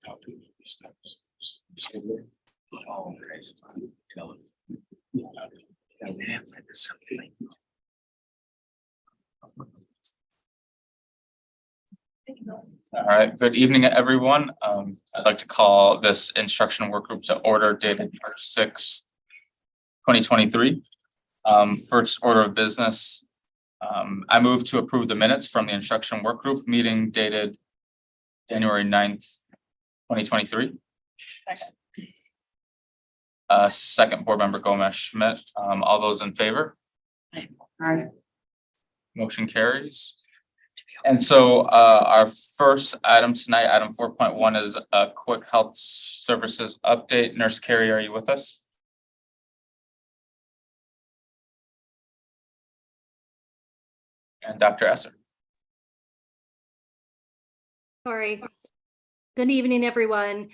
All right, good evening, everyone. I'd like to call this instructional work group to order dated March 6th, 2023. First order of business. I move to approve the minutes from the instruction work group meeting dated January 9th, 2023. Second. Second board member Gomez Schmidt. All those in favor? Aye. Motion carries. And so our first item tonight, item 4.1, is a quick health services update. Nurse Carrie, are you with us? And Dr. Esser. Sorry. Good evening, everyone.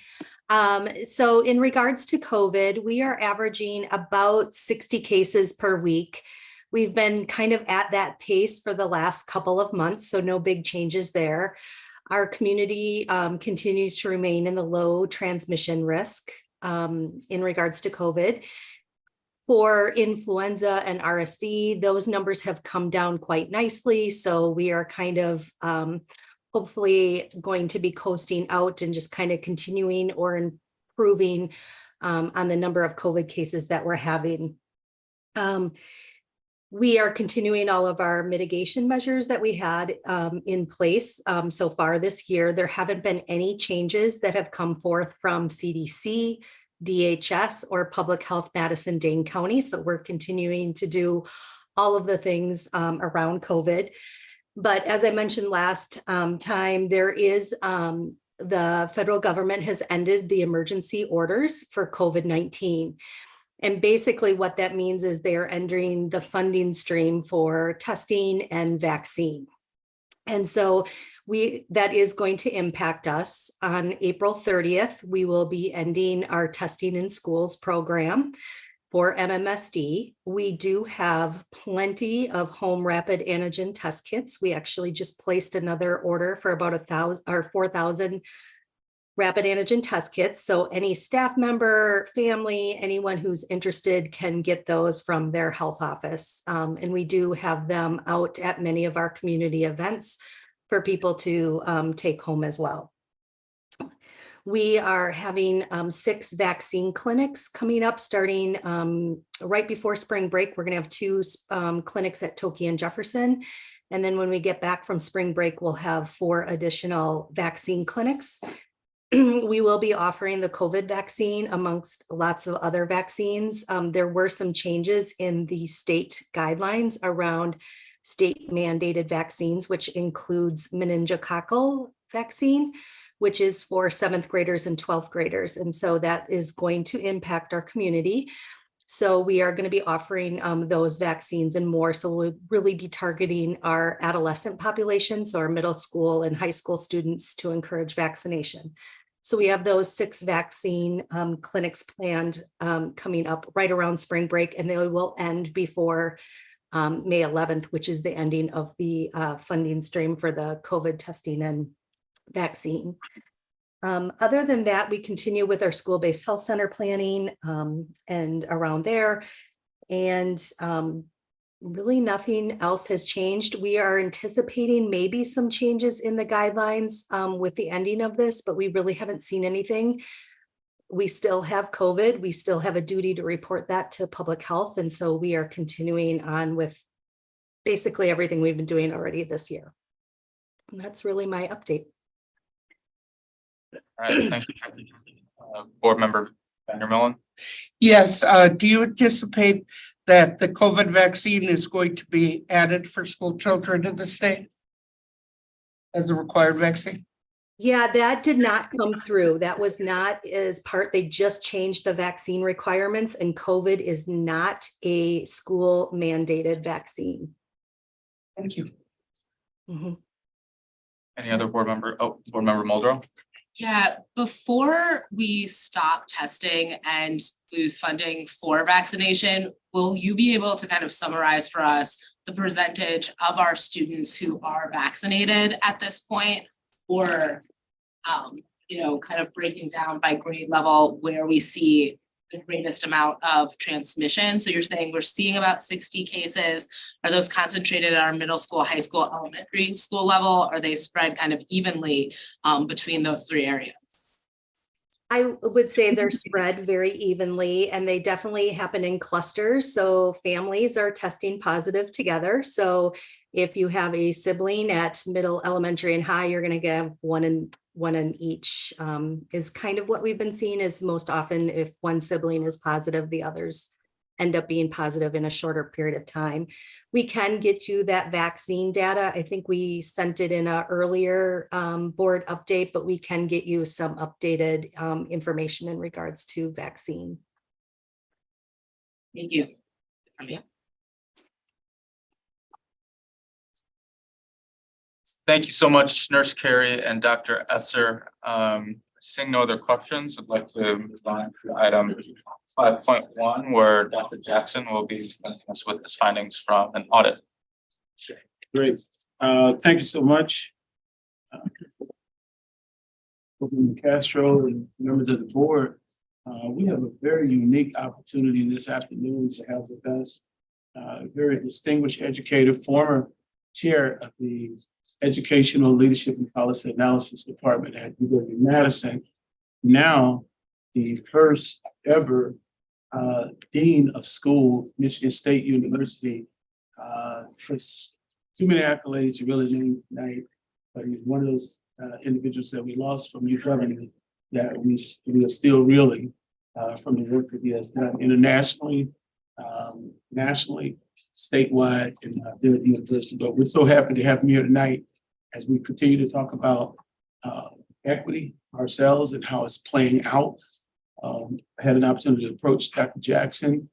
So in regards to COVID, we are averaging about 60 cases per week. We've been kind of at that pace for the last couple of months, so no big changes there. Our community continues to remain in the low transmission risk in regards to COVID. For influenza and RSV, those numbers have come down quite nicely. So we are kind of hopefully going to be coasting out and just kind of continuing or improving on the number of COVID cases that we're having. We are continuing all of our mitigation measures that we had in place so far this year. There haven't been any changes that have come forth from CDC, DHS, or Public Health Madison-Dane County. So we're continuing to do all of the things around COVID. But as I mentioned last time, there is the federal government has ended the emergency orders for COVID-19. And basically what that means is they are entering the funding stream for testing and vaccine. And so that is going to impact us. On April 30th, we will be ending our testing in schools program for MMSD. We do have plenty of home rapid antigen test kits. We actually just placed another order for about 1,000 or 4,000 rapid antigen test kits. So any staff member, family, anyone who's interested can get those from their health office. And we do have them out at many of our community events for people to take home as well. We are having 6 vaccine clinics coming up starting right before spring break. We're going to have 2 clinics at Toki and Jefferson. And then when we get back from spring break, we'll have 4 additional vaccine clinics. We will be offering the COVID vaccine amongst lots of other vaccines. There were some changes in the state guidelines around state mandated vaccines, which includes meningococcal vaccine, which is for 7th graders and 12th graders. And so that is going to impact our community. So we are going to be offering those vaccines and more. So we'll really be targeting our adolescent population, so our middle school and high school students, to encourage vaccination. So we have those 6 vaccine clinics planned coming up right around spring break, and they will end before May 11th, which is the ending of the funding stream for the COVID testing and vaccine. Other than that, we continue with our school-based health center planning and around there. And really nothing else has changed. We are anticipating maybe some changes in the guidelines with the ending of this, but we really haven't seen anything. We still have COVID. We still have a duty to report that to public health. And so we are continuing on with basically everything we've been doing already this year. And that's really my update. All right, thank you. Board member Vandermillen. Yes, do you anticipate that the COVID vaccine is going to be added for school children in the state as a required vaccine? Yeah, that did not come through. That was not as part, they just changed the vaccine requirements, and COVID is not a school mandated vaccine. Thank you. Mm-hmm. Any other board member? Oh, board member Muldrow. Yeah, before we stop testing and lose funding for vaccination, will you be able to kind of summarize for us the percentage of our students who are vaccinated at this point? Or kind of breaking down by grade level where we see the greatest amount of transmission. So you're saying we're seeing about 60 cases. Are those concentrated at our middle school, high school, elementary school level? Are they spread kind of evenly between those three areas? I would say they're spread very evenly, and they definitely happen in clusters. So families are testing positive together. So if you have a sibling at middle, elementary, and high, you're going to get one in each. Is kind of what we've been seeing. Is most often if one sibling is positive, the others end up being positive in a shorter period of time. We can get you that vaccine data. I think we sent it in an earlier board update, but we can get you some updated information in regards to vaccine. Thank you. Thank you so much, Nurse Carey and Dr. Esser. Seeing no other questions, I'd like to move on to item 5.1, where Dr. Jackson will be presenting us with his findings from an audit. Great. Thank you so much. Councilman Castro and members of the board, we have a very unique opportunity this afternoon to have with us a very distinguished educator, former chair of the Educational Leadership and Policy Analysis Department at UW-Madison, now the first ever Dean of School, Michigan State University. Too many accolades to really name tonight, but he's one of those individuals that we lost from UW that we are still reeling from the work that he has done internationally, nationally, statewide, and there at the university. But we're so happy to have him here tonight as we continue to talk about equity ourselves and how it's playing out. I had an opportunity to approach Dr. Jackson.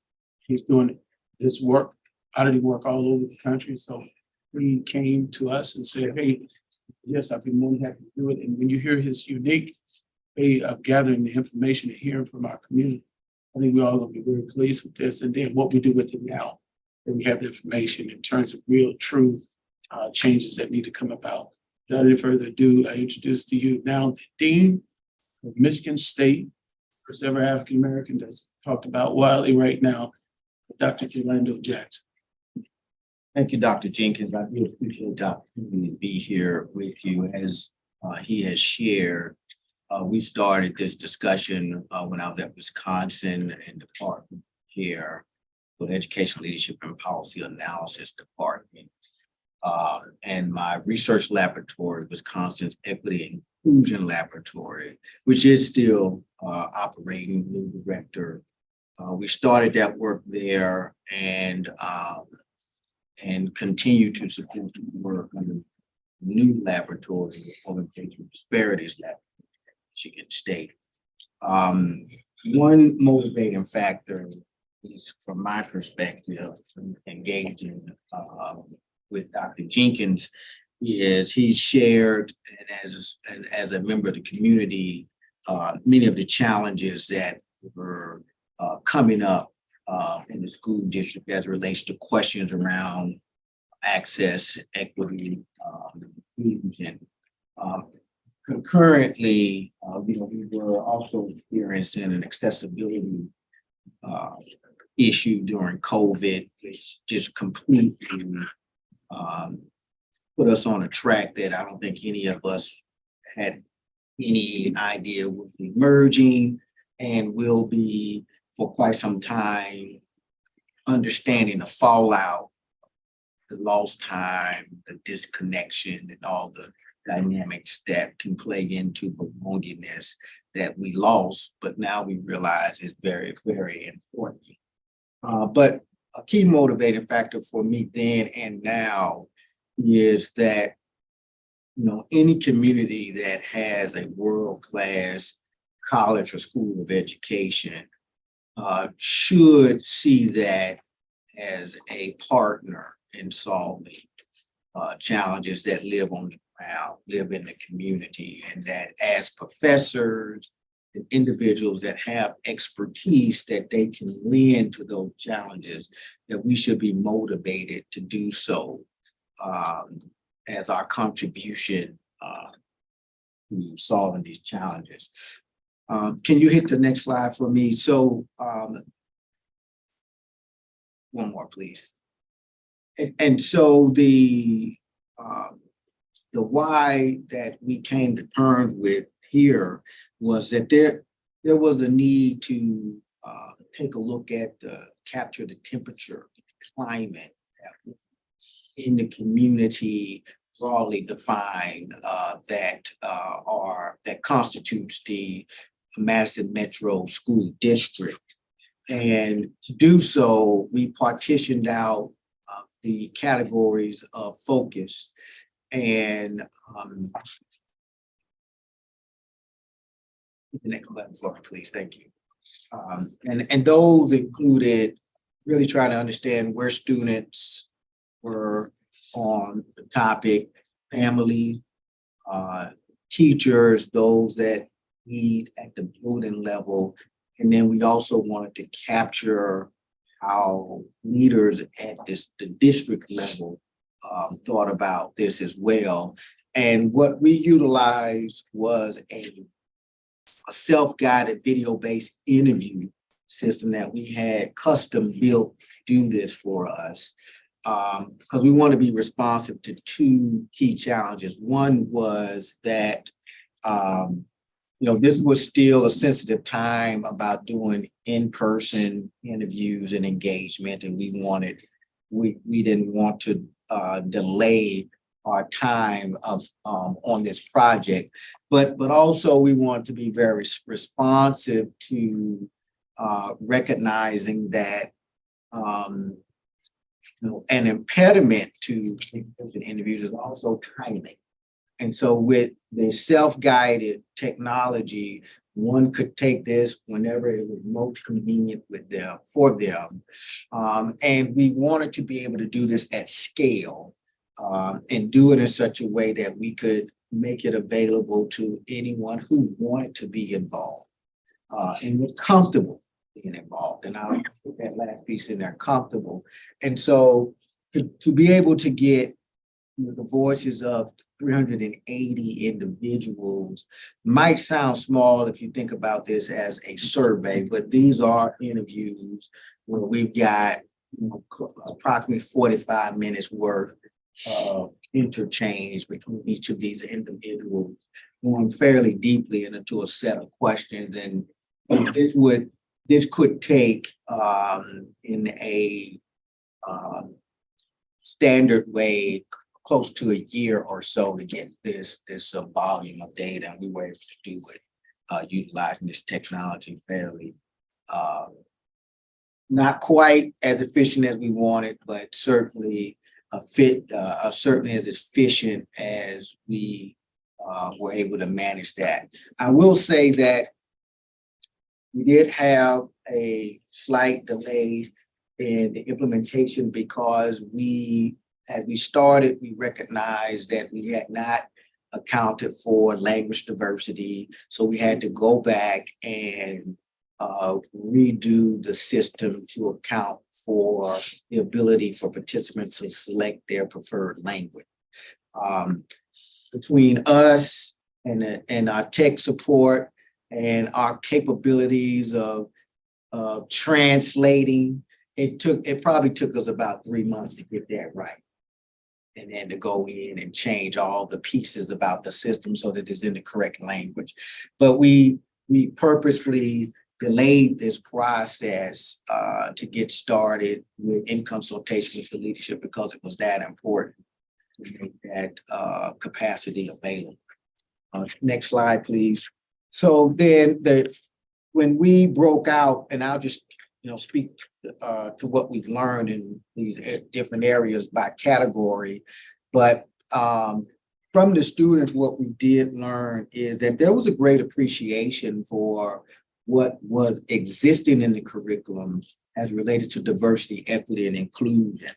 He's doing this work, auditing work all over the country. So he came to us and said, hey, yes, I'd be more than happy to do it. And when you hear his unique way of gathering the information and hearing from our community, I think we're all going to be very pleased with this. And then what we do with it now, that we have the information in terms of real, true changes that need to come about. Without any further ado, I introduce to you now the Dean of Michigan State, first ever African-American that's talked about widely right now, Dr. Orlando Jackson. Thank you, Dr. Jenkins. I really appreciate the opportunity to be here with you. As he has shared, we started this discussion when I was at Wisconsin and Department Chair for the Education Leadership and Policy Analysis Department. And my research laboratory, Wisconsin's Equity and Inclusion Laboratory, which is still operating, new director. We started that work there and continue to support the work under new laboratory, Organizational Disparities Laboratory at Michigan State. One motivating factor is, from my perspective, engaging with Dr. Jenkins, is he shared, and as a member of the community, many of the challenges that were coming up in the school district as it relates to questions around access, equity, inclusion. Concurrently, we were also experiencing an accessibility issue during COVID, which just completely put us on a track that I don't think any of us had any idea would be emerging and will be for quite some time, understanding the fallout, the lost time, the disconnection, and all the dynamics that can play into belongingness that we lost, but now we realize is very, very important. But a key motivating factor for me then and now is that, any community that has a world-class college or school of education should see that as a partner in solving challenges that live on the ground, live in the community, and that as professors and individuals that have expertise that they can lend to those challenges, that we should be motivated to do so as our contribution to solving these challenges. Can you hit the next slide for me? So one more, please. And so the why that we came to terms with here was that there was a need to take a look at capture the temperature, climate in the community broadly defined that constitutes the Madison Metro School District. And to do so, we partitioned out the categories of focus and the next button for me, please. Thank you. And those included really trying to understand where students were on the topic, family, teachers, those that need at the building level. And then we also wanted to capture how leaders at the district level thought about this as well. And what we utilized was a self-guided video-based interview system that we had custom built to do this for us. Because we want to be responsive to two key challenges. One was that this was still a sensitive time about doing in-person interviews and engagement, and we didn't want to delay our time on this project, but also we want to be very responsive to recognizing that an impediment to in-person interviews is also timing. And so with the self-guided technology, one could take this whenever it was most convenient for them. And we wanted to be able to do this at scale and do it in such a way that we could make it available to anyone who wanted to be involved and was comfortable being involved. And I'll put that last piece in there, comfortable. And so to be able to get the voices of 380 individuals might sound small if you think about this as a survey, but these are interviews where we've got approximately 45 minutes worth of interchange between each of these individuals, going fairly deeply into a set of questions. And this could take in a standard way close to a year or so to get this volume of data. And we were able to do it utilizing this technology fairly. Not quite as efficient as we wanted, but certainly certainly as efficient as we were able to manage that. I will say that we did have a slight delay in the implementation because as we started, we recognized that we had not accounted for language diversity. So we had to go back and redo the system to account for the ability for participants to select their preferred language. Between us and our tech support and our capabilities of translating, it probably took us about 3 months to get that right. And then to go in and change all the pieces about the system so that it's in the correct language. But we purposefully delayed this process to get started in consultation with the leadership because it was that important to make that capacity available. Next slide, please. So then when we broke out, and I'll just speak to what we've learned in these different areas by category, but from the students, what we did learn is that there was a great appreciation for what was existing in the curriculum as related to diversity, equity, and inclusion.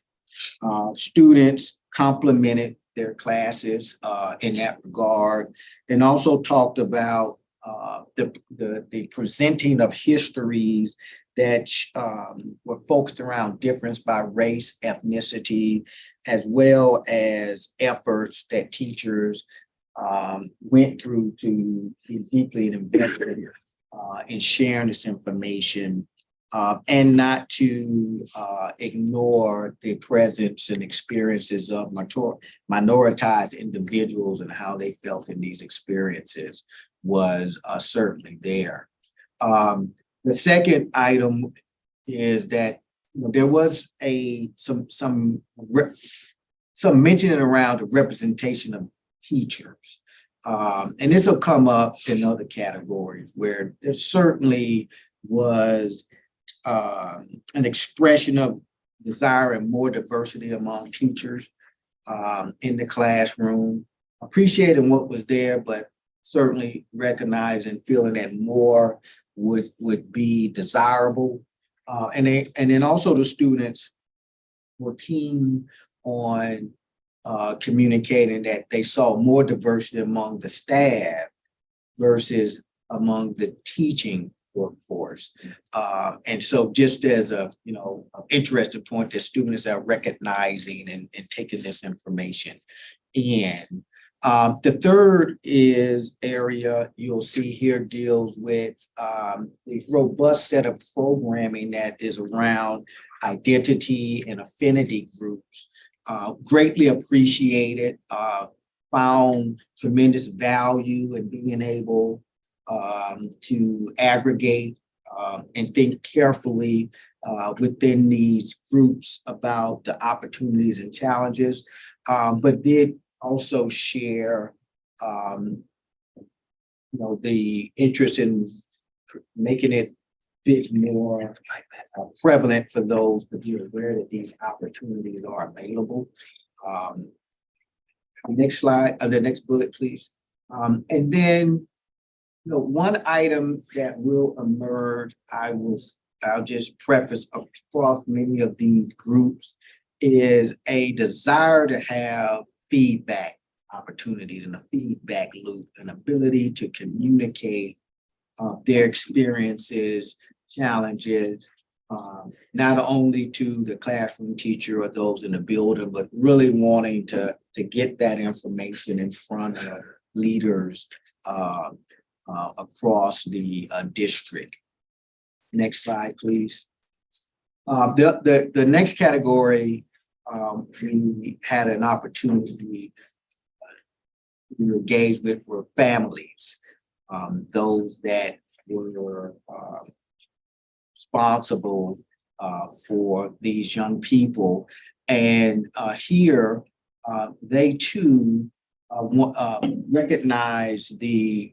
Students complimented their classes in that regard, and also talked about the presenting of histories that were focused around difference by race, ethnicity, as well as efforts that teachers went through to be deeply invested in sharing this information, and not to ignore the presence and experiences of minoritized individuals and how they felt in these experiences was certainly there. The second item is that there was some mentioning around the representation of teachers. And this will come up in other categories where there certainly was an expression of desiring more diversity among teachers in the classroom, appreciating what was there, but certainly recognizing, feeling that more would be desirable. And then also the students were keen on communicating that they saw more diversity among the staff versus among the teaching workforce. And so just as a, interesting point that students are recognizing and taking this information in. The third area you'll see here deals with the robust set of programming that is around identity and affinity groups. Greatly appreciated, found tremendous value in being able to aggregate and think carefully within these groups about the opportunities and challenges, but did also share the interest in making it a bit more prevalent for those to be aware that these opportunities are available. Next slide, the next bullet, please. And then, one item that will emerge, I'll just preface across many of these groups, is a desire to have feedback opportunities and a feedback loop, an ability to communicate their experiences, challenges, not only to the classroom teacher or those in the building, but really wanting to get that information in front of leaders across the district. Next slide, please. The next category, we had an opportunity to engage with were families, those that were responsible for these young people. And here, they too recognize the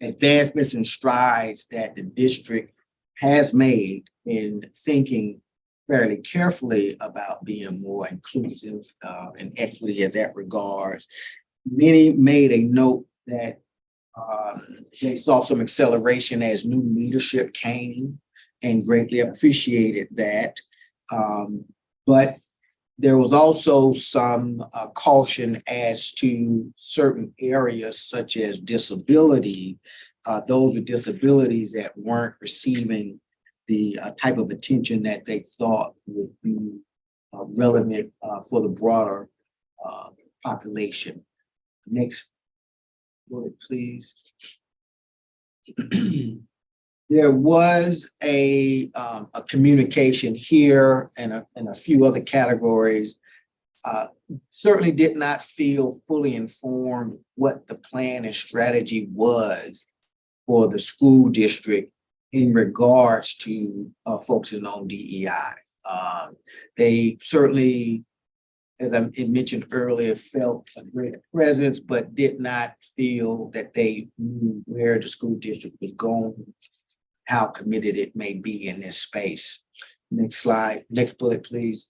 advancements and strides that the district has made in thinking fairly carefully about being more inclusive and equity in that regards. Many made a note that they saw some acceleration as new leadership came and greatly appreciated that. But there was also some caution as to certain areas such as disability, those with disabilities that weren't receiving the type of attention that they thought would be relevant for the broader population. Next bullet, please. There was a communication here and a few other categories. Certainly did not feel fully informed what the plan and strategy was for the school district in regards to focusing on DEI. They certainly, as I mentioned earlier, felt a greater presence, but did not feel that they knew where the school district was going, how committed it may be in this space. Next slide, next bullet, please.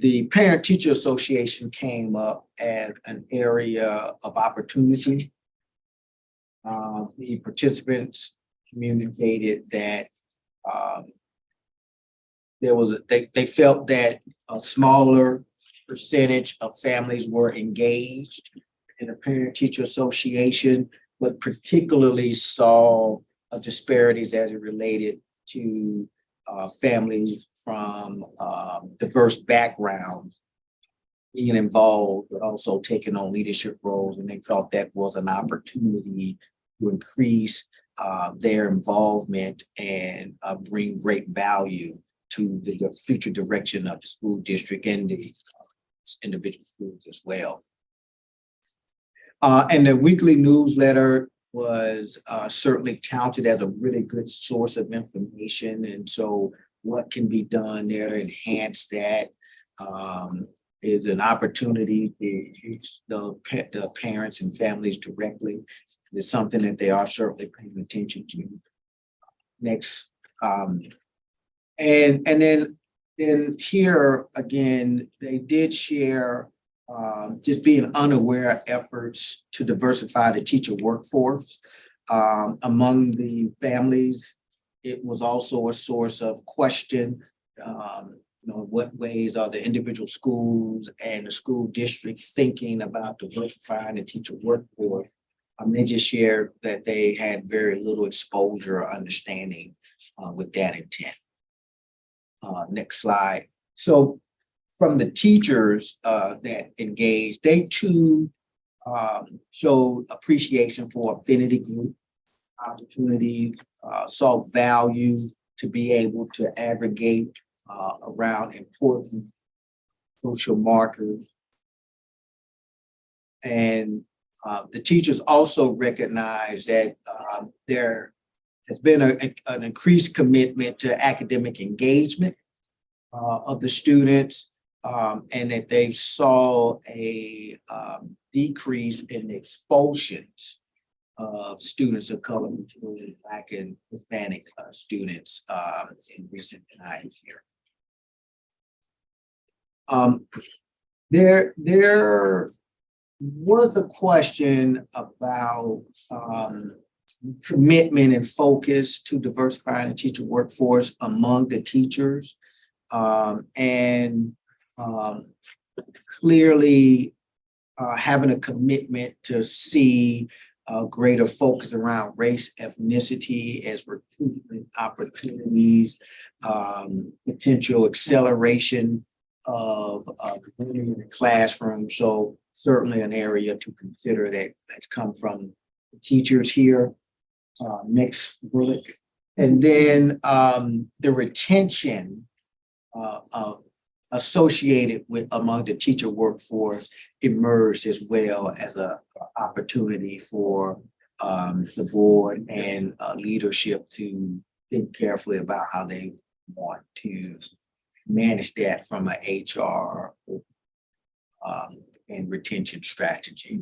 The Parent-Teacher Association came up as an area of opportunity. The participants communicated that they felt that a smaller percentage of families were engaged in a Parent-Teacher Association, but particularly saw disparities as it related to families from diverse backgrounds being involved, but also taking on leadership roles, and they felt that was an opportunity to increase their involvement and bring great value to the future direction of the school district and the individual schools as well. And the weekly newsletter was certainly touted as a really good source of information. And so what can be done there to enhance that is an opportunity to reach the parents and families directly. It's something that they are certainly paying attention to. Next, and then here again, they did share just being unaware of efforts to diversify the teacher workforce among the families. It was also a source of question. What ways are the individual schools and the school district thinking about diversifying the teacher workforce? They just shared that they had very little exposure or understanding with that intent. Next slide. So from the teachers that engaged, they too showed appreciation for affinity group opportunity, saw value to be able to aggregate around important social markers. And the teachers also recognize that there has been an increased commitment to academic engagement of the students, and that they saw a decrease in expulsions of students of color, particularly Black and Hispanic students in recent times here. There was a question about commitment and focus to diversifying the teacher workforce among the teachers, and clearly having a commitment to see a greater focus around race, ethnicity as recruitment opportunities, potential acceleration of learning in the classroom. So certainly an area to consider that's come from the teachers here. Next bullet. And then the retention associated with among the teacher workforce emerged as well as an opportunity for the board and leadership to think carefully about how they want to manage that from an HR and retention strategy.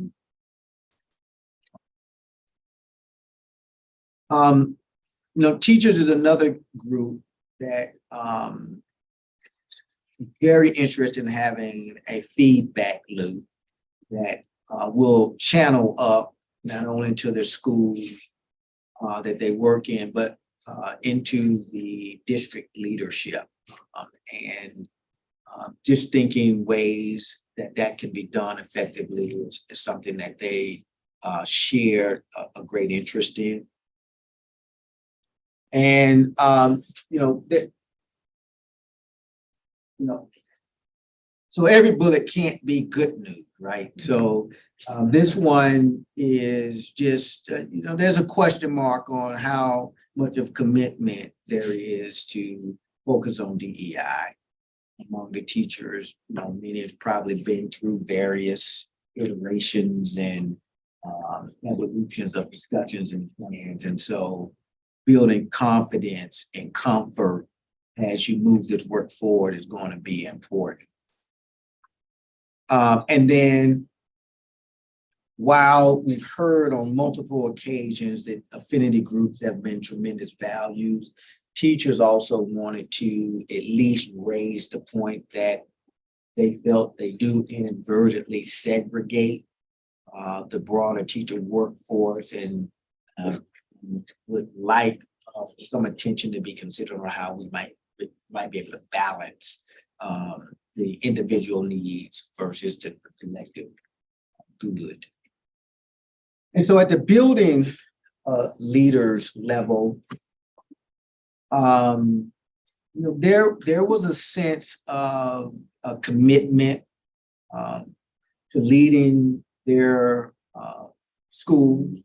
Teachers is another group that very interested in having a feedback loop that will channel up not only into their school that they work in, but into the district leadership, and just thinking ways that can be done effectively is something that they shared a great interest in. And so every bullet can't be good news, right? So this one is just, there's a question mark on how much of commitment there is to focus on DEI among the teachers. Many have probably been through various iterations and evolutions of discussions and plans. And so building confidence and comfort as you move this work forward is going to be important. And then while we've heard on multiple occasions that affinity groups have been tremendous values, teachers also wanted to at least raise the point that they felt they do inadvertently segregate the broader teacher workforce, and would like some attention to be considered on how we might be able to balance the individual needs versus the collective good. And so at the building leaders level, there was a sense of a commitment to leading their schools,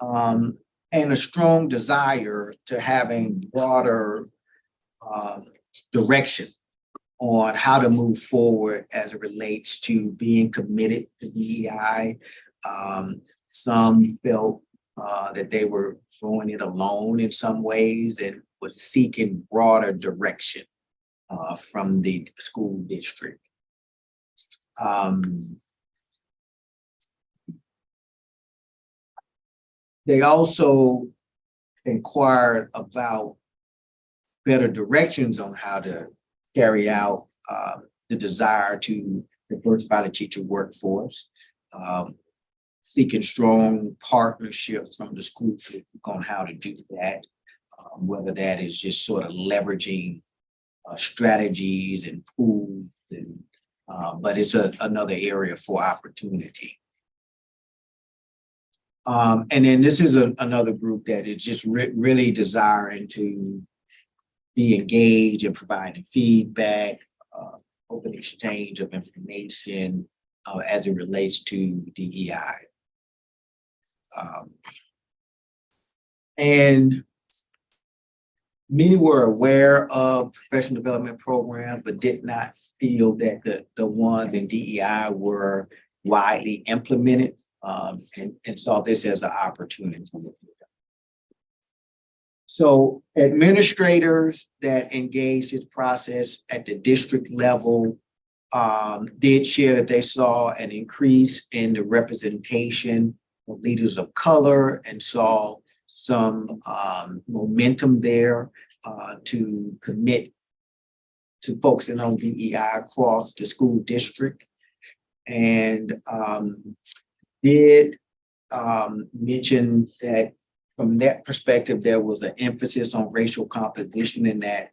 and a strong desire to having broader direction on how to move forward as it relates to being committed to DEI. Some felt that they were going it alone in some ways and was seeking broader direction from the school district. They also inquired about better directions on how to carry out the desire to diversify the teacher workforce, seeking strong partnerships from the school district on how to do that, whether that is just sort of leveraging strategies and tools, and but it's another area for opportunity. And then this is another group that is just really desiring to be engaged and providing feedback, open exchange of information as it relates to DEI. And many were aware of professional development programs, but did not feel that the ones in DEI were widely implemented, and saw this as an opportunity. So administrators that engaged this process at the district level did share that they saw an increase in the representation of leaders of color and saw some momentum there to commit to focusing on DEI across the school district, and did mention that from that perspective, there was an emphasis on racial composition, in that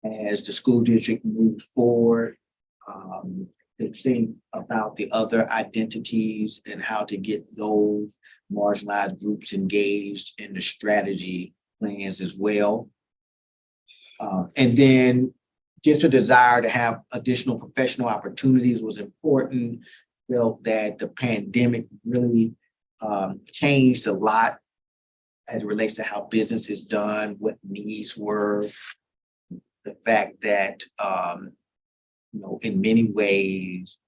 as the school district moves forward, to think about the other identities and how to get those marginalized groups engaged in the strategy plans as well. And then just a desire to have additional professional opportunities was important. Felt that the pandemic really changed a lot as it relates to how business is done, what needs were, the fact that in many ways,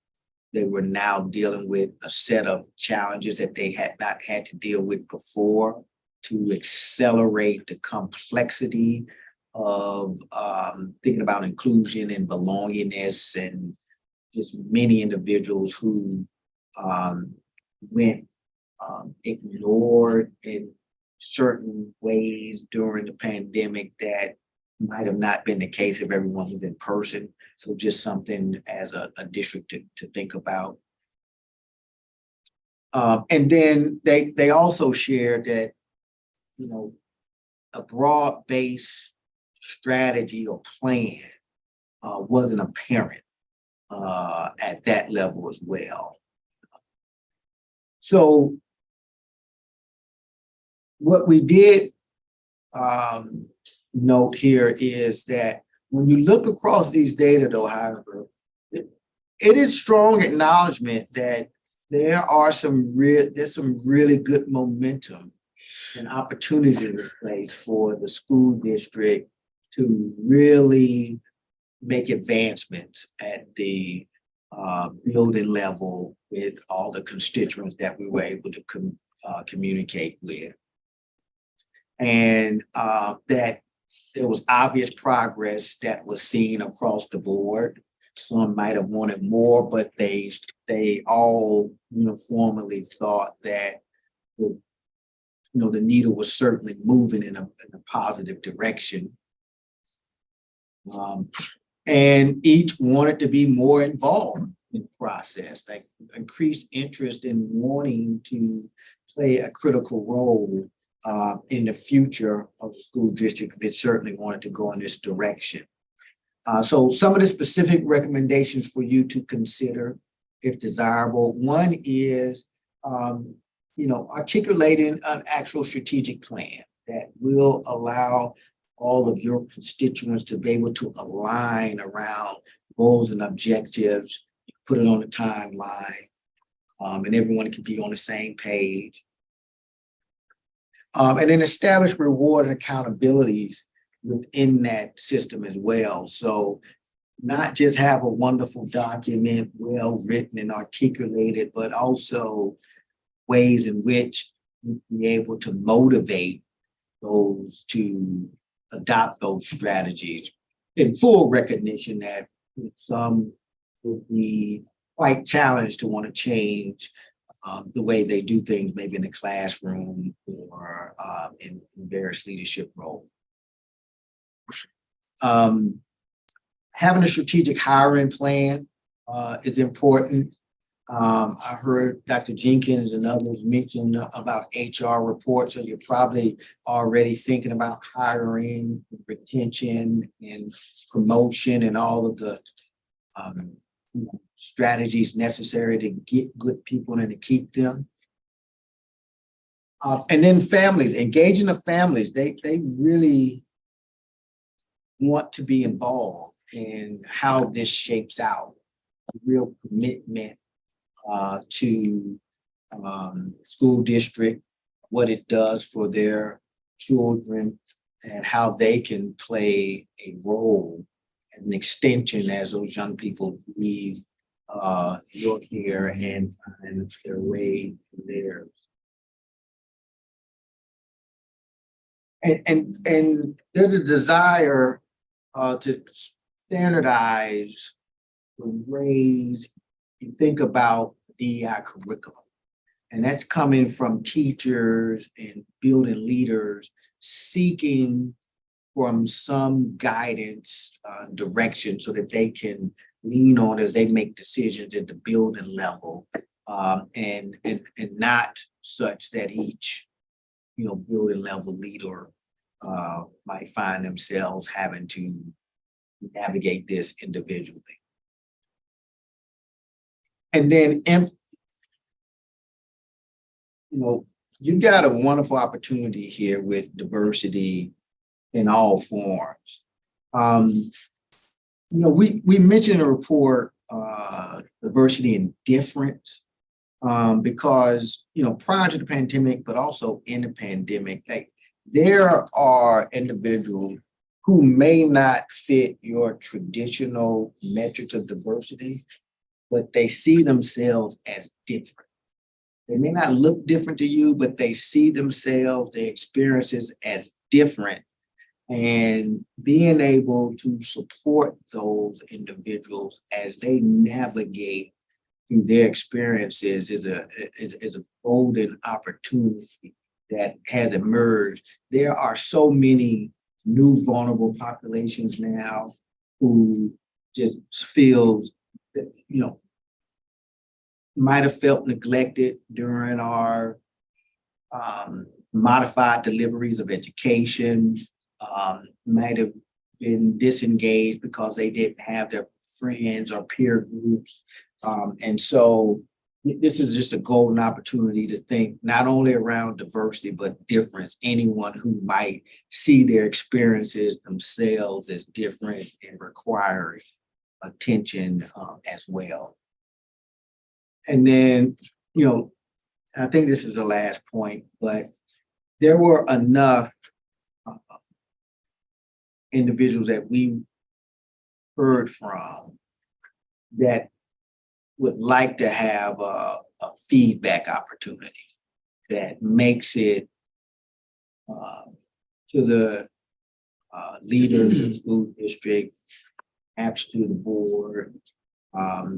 they were now dealing with a set of challenges that they had not had to deal with before, to accelerate the complexity of thinking about inclusion and belongingness, and just many individuals who went ignored in certain ways during the pandemic that might have not been the case if everyone was in person. So just something as a district to think about. And then they also shared that, a broad-based strategy or plan wasn't apparent at that level as well. So what we did note here is that when you look across these data, though, however, it is strong acknowledgement that there's some really good momentum and opportunities in place for the school district to really make advancements at the building level with all the constituents that we were able to communicate with. And that there was obvious progress that was seen across the board. Some might have wanted more, but they all uniformly thought that the needle was certainly moving in a positive direction. And each wanted to be more involved in the process, like increased interest in wanting to play a critical role in the future of the school district if it certainly wanted to go in this direction. So some of the specific recommendations for you to consider if desirable. One is, articulating an actual strategic plan that will allow all of your constituents to be able to align around goals and objectives, put it on the timeline, and everyone can be on the same page. And then establish reward and accountabilities within that system as well. So not just have a wonderful document, well written and articulated, but also ways in which we be able to motivate those to adopt those strategies in full recognition that some will be quite challenged to want to change the way they do things, maybe in the classroom or in various leadership roles. Having a strategic hiring plan is important. I heard Dr. Jenkins and others mention about HR reports, so you're probably already thinking about hiring, retention, and promotion, and all of the strategies necessary to get good people and to keep them. And then families, engaging the families, they really want to be involved in how this shapes out. A real commitment to school district, what it does for their children, and how they can play a role as an extension as those young people leave your care and find their way to theirs. And there's a desire to standardize the ways you think about DEI curriculum. And that's coming from teachers and building leaders seeking from some guidance, direction, so that they can lean on as they make decisions at the building level, and not such that each building level leader might find themselves having to navigate this individually. And then, you've got a wonderful opportunity here with diversity in all forms. We mentioned in the report diversity and difference, because prior to the pandemic, but also in the pandemic, there are individuals who may not fit your traditional metrics of diversity, but they see themselves as different. They may not look different to you, but they see themselves, their experiences as different. And being able to support those individuals as they navigate through their experiences is a golden opportunity that has emerged. There are so many new vulnerable populations now who just feels that, might have felt neglected during our modified deliveries of education, might have been disengaged because they didn't have their friends or peer groups. And so this is just a golden opportunity to think not only around diversity, but difference. Anyone who might see their experiences themselves as different and requiring attention as well. And then, I think this is the last point, but there were enough individuals that we heard from that would like to have a feedback opportunity that makes it to the leaders of the school district, perhaps to the board,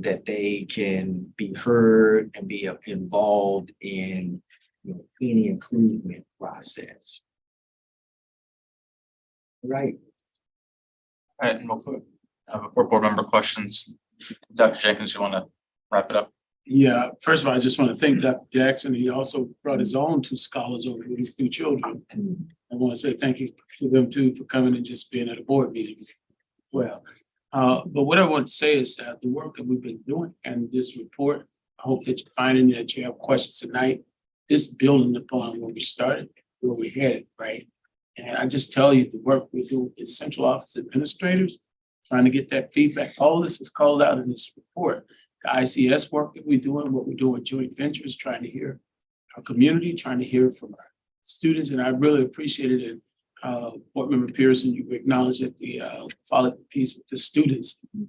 that they can be heard and be involved in any improvement process. Right. All right, and before board member questions, Dr. Jenkins, you want to wrap it up? Yeah, first of all, I just want to thank Dr. Jackson. He also brought his own two scholars over with his two children. I want to say thank you to them too for coming and just being at a board meeting. Well, but what I want to say is that the work that we've been doing and this report, I hope that you're finding that you have questions tonight. This building upon where we started, where we headed, right? And I just tell you, the work we do with central office administrators, trying to get that feedback, all this is called out in this report. The ICS work that we're doing, what we're doing with joint ventures, trying to hear our community, trying to hear from our students, and I really appreciated it. Board Member Pearson, you acknowledged that the follow piece with the students, the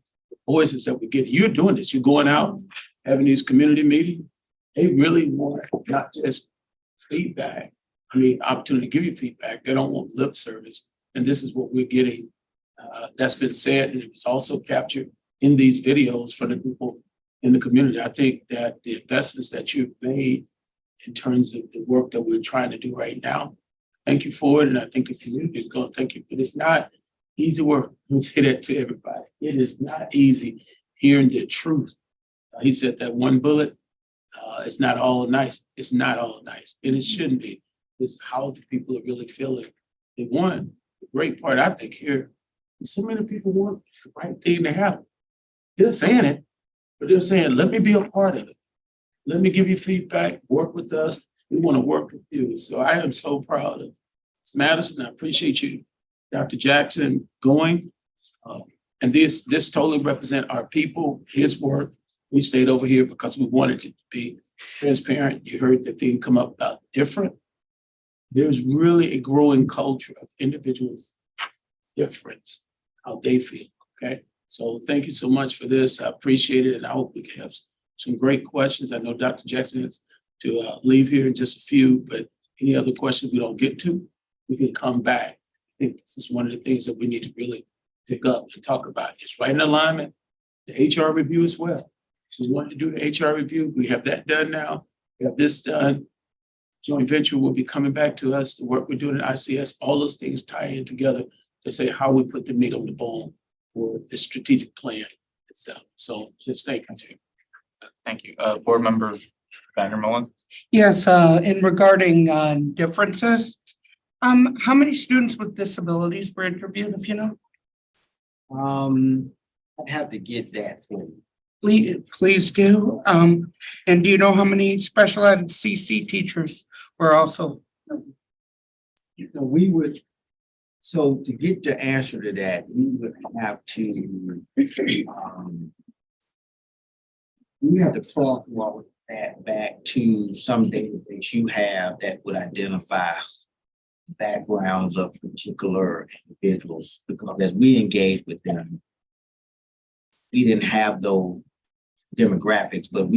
voices that we get. You're doing this, you're going out, having these community meetings. They really want not just feedback, opportunity to give you feedback. They don't want lip service. And this is what we're getting. That's been said, and it's also captured in these videos from the people in the community. I think that the investments that you've made in terms of the work that we're trying to do right now, thank you for it. And I think the community is going to thank you. But it's not easy work. Let me say that to everybody. It is not easy hearing the truth. He said that one bullet, it's not all nice. It's not all nice. And it shouldn't be. It's how the people are really feeling. They want the great part, I think, here. So many people want the right thing to happen. They're saying it, but they're saying, let me be a part of it. Let me give you feedback, work with us. We want to work with you. So I am so proud of Ms. Madison. I appreciate you, Dr. Jackson, going. And this totally represent our people, his work. We stayed over here because we wanted it to be transparent. You heard the thing come up about different. There's really a growing culture of individuals' difference, how they feel, okay? So thank you so much for this. I appreciate it, and I hope we can have some great questions. I know Dr. Jackson has to leave here in just a few, but any other questions we don't get to, we can come back. I think this is one of the things that we need to really pick up and talk about. It's right in alignment, the HR review as well. If we wanted to do the HR review, we have that done now. We have this done. Joint venture will be coming back to us. The work we're doing at ICS, all those things tie in together to say how we put the meat on the bone for the strategic plan itself. So just thank you, Tim. Thank you. Board Member Vandermolen. Yes, in regarding differences, how many students with disabilities were interviewed, if you know? I'd have to get that for you. Please do. And do you know how many special ed CC teachers were also? You know, we would, so to get the answer to that, we would have to, we have to crosswalk that back to some data that you have that would identify backgrounds of particular individuals, because as we engage with them, we didn't have those demographics, but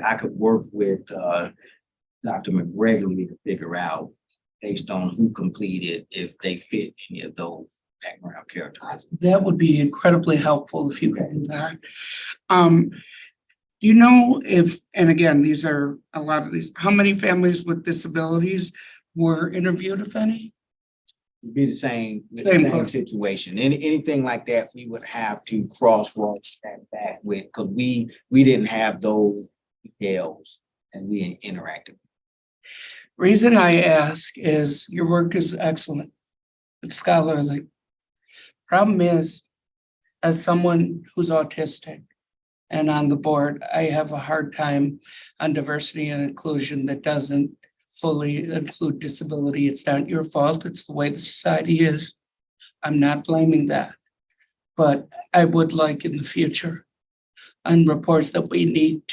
I could work with Dr. McGregory to figure out based on who completed if they fit any of those background characteristics. That would be incredibly helpful if you can do that. Do you know if, and again, these are a lot of these, how many families with disabilities were interviewed, if any? It'd be the same Same. situation. Anything like that, we would have to crosswalk that back with, because we didn't have those details and we interacted. Reason I ask is your work is excellent. It's scholarly. Problem is, as someone who's autistic and on the board, I have a hard time on diversity and inclusion that doesn't fully include disability. It's not your fault. It's the way the society is. I'm not blaming that. But I would like in the future on reports that we need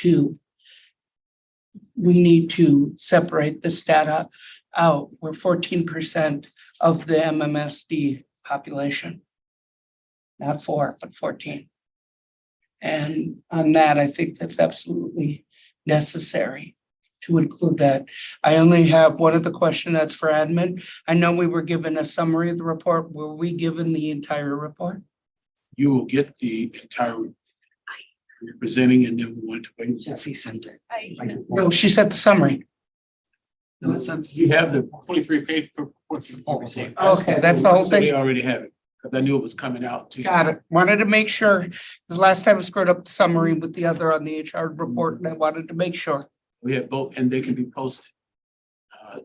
to separate this data out. We're 14% of the MMSD population. Not 4, but 14. And on that, I think that's absolutely necessary to include that. I only have one other question that's for admin. I know we were given a summary of the report. Were we given the entire report? You will get the entire presenting, and then we want to wait. Jesse sent it. No, she said the summary. No, it's a, You have the 23-page. what's the full report? Okay, that's the whole So they thing. already have it, because I knew it was coming out too. Got it. Wanted to make sure, because last time I screwed up the summary with the other on the HR report, and I wanted to make sure. We have both, and they can be posted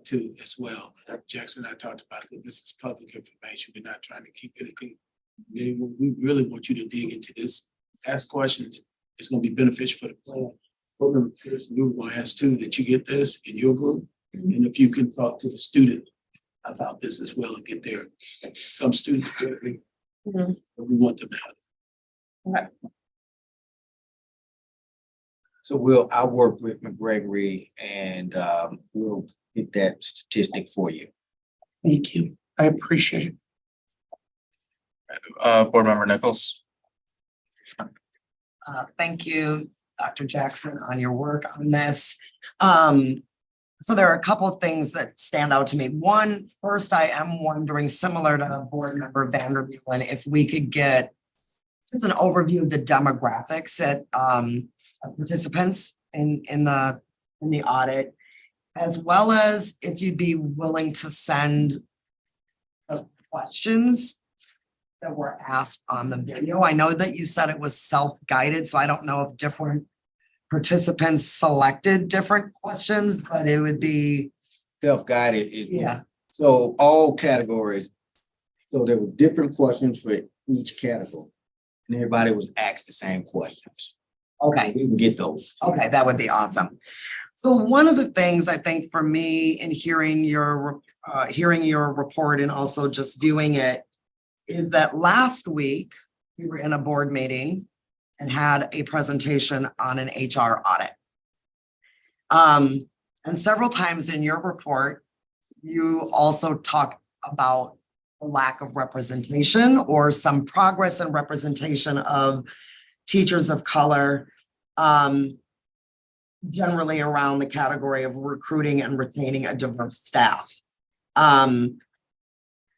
too as well. Dr. Jackson and I talked about it. This is public information. We're not trying to keep anything. We really want you to dig into this, ask questions. It's going to be beneficial for the plan. Program Pearson, we want to ask too that you get this in your group, and if you can talk to the student about this as well and get there. Some students, we Mhm. want them to have. So I'll work with McGregory and we'll get that statistic for you. Thank you. I appreciate it. Board Member Nichols. Thank you, Dr. Jackson, on your work on this. So there are a couple of things that stand out to me. One, first, I am wondering, similar to Board Member Vanderbilt, if we could get just an overview of the demographics at participants in the audit, as well as if you'd be willing to send the questions that were asked on the video. I know that you said it was self-guided, so I don't know if different participants selected different questions, but it would be, Self-guided yeah, so all categories. So there were different questions for each category. And everybody was asked the same questions. okay. We can get those. Okay, that would be awesome. So one of the things I think for me in hearing your report and also just viewing it is that last week we were in a board meeting and had a presentation on an HR audit. And several times in your report, you also talk about the lack of representation or some progress and representation of teachers of color, generally around the category of recruiting and retaining a diverse staff. And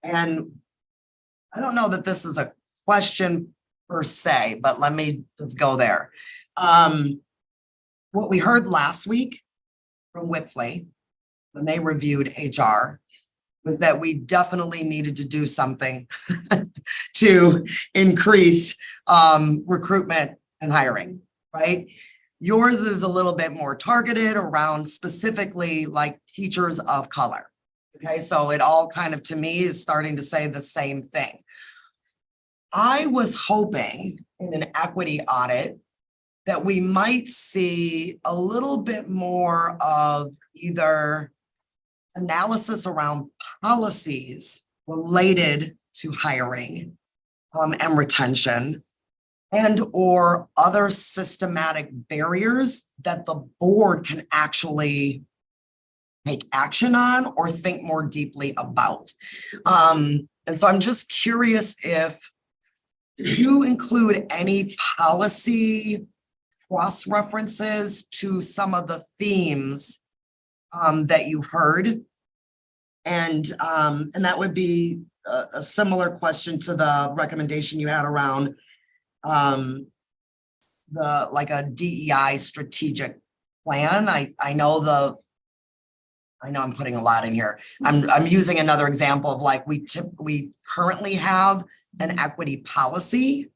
I don't know that this is a question per se, but let me just go there. What we heard last week from Whippley, when they reviewed HR, was that we definitely needed to do something to increase recruitment and hiring, right? Yours is a little bit more targeted around specifically like teachers of color. Okay, so it all kind of to me is starting to say the same thing. I was hoping in an equity audit that we might see a little bit more of either analysis around policies related to hiring and retention, and or other systematic barriers that the board can actually take action on or think more deeply about. And so I'm just curious if you include any policy cross-references to some of the themes that you heard. And that would be a similar question to the recommendation you had around like a DEI strategic plan. I know I'm putting a lot in here. I'm using another example of like we currently have an equity policy,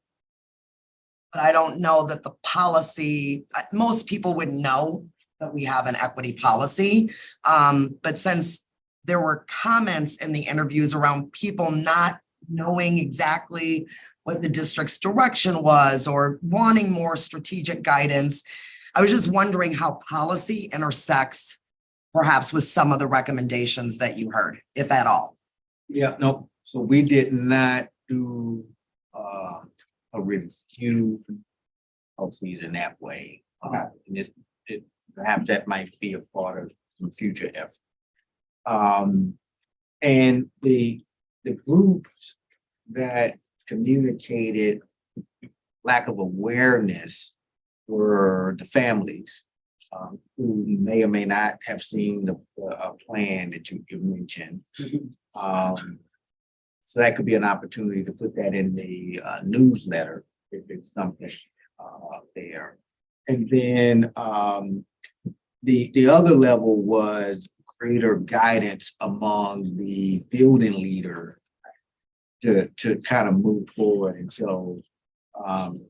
but I don't know that the policy, most people would know that we have an equity policy. But since there were comments in the interviews around people not knowing exactly what the district's direction was or wanting more strategic guidance, I was just wondering how policy intersects perhaps with some of the recommendations that you heard, if at all. Yeah, no, so we did not do a review policies in that way. And perhaps that might be a part of some future effort. And the groups that communicated lack of awareness were the families who may or may not have seen the plan that you mentioned. So that could be an opportunity to put that in the newsletter if it's something there. And then the other level was greater guidance among the building leader to kind of move forward. And so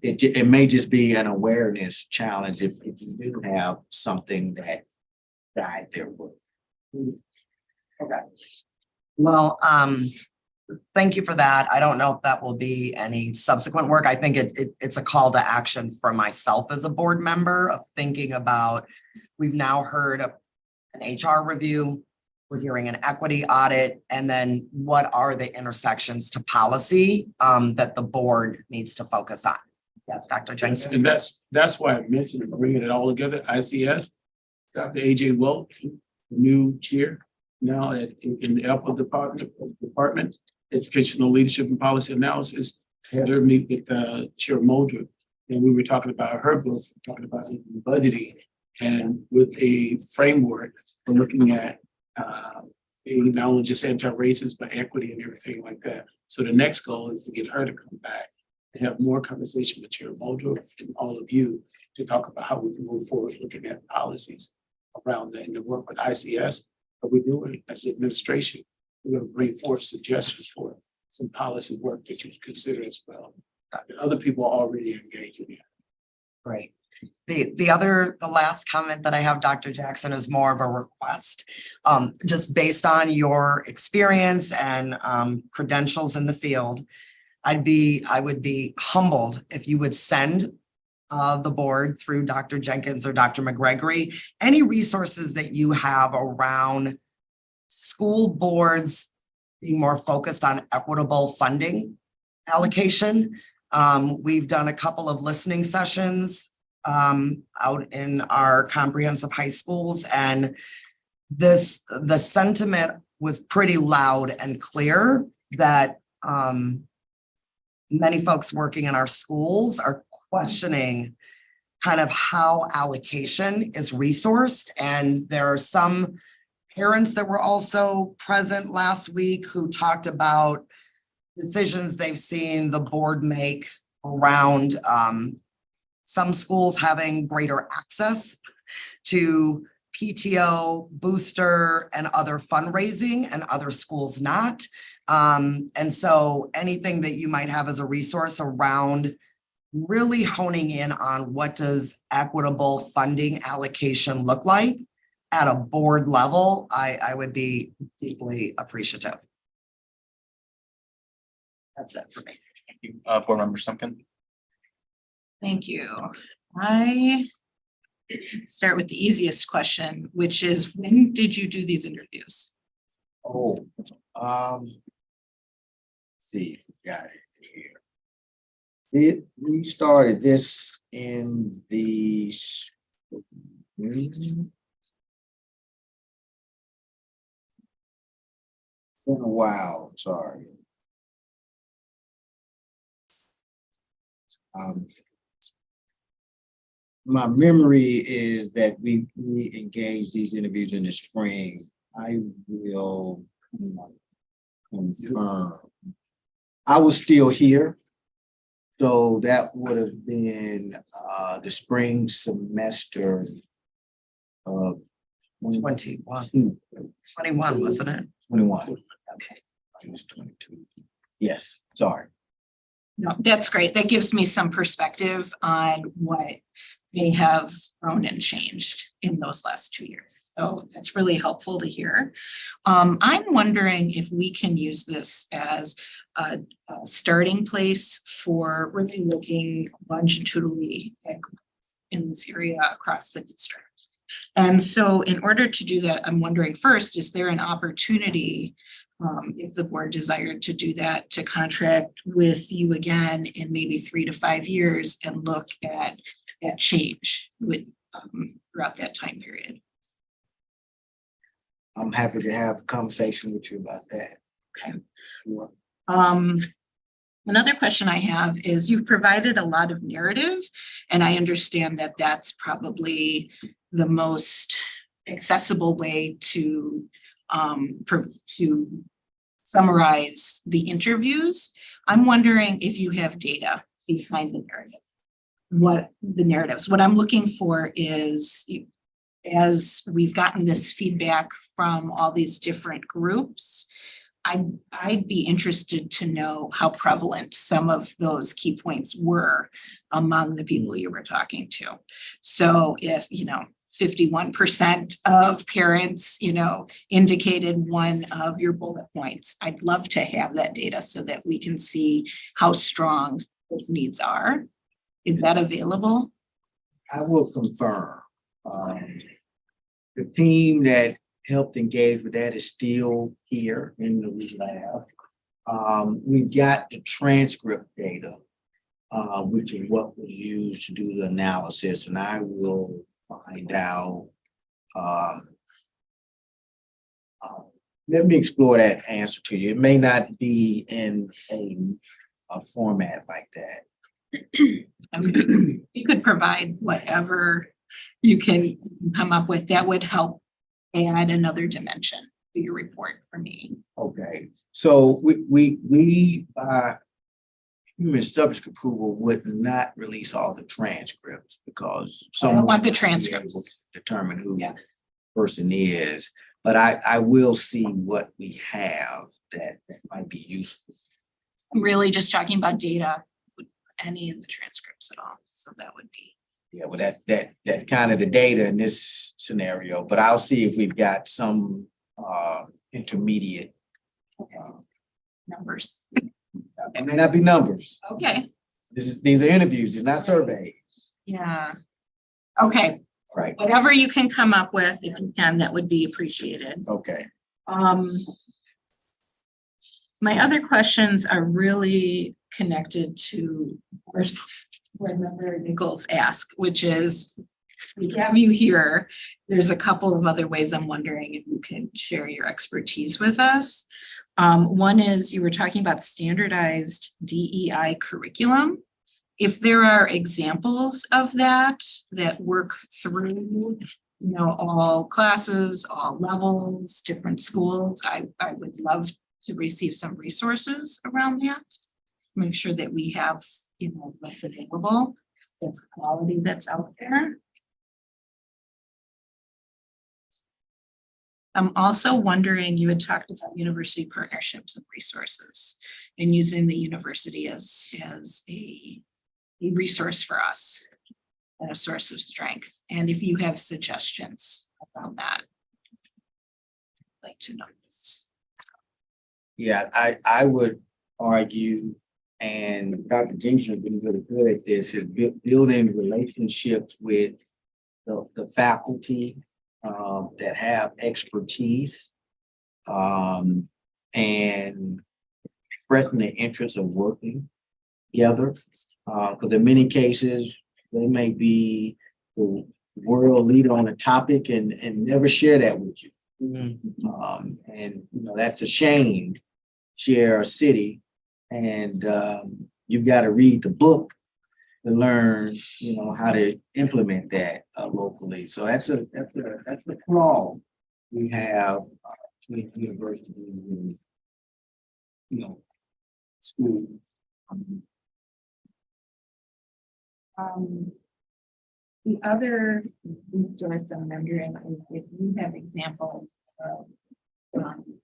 it may just be an awareness challenge if you do have something that guide their work. Okay. Well, thank you for that. I don't know if that will be any subsequent work. I think it's a call to action for myself as a board member of thinking about, we've now heard an HR review. We're hearing an equity audit, and then what are the intersections to policy that the board needs to focus on? Yes, Dr. Jenkins. And that's why I mentioned bringing it all together, ICS. Dr. AJ Wilt, the new chair now in the ELPA department, Educational Leadership and Policy Analysis, had her meet with Chair Moldred. And we were talking about her book, talking about budgeting and with a framework for looking at not only just anti-racist, but equity and everything like that. So the next goal is to get her to come back and have more conversation with Chair Moldred and all of you to talk about how we can move forward, looking at policies around that and to work with ICS. But we're doing as the administration, we're going to bring forth suggestions for some policy work that you should consider as well. And other people are already engaged in it. Great. The last comment that I have, Dr. Jackson, is more of a request. Just based on your experience and credentials in the field, I would be humbled if you would send the board through Dr. Jenkins or Dr. McGregory, any resources that you have around school boards being more focused on equitable funding allocation. We've done a couple of listening sessions out in our comprehensive high schools, and the sentiment was pretty loud and clear that many folks working in our schools are questioning kind of how allocation is resourced. And there are some parents that were also present last week who talked about decisions they've seen the board make around some schools having greater access to PTO, booster, and other fundraising, and other schools not. And so anything that you might have as a resource around really honing in on what does equitable funding allocation look like at a board level, I would be deeply appreciative. That's it for me. Thank you. Board Member Simpkin. Thank you. I start with the easiest question, which is, when did you do these interviews? Oh, see, got it here. We started this in the spring. Been a while, I'm sorry. My memory is that we engaged these interviews in the spring. I will confirm. I was still here. So that would have been the spring semester of 21, wasn't it? 21. Okay. It was 22. Yes, sorry. No, that's great. That gives me some perspective on what may have grown and changed in those last 2 years. So that's really helpful to hear. I'm wondering if we can use this as a starting place for really looking longitudinally at in this area across the district. And so in order to do that, I'm wondering first, is there an opportunity, if the board desired to do that, to contract with you again in maybe 3 to 5 years and look at change with throughout that time period? I'm happy to have a conversation with you about that. Okay. Sure. Another question I have is, you've provided a lot of narrative, and I understand that that's probably the most accessible way to summarize the interviews. I'm wondering if you have data behind the narratives. What I'm looking for is, as we've gotten this feedback from all these different groups, I'd be interested to know how prevalent some of those key points were among the people you were talking to. So if, 51% of parents, indicated one of your bullet points, I'd love to have that data so that we can see how strong those needs are. Is that available? I will confirm. The team that helped engage with that is still here in the lab. We've got the transcript data, which is what we use to do the analysis, and I will find out. Let me explore that answer to you. It may not be in a format like that. I mean, you could provide whatever you can come up with that would help add another dimension to your report for me. Okay, so we human subject approval would not release all the transcripts because I don't want the someone might be able transcripts. to determine who Yeah. the person is, but I will see what we have that might be useful. I'm really just talking about data, with any of the transcripts at all, so that would be. Yeah, well, that's kind of the data in this scenario, but I'll see if we've got some intermediate. Numbers. It may not be numbers. Okay, These are interviews, it's not surveys, yeah. Okay, right? whatever you can come up with, if you can, that would be appreciated. Okay. My other questions are really connected to what Member Nichols asked, which is, we have you here. There's a couple of other ways I'm wondering if you can share your expertise with us. One is you were talking about standardized DEI curriculum. If there are examples of that work through, all classes, all levels, different schools, I would love to receive some resources around that. Make sure that we have, what's available, that's quality that's out there. I'm also wondering, you had talked about university partnerships and resources and using the university as a resource for us and a source of strength. And if you have suggestions around that, I'd like to know this. Yeah, I would argue, and Dr. Jenkins has been really good at this, is building relationships with the faculty that have expertise and expressing the interest of working together. Because in many cases, they may be the world leader on a topic and never share that with you. And that's a shame. Share a city, and you've got to read the book to learn, how to implement that locally. So that's a flaw we have between universities and school. The other resource I'm wondering is if you have examples of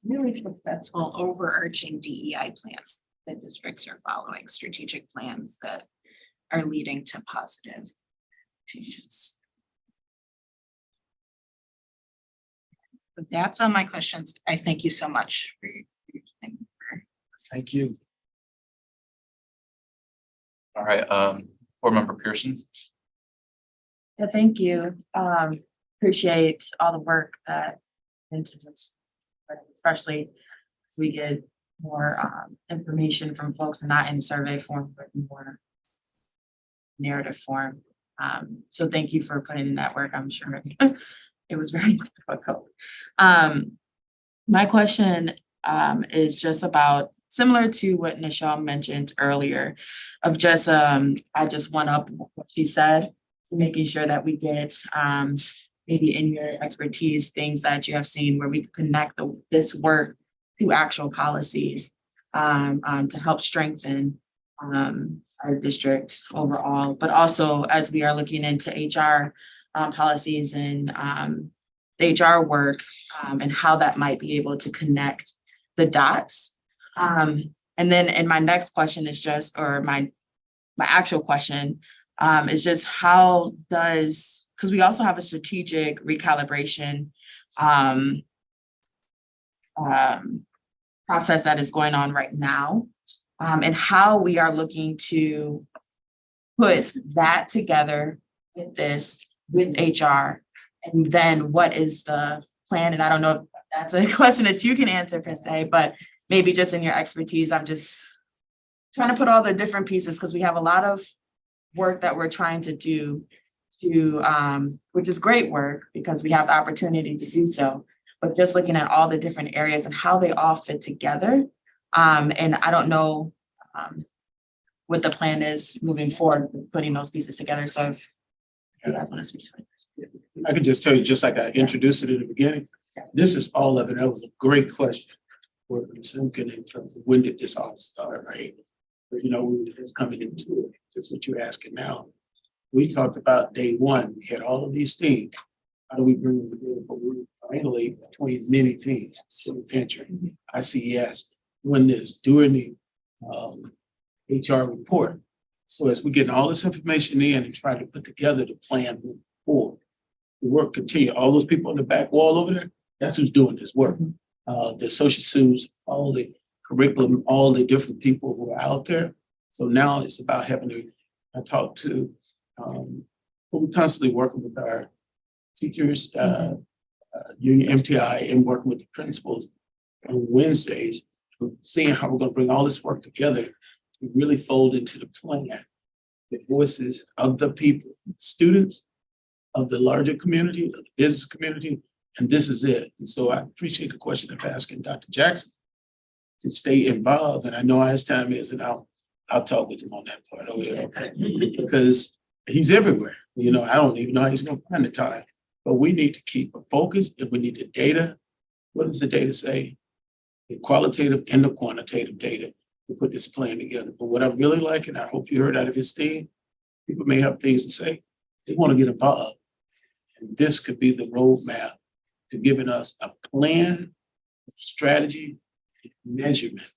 really successful overarching DEI plans that districts are following, strategic plans that are leading to positive changes. But that's all my questions. I thank you so much for your time. Thank you. All right, Board Member Pearson. Yeah, thank you. Appreciate all the work that into this, especially as we get more information from folks not in survey form, but more narrative form. So thank you for putting in that work. I'm sure it was very difficult. My question is just about similar to what Nichelle mentioned earlier of just I just one up what she said, making sure that we get maybe in your expertise, things that you have seen where we connect this work to actual policies to help strengthen our district overall, but also as we are looking into HR policies and the HR work and how that might be able to connect the dots. And my next question is just, or my actual question is just how does, because we also have a strategic recalibration process that is going on right now, and how we are looking to put that together with this, with HR, and then what is the plan, and I don't know if that's a question that you can answer per se, but maybe just in your expertise, I'm just trying to put all the different pieces, because we have a lot of work that we're trying to do which is great work because we have the opportunity to do so, but just looking at all the different areas and how they all fit together. And I don't know what the plan is moving forward, with putting those pieces together. So if you guys want to speak to it. I could just tell you, just like I introduced it in the beginning, this is all of it. That was a great question. For Simkin in terms of when did this all start, right? But we were just coming into it, just what you're asking now. We talked about day one, we had all of these things. How do we bring them together? But we're finally between many things, civil venture, ICES, doing this, doing the HR report. So as we get all this information in and try to put together the plan moving forward, the work continue. All those people on the back wall over there, that's who's doing this work. The associate SUs, all the curriculum, all the different people who are out there. So now it's about having to talk to, we're constantly working with our teachers, union MTI, and working with the principals on Wednesdays, seeing how we're going to bring all this work together to really fold into the plan the voices of the people, students, of the larger community, of the business community, and this is it. And so I appreciate the question of asking Dr. Jackson to stay involved. And I know how his time is, and I'll talk with him on that part over there, because he's everywhere. I don't even know how he's gonna find the time, but we need to keep a focus and we need the data. What does the data say? The qualitative and the quantitative data to put this plan together. But what I really like, and I hope you heard out of his theme, people may have things to say. They want to get involved. And this could be the roadmap to giving us a plan, strategy, measurement.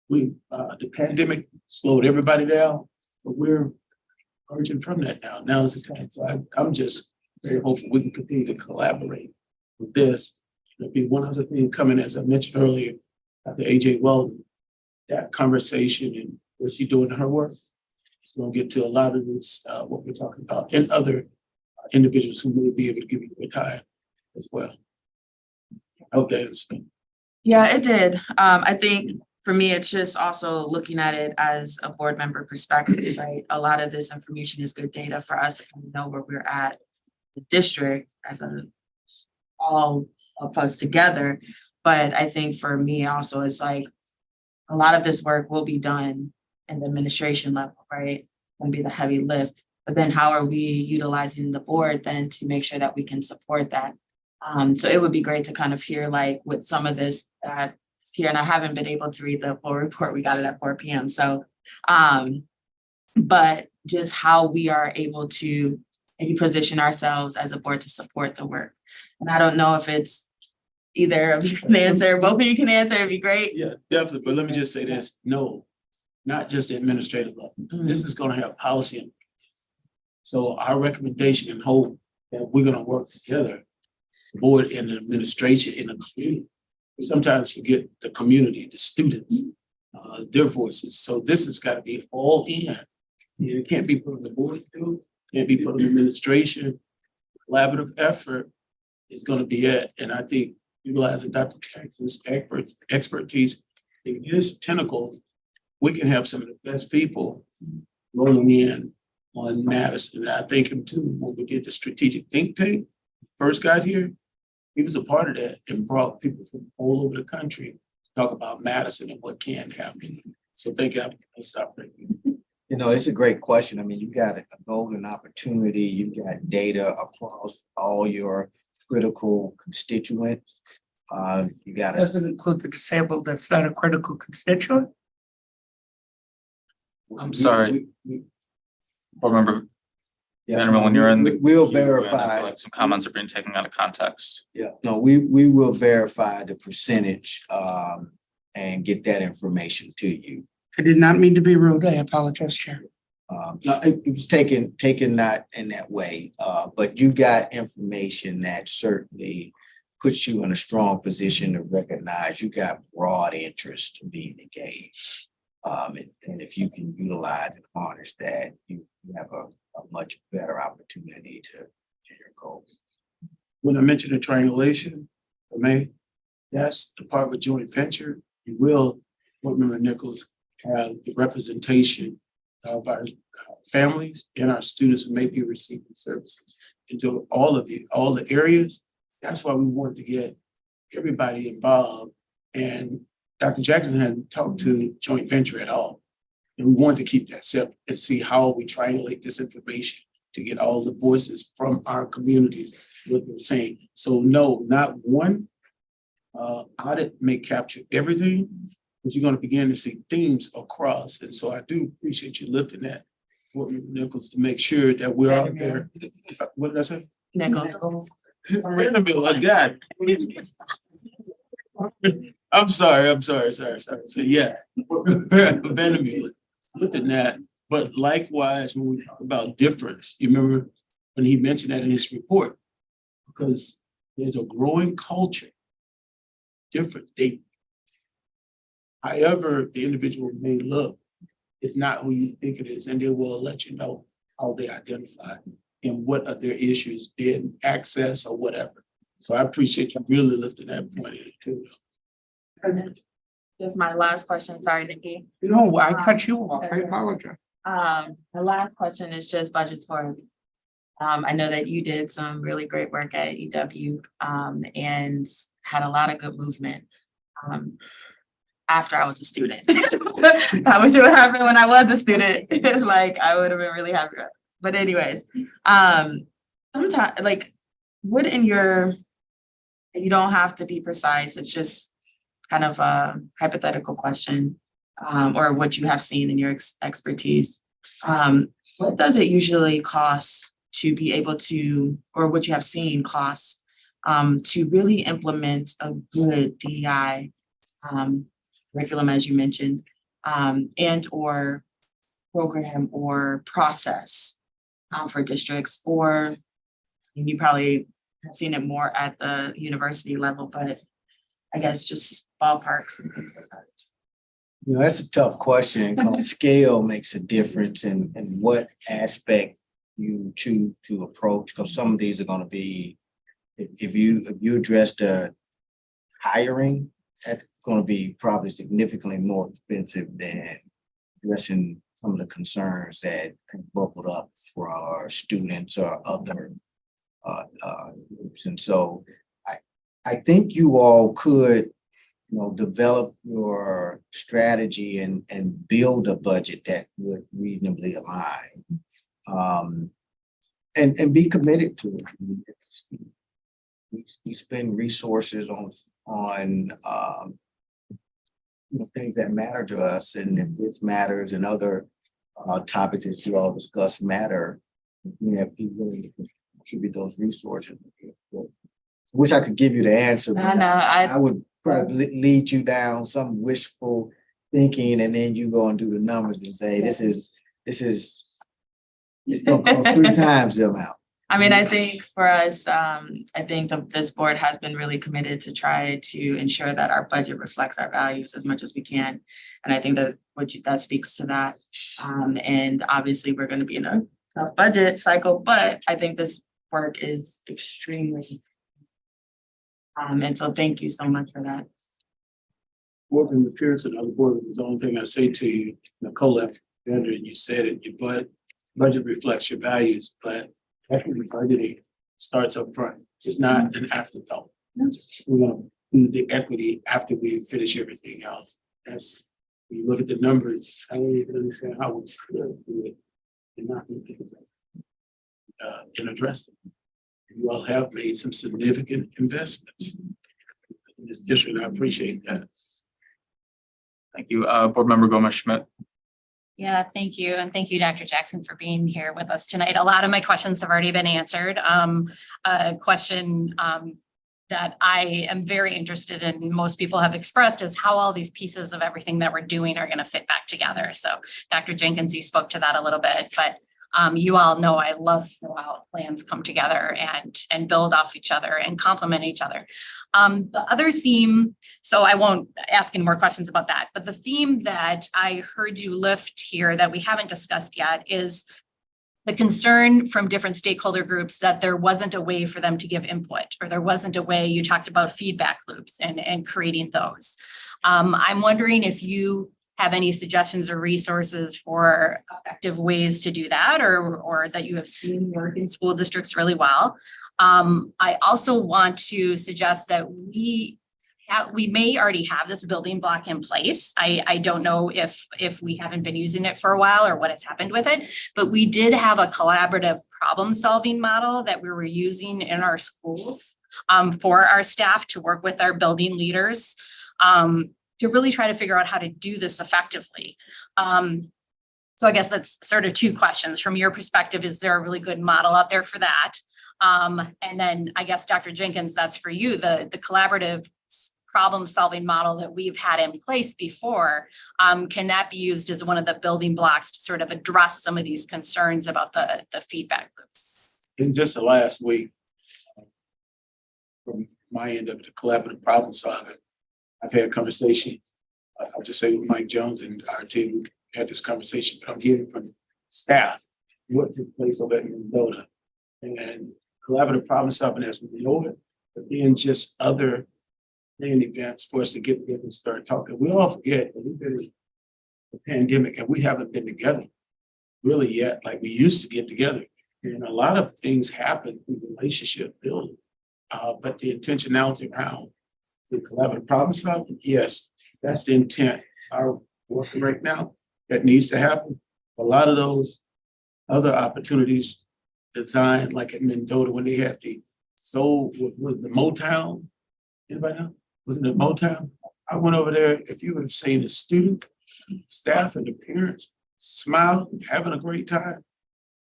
The pandemic slowed everybody down, but we're emerging from that now. Now is the time. So I'm just very hopeful we can continue to collaborate with this. There'll be one other thing coming, as I mentioned earlier, Dr. AJ Weldon, that conversation and what she's doing in her work. It's going to get to a lot of this, what we're talking about, and other individuals who may be able to give you their time as well. I hope that answers. Yeah, it did. I think for me, it's just also looking at it as a board member perspective, right? A lot of this information is good data for us to know where we're at, the district as all of us together. But I think for me also, it's like a lot of this work will be done in the administration level, right? Gonna be the heavy lift. But then how are we utilizing the board then to make sure that we can support that? So it would be great to kind of hear like with some of this that is here, and I haven't been able to read the full report. We got it at 4 p.m. So, but just how we are able to maybe position ourselves as a board to support the work. And I don't know if it's either of you can answer, both of you can answer, it'd be great. Yeah, definitely. But let me just say this, no, not just the administrative level. This is going to have policy. So our recommendation and hope that we're going to work together, board and the administration in the community. We sometimes forget the community, the students, their voices. So this has got to be all in. It can't be put on the board to do, can't be put on the administration. Collaborative effort is going to be it. And I think utilizing Dr. Jackson's expertise in his tentacles, we can have some of the best people rolling in on Madison. And I thank him too, when we did the strategic think tank, first got here, he was a part of that and brought people from all over the country to talk about Madison and what can happen. So thank you. I'll stop right here. It's a great question. I mean, you got a golden opportunity. You got data across all your critical constituents. You got Doesn't include the disabled, that's not a critical constituent. I'm sorry. Board member, Yeah, Vanderbilt, when you're in the. We'll queue, and I feel verify. like some comments are being taken out of context. Yeah, no, we will verify the percentage and get that information to you. I did not mean to be rude. I apologize, Chair. No, it was taken not in that way, but you got information that certainly puts you in a strong position to recognize you got broad interest being engaged. And if you can utilize and harness that, you have a much better opportunity to your goal. when I mentioned the triangulation, that's the part of a joint venture. You will, Board Member Nichols, have the representation of our families and our students who may be receiving services into all the areas. That's why we wanted to get everybody involved. And Dr. Jackson hasn't talked to joint venture at all. And we wanted to keep that separate and see how we triangulate this information to get all the voices from our communities, what they're saying. So no, not one audit may capture everything, but you're gonna begin to see themes across. And so I do appreciate you lifting that, Board Member Nichols, to make sure that we're out there. What did I say? Nichols. Vanderbilt, I got it. I'm sorry. So yeah, Vanderbilt, looking at, but likewise, when we talk about difference, you remember when he mentioned that in his report, because there's a growing culture, different. However, the individual may look, it's not who you think it is, and they will let you know how they identify and what are their issues, be it access or whatever. So I appreciate you really lifting that point in too. Just my last question, sorry, Nikki. No, I cut you off. I apologize. The last question is just budgetary. I know that you did some really great work at UW, and had a lot of good movement. After I was a student. I wish it would happen when I was a student. Like, I would have been really happy. But anyways, sometimes, like, what in your, you don't have to be precise, it's just kind of a hypothetical question, or what you have seen in your expertise. What does it usually cost to be able to, or what you have seen costs, to really implement a good DEI curriculum, as you mentioned, and or program or process for districts, or you probably have seen it more at the university level, but I guess just ballparks and things like that. You know, that's a tough question, because scale makes a difference in what aspect you choose to approach, because some of these are gonna be, if you address the hiring, that's gonna be probably significantly more expensive than addressing some of the concerns that have bubbled up for our students or other groups. And so I think you all could, you know, develop your strategy and build a budget that would reasonably align, and be committed to it. We spend resources on you know, things that matter to us, and if this matters and other topics that you all discuss matter, you have to really contribute those resources. I wish I could give you the answer, but I know, I would probably lead you down some wishful thinking, and then you go and do the numbers and say, this is it's gonna cost 3 times the amount. I mean, I think for us, I think this board has been really committed to try to ensure that our budget reflects our values as much as we can. And I think that that speaks to that. And obviously we're going to be in a tough budget cycle, but I think this work is extremely. And so thank you so much for that. Board Member Pearson, other board members, the only thing I say to you, Nicole, after and you said it, your budget reflects your values, but equity budgeting starts up front. It's not an afterthought. We're gonna do the equity after we finish everything else. That's, when you look at the numbers, I don't even understand how we could do it and not do it, and address them. You all have made some significant investments in this district. I appreciate that. Thank you. Board Member Gomez Schmidt. Yeah, thank you. And thank you, Dr. Jackson, for being here with us tonight. A lot of my questions have already been answered. A question that I am very interested in, most people have expressed, is how all these pieces of everything that we're doing are going to fit back together. So Dr. Jenkins, you spoke to that a little bit, but you all know I love how plans come together and build off each other and complement each other. The other theme, so I won't ask any more questions about that, but the theme that I heard you lift here that we haven't discussed yet is the concern from different stakeholder groups that there wasn't a way for them to give input, or there wasn't a way, you talked about feedback loops and creating those. I'm wondering if you have any suggestions or resources for effective ways to do that, or that you have seen work in school districts really well. I also want to suggest that we may already have this building block in place. I don't know if we haven't been using it for a while or what has happened with it, but we did have a collaborative problem solving model that we were using in our schools for our staff to work with our building leaders to really try to figure out how to do this effectively. So I guess that's sort of two questions. From your perspective, is there a really good model out there for that? And then I guess, Dr. Jenkins, that's for you, the collaborative problem solving model that we've had in place before. Can that be used as one of the building blocks to sort of address some of these concerns about the feedback loops? In just the last week, from my end of the collaborative problem solving, I've had conversations, I'll just say with Mike Jones and our team, we had this conversation, but I'm hearing from staff what took place over at Mendota. And collaborative problem solving as we know it, but then just other planning events for us to get together and start talking. We all forget that we've been in the pandemic and we haven't been together really yet, like we used to get together. And a lot of things happen through relationship building. But the intentionality around the collaborative problem solving, yes, that's the intent. Our work right now that needs to happen. A lot of those other opportunities designed, like at Mendota when they had the was the Motown? Anybody know? Was it the Motown? I went over there. If you would have seen the student, staff, and the parents smiling, having a great time,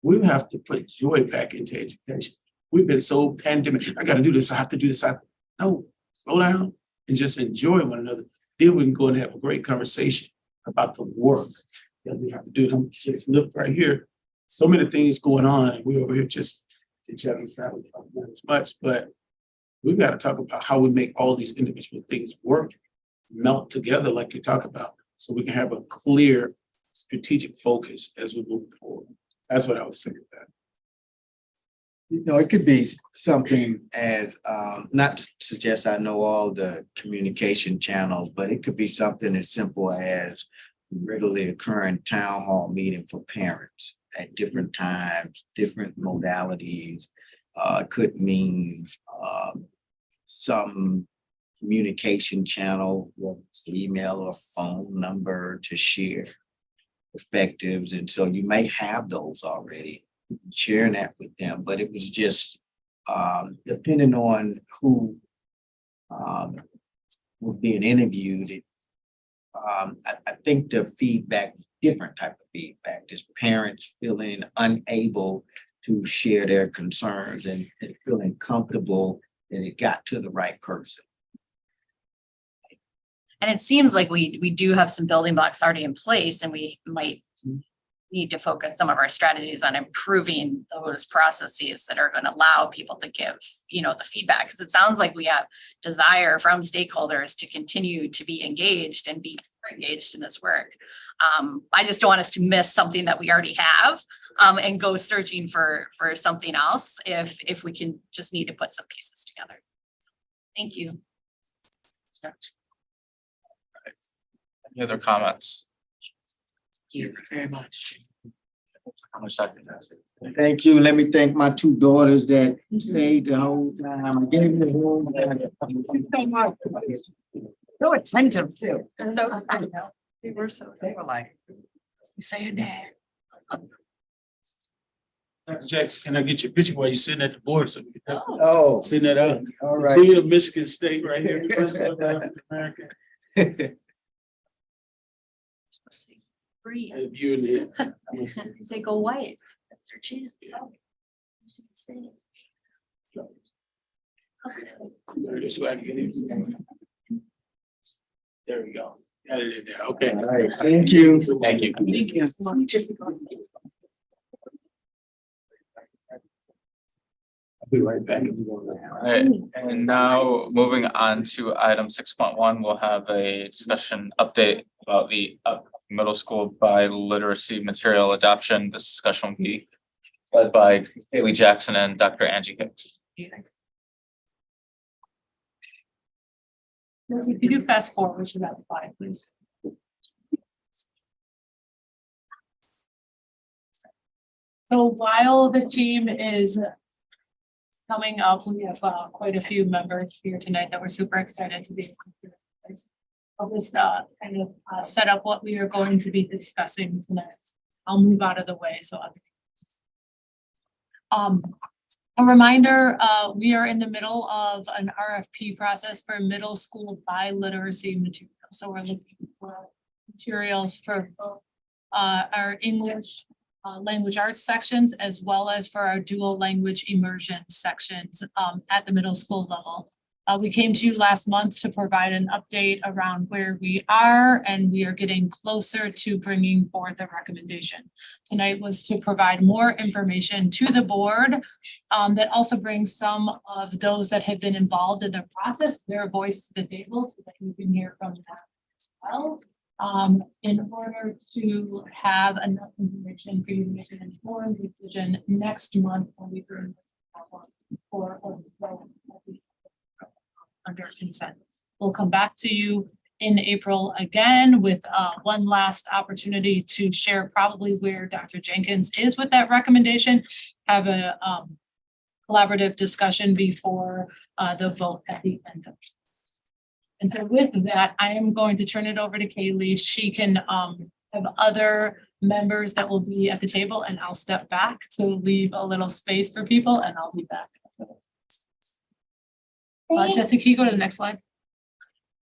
we have to put joy back into education. We've been so pandemic. I got to do this. I have to do this. No, slow down and just enjoy one another. Then we can go and have a great conversation about the work that we have to do. I'm just look right here. So many things going on, and we're over here just each other's side not as much, but we've got to talk about how we make all these individual things work, melt together like you talk about, so we can have a clear strategic focus as we move forward. That's what I would say to that. You know, it could be something as, not to suggest I know all the communication channels, but it could be something as simple as regularly occurring town hall meeting for parents at different times, different modalities. Could mean some communication channel, whether it's email or phone number to share perspectives. And so you may have those already, sharing that with them, but it was just depending on who was being interviewed. I think the feedback was different type of feedback, just parents feeling unable to share their concerns and feeling comfortable that it got to the right person. And it seems like we do have some building blocks already in place, and we might need to focus some of our strategies on improving those processes that are going to allow people to give, the feedback. Because it sounds like we have desire from stakeholders to continue to be engaged and be engaged in this work. I just don't want us to miss something that we already have and go searching for something else if we can just need to put some pieces together. Thank you. Any other comments? Thank you very much. How much Dr. Jackson? Thank you. Let me thank my two daughters that stayed the whole time. Gave me the room. So attentive too. So They were like, you saying that? Dr. Jackson, can I get your picture while you're sitting at the board? So we can Oh, send that out. all right. See you in Michigan State right here. President of African American. Free. And you and it. Say go white. That's their cheese. There it is, so I can get it. There we go. Got it in there. Okay. All right. Thank you. Thank you. I'll be right back. All right, and now moving on to item 6.1, we'll have a discussion update about the middle school biliteracy material adoption. This discussion will be led by Kaylee Jackson and Dr. Angie Hicks. Nancy, if you do fast forward to that slide, please. So while the team is coming up, we have quite a few members here tonight that we're super excited to be able to do this. I'll just kind of set up what we are going to be discussing tonight. I'll move out of the way so a reminder, we are in the middle of an RFP process for middle school biliteracy material. So we're looking for materials for both our English language arts sections as well as for our dual language immersion sections at the middle school level. We came to you last month to provide an update around where we are, and we are getting closer to bringing forth a recommendation. Tonight was to provide more information to the board that also brings some of those that have been involved in the process, their voice to the table, so that you can hear from them as well. In order to have enough information for you to make an informed decision next month when we bring for under consent. We'll come back to you in April again with one last opportunity to share probably where Dr. Jenkins is with that recommendation, have a collaborative discussion before the vote at the end of it. And so with that, I am going to turn it over to Kaylee. She can have other members that will be at the table, and I'll step back to leave a little space for people, and I'll be back. Jessica, can you go to the next slide?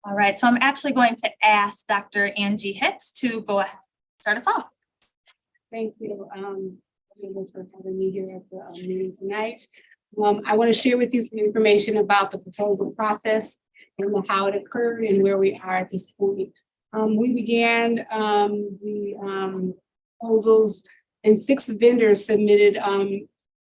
All right, so I'm actually going to ask Dr. Angie Hicks to go ahead, start us off. Thank you, for having me here at the meeting tonight. I want to share with you some information about the proposal process and how it occurred and where we are at this point. We began the proposals, and 6 vendors submitted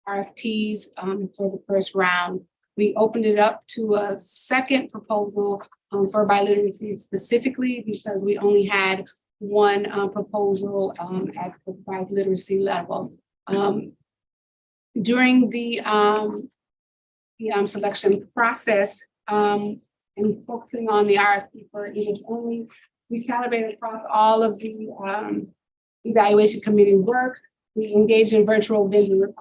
RFPs for the first round. We opened it up to a second proposal for biliteracy specifically because we only had one proposal at the biliteracy level. During the selection process and focusing on the RFP for English only, we calibrated across all of the evaluation committee work. We engaged in virtual vendor,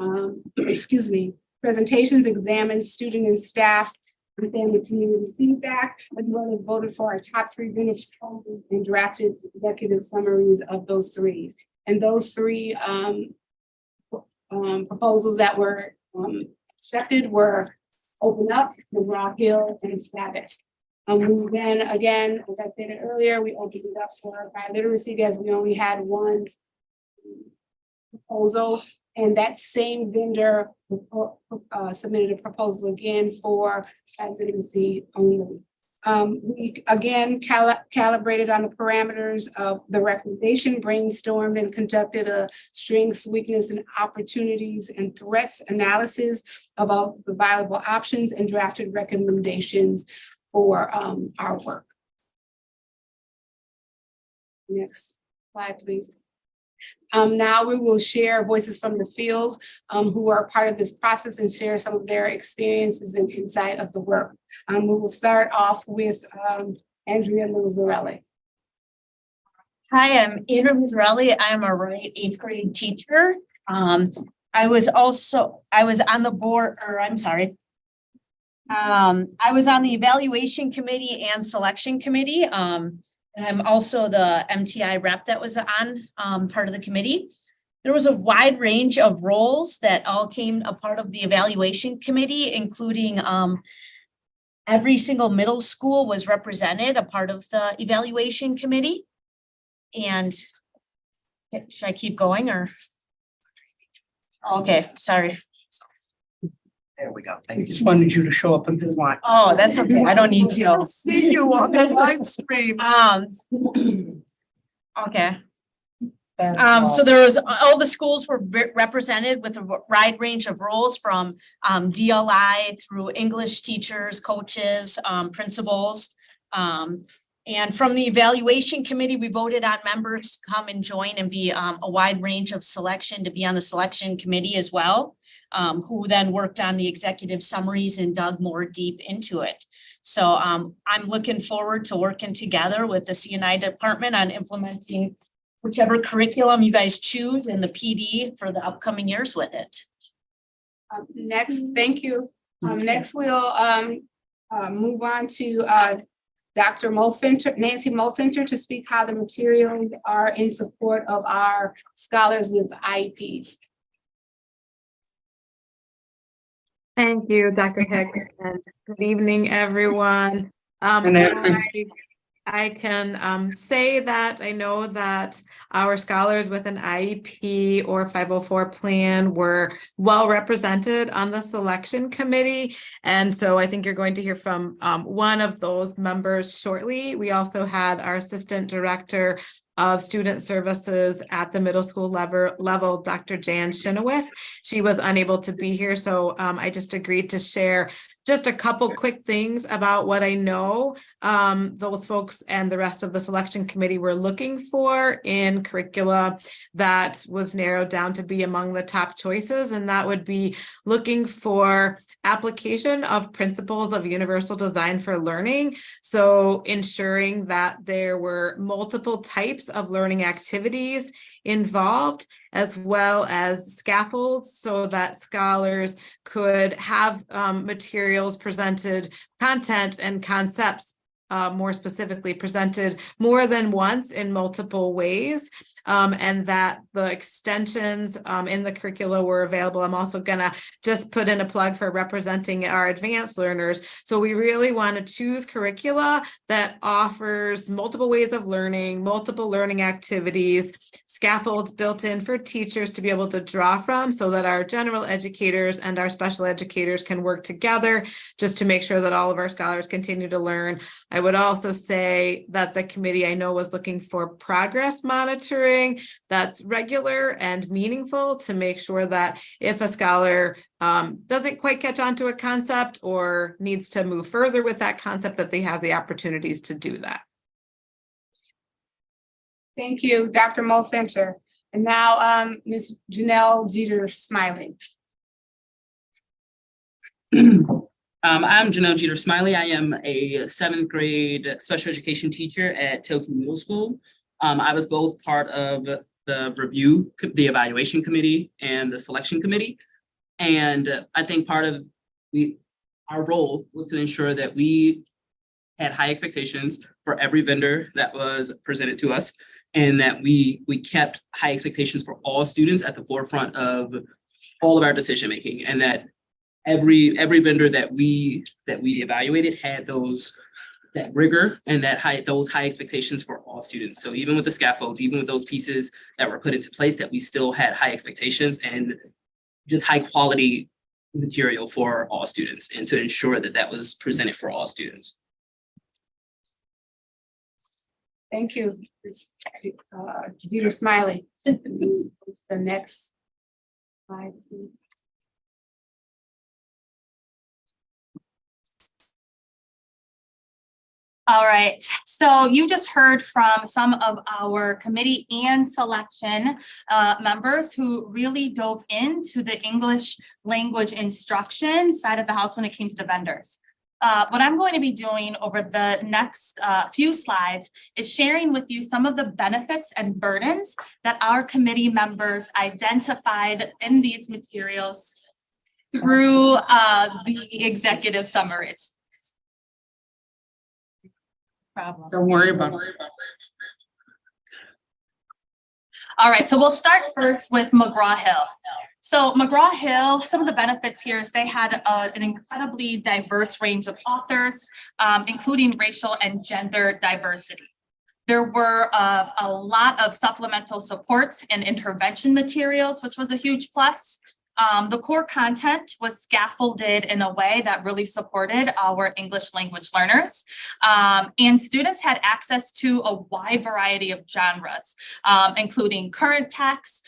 presentations, examined student and staff and family community feedback, as well as voted for our top 3 vendor proposals and drafted executive summaries of those 3. And those 3 proposals that were accepted were Open Up, McGraw Hill, and Status. Then again, as I said earlier, we opened it up for biliteracy as we only had one proposal, and that same vendor submitted a proposal again for biliteracy only. We again calibrated on the parameters of the recommendation, brainstormed and conducted a strengths, weakness, and opportunities and threats analysis about the viable options and drafted recommendations for our work. Next slide, please. Now we will share voices from the field who are part of this process and share some of their experiences and insight of the work. We will start off with Andrea Mazzarelli. Hi, I'm Andrea Mazzarelli. I am a 8th grade teacher. I was on the board, I was on the evaluation committee and selection committee. And I'm also the MTI rep that was on part of the committee. There was a wide range of roles that all came a part of the evaluation committee, including every single middle school was represented, a part of the evaluation committee. And should I keep going or? Okay, sorry. There we go. We Thank just you. wanted you to show up and just want. Oh, that's okay. I don't need to. See you on the live stream. Okay. So there was, all the schools were represented with a wide range of roles from DLI through English teachers, coaches, principals. And from the evaluation committee, we voted on members to come and join and be a wide range of selection to be on the selection committee as well, who then worked on the executive summaries and dug more deep into it. So I'm looking forward to working together with the C&I department on implementing whichever curriculum you guys choose and the PD for the upcoming years with it. Next, thank you. Next we'll move on to Dr. Nancy Mulfinter to speak how the materials are in support of our scholars with IEPs. Thank you, Dr. Hicks, and good evening, everyone. And I can say that I know that our scholars with an IEP or 504 plan were well represented on the selection committee. And so I think you're going to hear from one of those members shortly. We also had our assistant director of student services at the middle school level, Dr. Jan Chenoweth. She was unable to be here, so I just agreed to share just a couple quick things about what I know those folks and the rest of the selection committee were looking for in curricula that was narrowed down to be among the top choices, and that would be looking for application of principles of universal design for learning. So ensuring that there were multiple types of learning activities involved, as well as scaffolds, so that scholars could have materials presented, content and concepts more specifically presented more than once in multiple ways, and that the extensions in the curricula were available. I'm also gonna just put in a plug for representing our advanced learners. So we really want to choose curricula that offers multiple ways of learning, multiple learning activities, scaffolds built in for teachers to be able to draw from, so that our general educators and our special educators can work together just to make sure that all of our scholars continue to learn. I would also say that the committee, I know, was looking for progress monitoring that's regular and meaningful to make sure that if a scholar doesn't quite catch on to a concept or needs to move further with that concept, that they have the opportunities to do that. Thank you, Dr. Mulfinter. And now Ms. Janelle Jeter Smiley. I'm Janelle Jeter Smiley. I am a 7th grade special education teacher at Tilton Middle School. I was both part of the evaluation committee and the selection committee. And I think part of our role was to ensure that we had high expectations for every vendor that was presented to us, and that we kept high expectations for all students at the forefront of all of our decision making, and that every vendor that we evaluated had that rigor and those high expectations for all students. So even with the scaffolds, even with those pieces that were put into place, that we still had high expectations and just high quality material for all students, and to ensure that that was presented for all students. Thank you, Jeter Smiley. The next slide, please. All right, so you just heard from some of our committee and selection members who really dove into the English language instruction side of the house when it came to the vendors. What I'm going to be doing over the next few slides is sharing with you some of the benefits and burdens that our committee members identified in these materials through the executive summaries. Don't worry about it. All right, so we'll start first with McGraw-Hill. So McGraw-Hill, some of the benefits here is they had an incredibly diverse range of authors, including racial and gender diversity. There were a lot of supplemental supports and intervention materials, which was a huge plus. The core content was scaffolded in a way that really supported our English language learners. And students had access to a wide variety of genres, including current texts,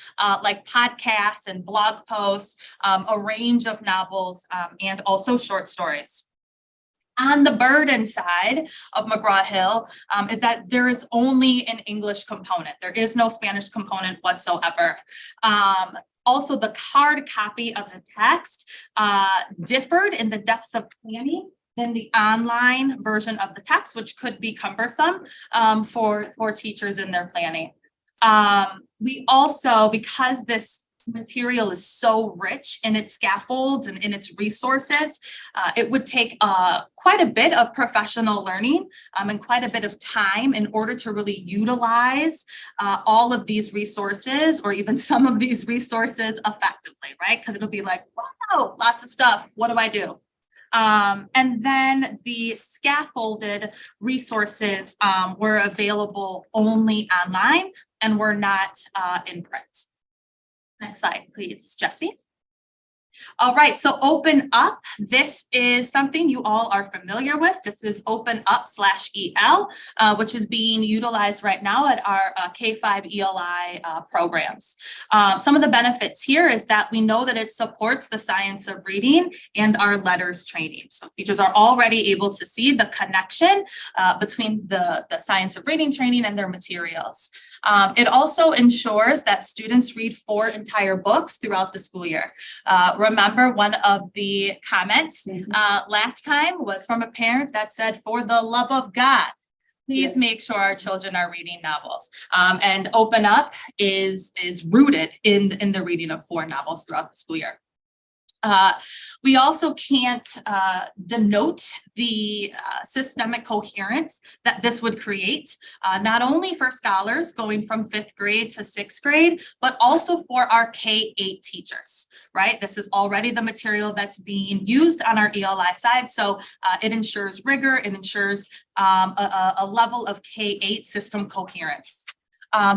like podcasts and blog posts, a range of novels, and also short stories. On the burden side of McGraw-Hill is that there is only an English component. There is no Spanish component whatsoever. Also, the hard copy of the text differed in the depth of planning than the online version of the text, which could be cumbersome for teachers in their planning. We also, because this material is so rich in its scaffolds and in its resources, it would take quite a bit of professional learning and quite a bit of time in order to really utilize all of these resources, or even some of these resources effectively, right? Because it'll be like, wow, lots of stuff. What do I do? And then the scaffolded resources were available only online and were not in print. Next slide, please, Jessie. All right, so Open Up. This is something you all are familiar with. This is Open Up /EL, which is being utilized right now at our K-5 ELI programs. Some of the benefits here is that we know that it supports the science of reading and our letters training. So teachers are already able to see the connection between the science of reading training and their materials. It also ensures that students read 4 entire books throughout the school year. Remember, one of the comments last time was from a parent that said, for the love of God, please make sure our children are reading novels. And Open Up is rooted in the reading of 4 novels throughout the school year. We also can't denote the systemic coherence that this would create, not only for scholars going from 5th grade to 6th grade, but also for our K-8 teachers, right? This is already the material that's being used on our ELI side. So it ensures rigor, it ensures a level of K-8 system coherence.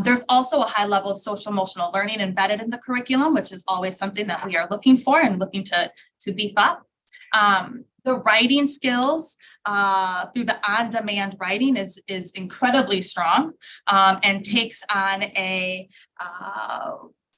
There's also a high level of social emotional learning embedded in the curriculum, which is always something that we are looking for and looking to beef up. The writing skills through the on-demand writing is incredibly strong and takes on a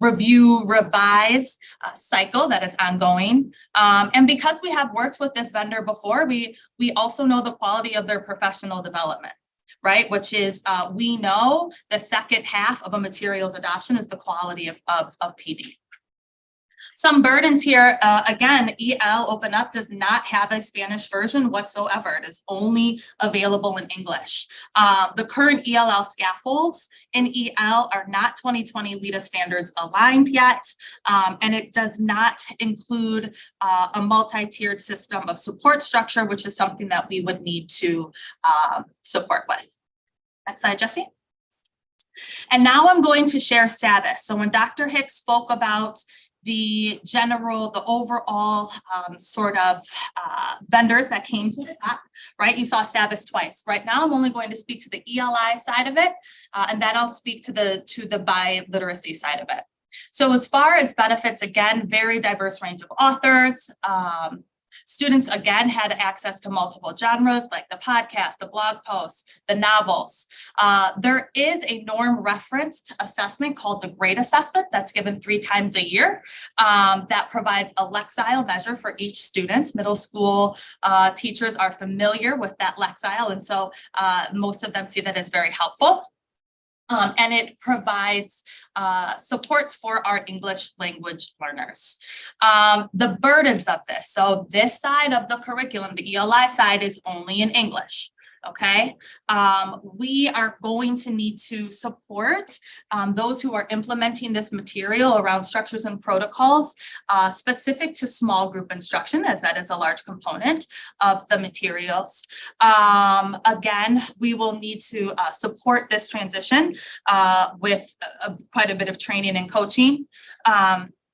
review, revise cycle that is ongoing. And because we have worked with this vendor before, we also know the quality of their professional development, right? Which is, we know the second half of a materials adoption is the quality of PD. Some burdens here, again, EL Open Up does not have a Spanish version whatsoever. It is only available in English. The current ELL scaffolds in EL are not 2020 WIDA standards aligned yet, and it does not include a multi-tiered system of support structure, which is something that we would need to support with. Next slide, Jessie. And now I'm going to share SAVIS. So when Dr. Hicks spoke about the overall sort of vendors that came to the top, right? You saw SAVIS twice. Right now, I'm only going to speak to the ELI side of it, and then I'll speak to the biliteracy side of it. So as far as benefits, again, very diverse range of authors. Students, again, had access to multiple genres like the podcast, the blog posts, the novels. There is a norm referenced assessment called the grade assessment that's given 3 times a year that provides a Lexile measure for each student. Middle school teachers are familiar with that Lexile, and so most of them see that as very helpful. And it provides supports for our English language learners. The burdens of this. So this side of the curriculum, the ELI side, is only in English. Okay, we are going to need to support those who are implementing this material around structures and protocols specific to small group instruction, as that is a large component of the materials. Again, we will need to support this transition with quite a bit of training and coaching.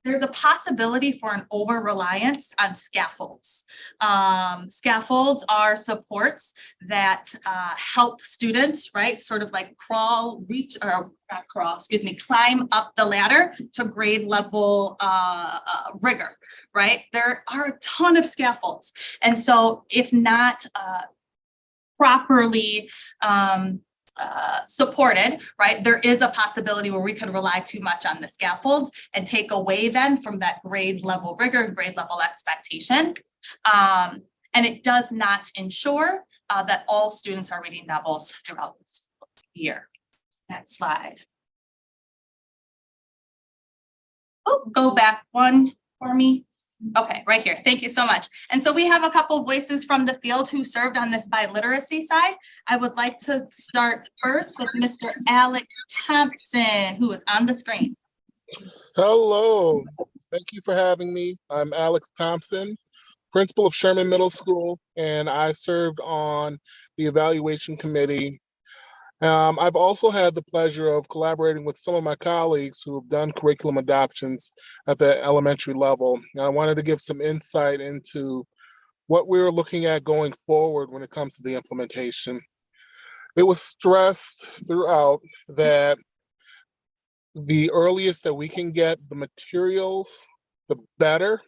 There's a possibility for an over-reliance on scaffolds. Scaffolds are supports that help students, right, sort of like climb up the ladder to grade level rigor, right? There are a ton of scaffolds. And so if not properly supported, right, there is a possibility where we could rely too much on the scaffolds and take away then from that grade level rigor, grade level expectation. And it does not ensure that all students are reading novels throughout the school year. Next slide. Oh, go back one for me. Okay, right here. Thank you so much. And so we have a couple voices from the field who served on this biliteracy side. I would like to start first with Mr. Alex Thompson, who is on the screen. Hello, thank you for having me. I'm Alex Thompson, principal of Sherman Middle School, and I served on the evaluation committee. I've also had the pleasure of collaborating with some of my colleagues who have done curriculum adoptions at the elementary level. And I wanted to give some insight into what we were looking at going forward when it comes to the implementation. It was stressed throughout that the earliest that we can get the materials, the better,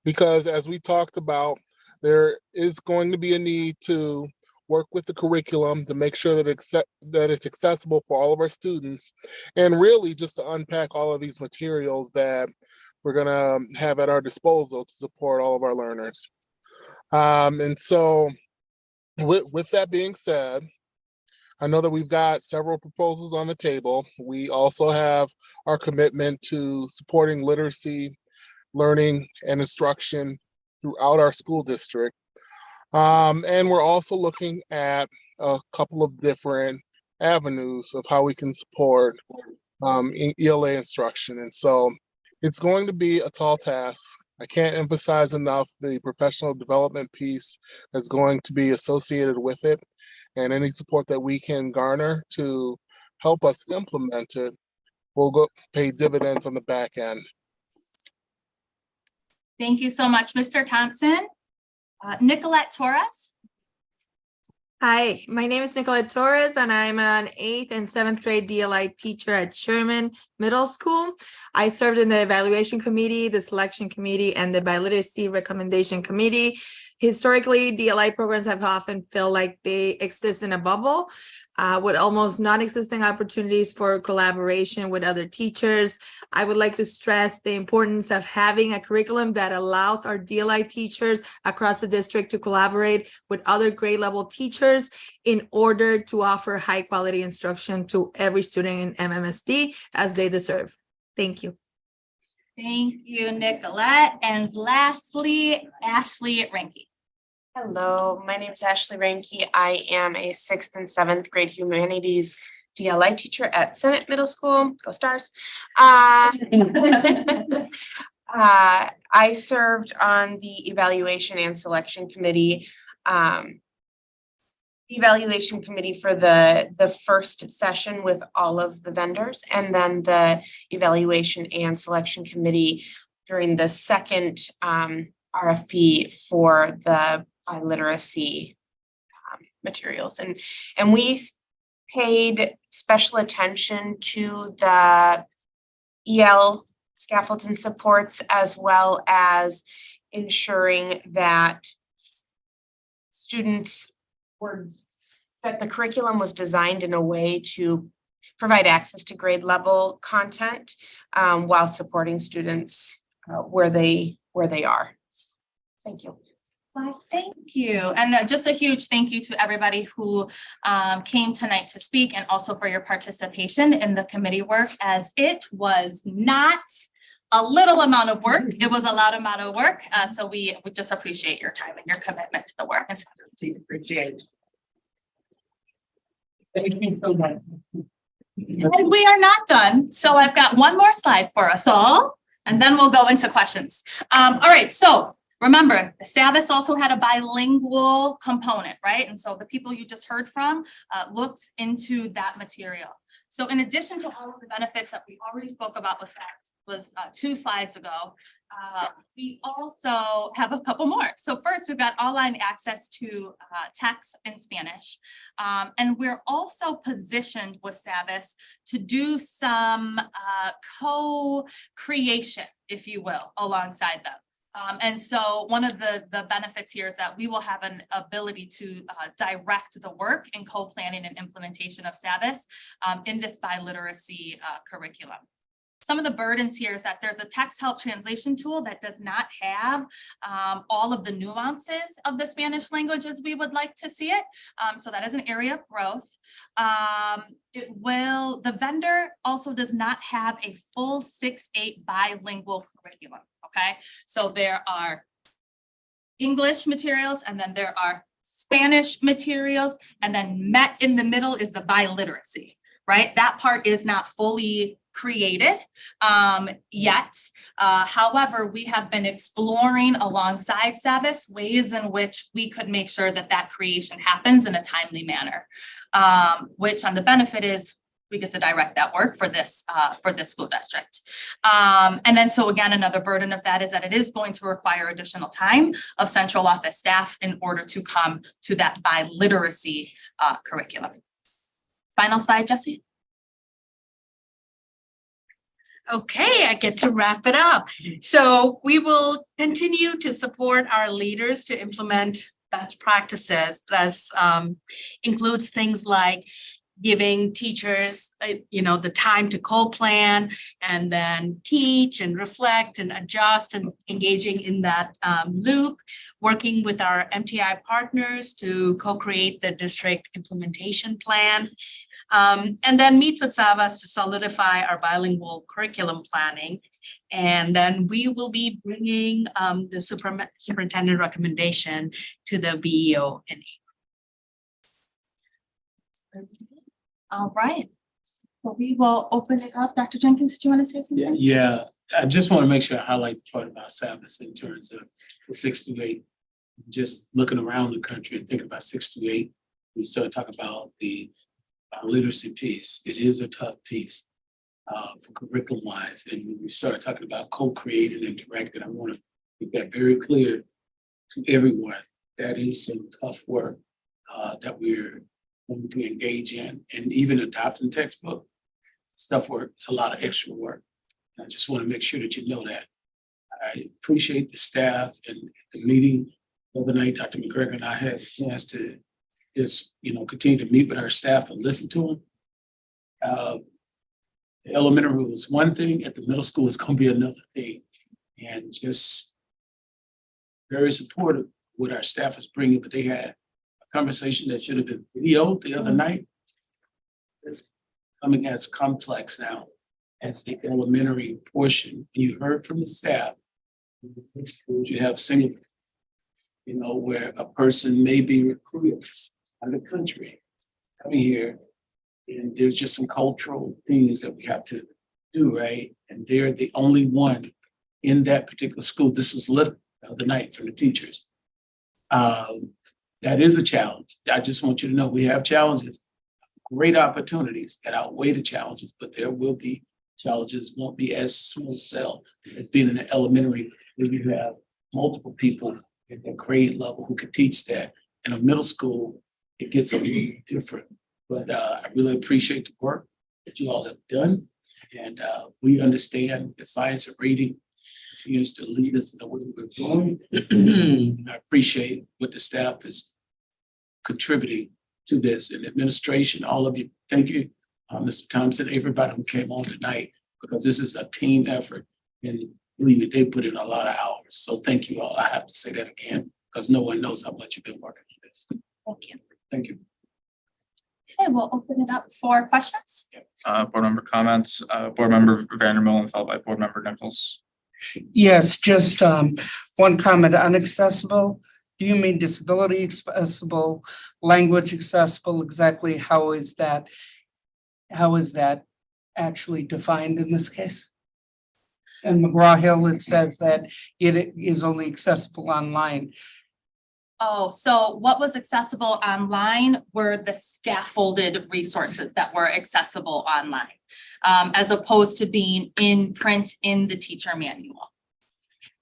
because as we talked about, there is going to be a need to work with the curriculum to make sure that it's accessible for all of our students, and really just to unpack all of these materials that we're gonna have at our disposal to support all of our learners. And so with that being said, I know that we've got several proposals on the table. We also have our commitment to supporting literacy, learning, and instruction throughout our school district. And we're also looking at a couple of different avenues of how we can support ELA instruction. And so it's going to be a tall task. I can't emphasize enough the professional development piece that's going to be associated with it, and any support that we can garner to help us implement it will go pay dividends on the back end. Thank you so much, Mr. Thompson. Nicolette Torres. Hi, my name is Nicolette Torres, and I'm an 8th and 7th grade DLI teacher at Sherman Middle School. I served in the evaluation committee, the selection committee, and the biliteracy recommendation committee. Historically, DLI programs have often felt like they exist in a bubble with almost non-existing opportunities for collaboration with other teachers. I would like to stress the importance of having a curriculum that allows our DLI teachers across the district to collaborate with other grade level teachers in order to offer high quality instruction to every student in MMSD as they deserve. Thank you. Thank you, Nicolette. And lastly, Ashley Renke. Hello, my name is Ashley Ranke. I am a 6th and 7th grade humanities DLI teacher at Senate Middle School. Go Stars. I served on the evaluation and selection committee. The evaluation committee for the first session with all of the vendors, and then the evaluation and selection committee during the second RFP for the biliteracy materials, and we paid special attention to the EL scaffolds and supports, as well as ensuring that that the curriculum was designed in a way to provide access to grade level content while supporting students where they are. Thank you. Well, thank you. And just a huge thank you to everybody who came tonight to speak, and also for your participation in the committee work, as it was not a little amount of work. It was a lot amount of work. So we just appreciate your time and your commitment to the work. And Appreciate it. Thank you so much. we are not done. So I've got one more slide for us all, and then we'll go into questions. All right, so remember, the SAVIS also had a bilingual component, right? And so the people you just heard from looked into that material. So in addition to all of the benefits that we already spoke about was 2 slides ago, we also have a couple more. So first, we've got online access to text in Spanish. And we're also positioned with SAVIS to do some co-creation, if you will, alongside them. And so one of the benefits here is that we will have an ability to direct the work in co-planning and implementation of SAVIS in this biliteracy curriculum. some of the burdens here is that there's a text help translation tool that does not have all of the nuances of the Spanish language as we would like to see it. So that is an area of growth. The vendor also does not have a full 6-8 bilingual curriculum, okay? So there are English materials, and then there are Spanish materials, and then met in the middle is the biliteracy, right? That part is not fully created yet. However, we have been exploring alongside SAVIS ways in which we could make sure that that creation happens in a timely manner, which on the benefit is we get to direct that work for this school district. And then so again, another burden of that is that it is going to require additional time of central office staff in order to come to that biliteracy curriculum. Final slide, Jessie. Okay, I get to wrap it up. So we will continue to support our leaders to implement best practices. This includes things like giving teachers, the time to co-plan and then teach and reflect and adjust and engaging in that loop, working with our MTI partners to co-create the district implementation plan, and then meet with SAVAS to solidify our bilingual curriculum planning. And then we will be bringing the superintendent recommendation to the BEO in April. All right. Well, we will open it up. Dr. Jenkins, did you want to say something? Yeah, I just want to make sure I highlight the part about SAVIS in terms of the 6 to 8. Just looking around the country and think about 6 to 8, we start talking about the literacy piece. It is a tough piece for curriculum wise. And when we start talking about co-created and directed, I want to make that very clear to everyone. That is some tough work that we're going to engage in, and even adopting textbook stuff work. It's a lot of extra work. I just want to make sure that you know that. I appreciate the staff and the meeting overnight. Dr. McGregor and I had a chance to just, continue to meet with our staff and listen to them. The elementary was one thing, at the middle school it's going to be another thing. And just very supportive of what our staff is bringing, but they had conversation that should have been videoed the other night. It's coming as complex now as the elementary portion. You heard from the staff. You have single, where a person may be recruited out of the country coming here, and there's just some cultural things that we have to do, right? And they're the only one in that particular school. This was lifted the other night from the teachers. That is a challenge. I just want you to know we have challenges, great opportunities that outweigh the challenges, but there will be challenges, won't be as small cell as being in the elementary where you have multiple people at the grade level who could teach that. In a middle school, it gets a little different, but I really appreciate the work that you all have done. And we understand the science of reading continues to lead us in the way we're going. I appreciate what the staff is contributing to this, and administration, all of you. Thank you, Mr. Thompson, everybody who came on tonight, because this is a team effort, and believe me, they put in a lot of hours. So thank you all. I have to say that again, because no one knows how much you've been working on this. Thank you. Thank you. Okay, we'll open it up for questions. Board member comments, board member Vandermill, followed by board member Nichols. Yes, just one comment, unaccessible. Do you mean disability accessible, language accessible? Exactly how is that actually defined in this case? In McGraw-Hill, it says that it is only accessible online. Oh, so what was accessible online were the scaffolded resources that were accessible online, as opposed to being in print in the teacher manual.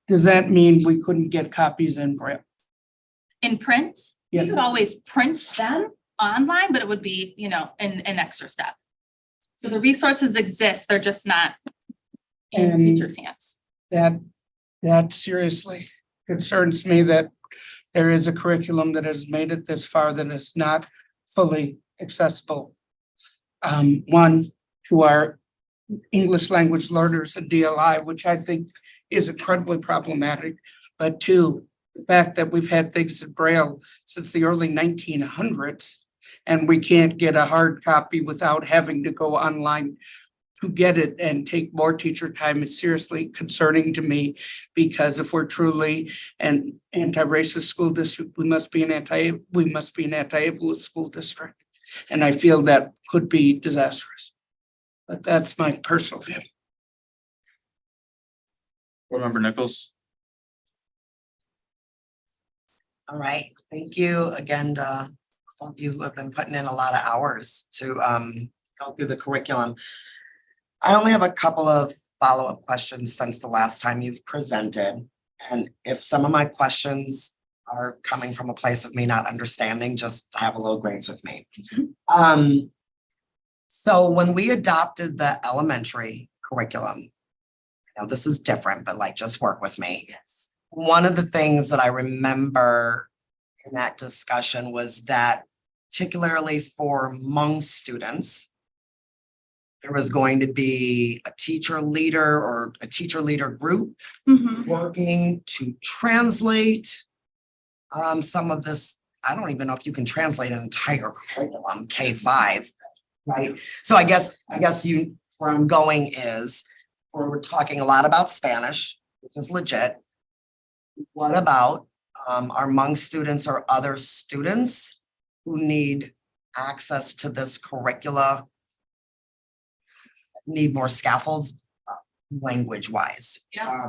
Does that mean we couldn't get copies in Braille? In print, Yeah. you could always print them online, but it would be, an extra step. So the resources exist, they're just not in And teachers' hands. That seriously concerns me, that there is a curriculum that has made it this far that is not fully accessible. One, to our English language learners and DLI, which I think is incredibly problematic. But two, the fact that we've had things in Braille since the early 1900s, and we can't get a hard copy without having to go online to get it and take more teacher time is seriously concerning to me, because if we're truly an anti-racist school district, we must be an anti-ableist school district. And I feel that could be disastrous. But that's my personal view. Board Member Nichols? All right, thank you again. You have been putting in a lot of hours to go through the curriculum. I only have a couple of follow-up questions since the last time you've presented. And if some of my questions are coming from a place of me not understanding, just have a little grace with me. So when we adopted the elementary curriculum, I know this is different, but like, just work with me. Yes. One of the things that I remember in that discussion was that particularly for Hmong students, there was going to be a teacher leader or a teacher leader group working to translate some of this. I don't even know if you can translate an entire curriculum, K-5, right? So I guess where I'm going is, where we're talking a lot about Spanish, which is legit. What about our Hmong students or other students who need access to this curricula, need more scaffolds language wise? Yeah.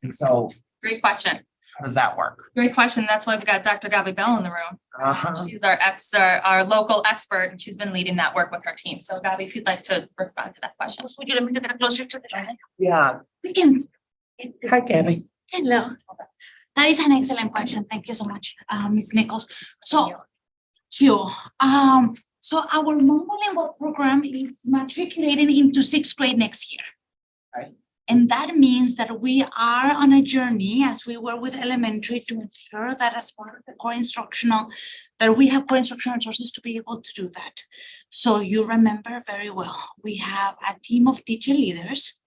And so Great question. how does that work? Great question. That's why we've got Dr. Gabby Bell in the room. She's our local expert, and she's been leading that work with her team. So Gabby, if you'd like to respond to that question. Would you let me get closer to the mic? Yeah. We can. Hi, Gabby. Hello. That is an excellent question. Thank you so much, Ms. Nichols. So our monolingual program is matriculating into 6th grade next year. Right. And that means that we are on a journey, as we were with elementary, to ensure that as part of the core instructional, that we have core instructional resources to be able to do that. So you remember very well, we have a team of teacher leaders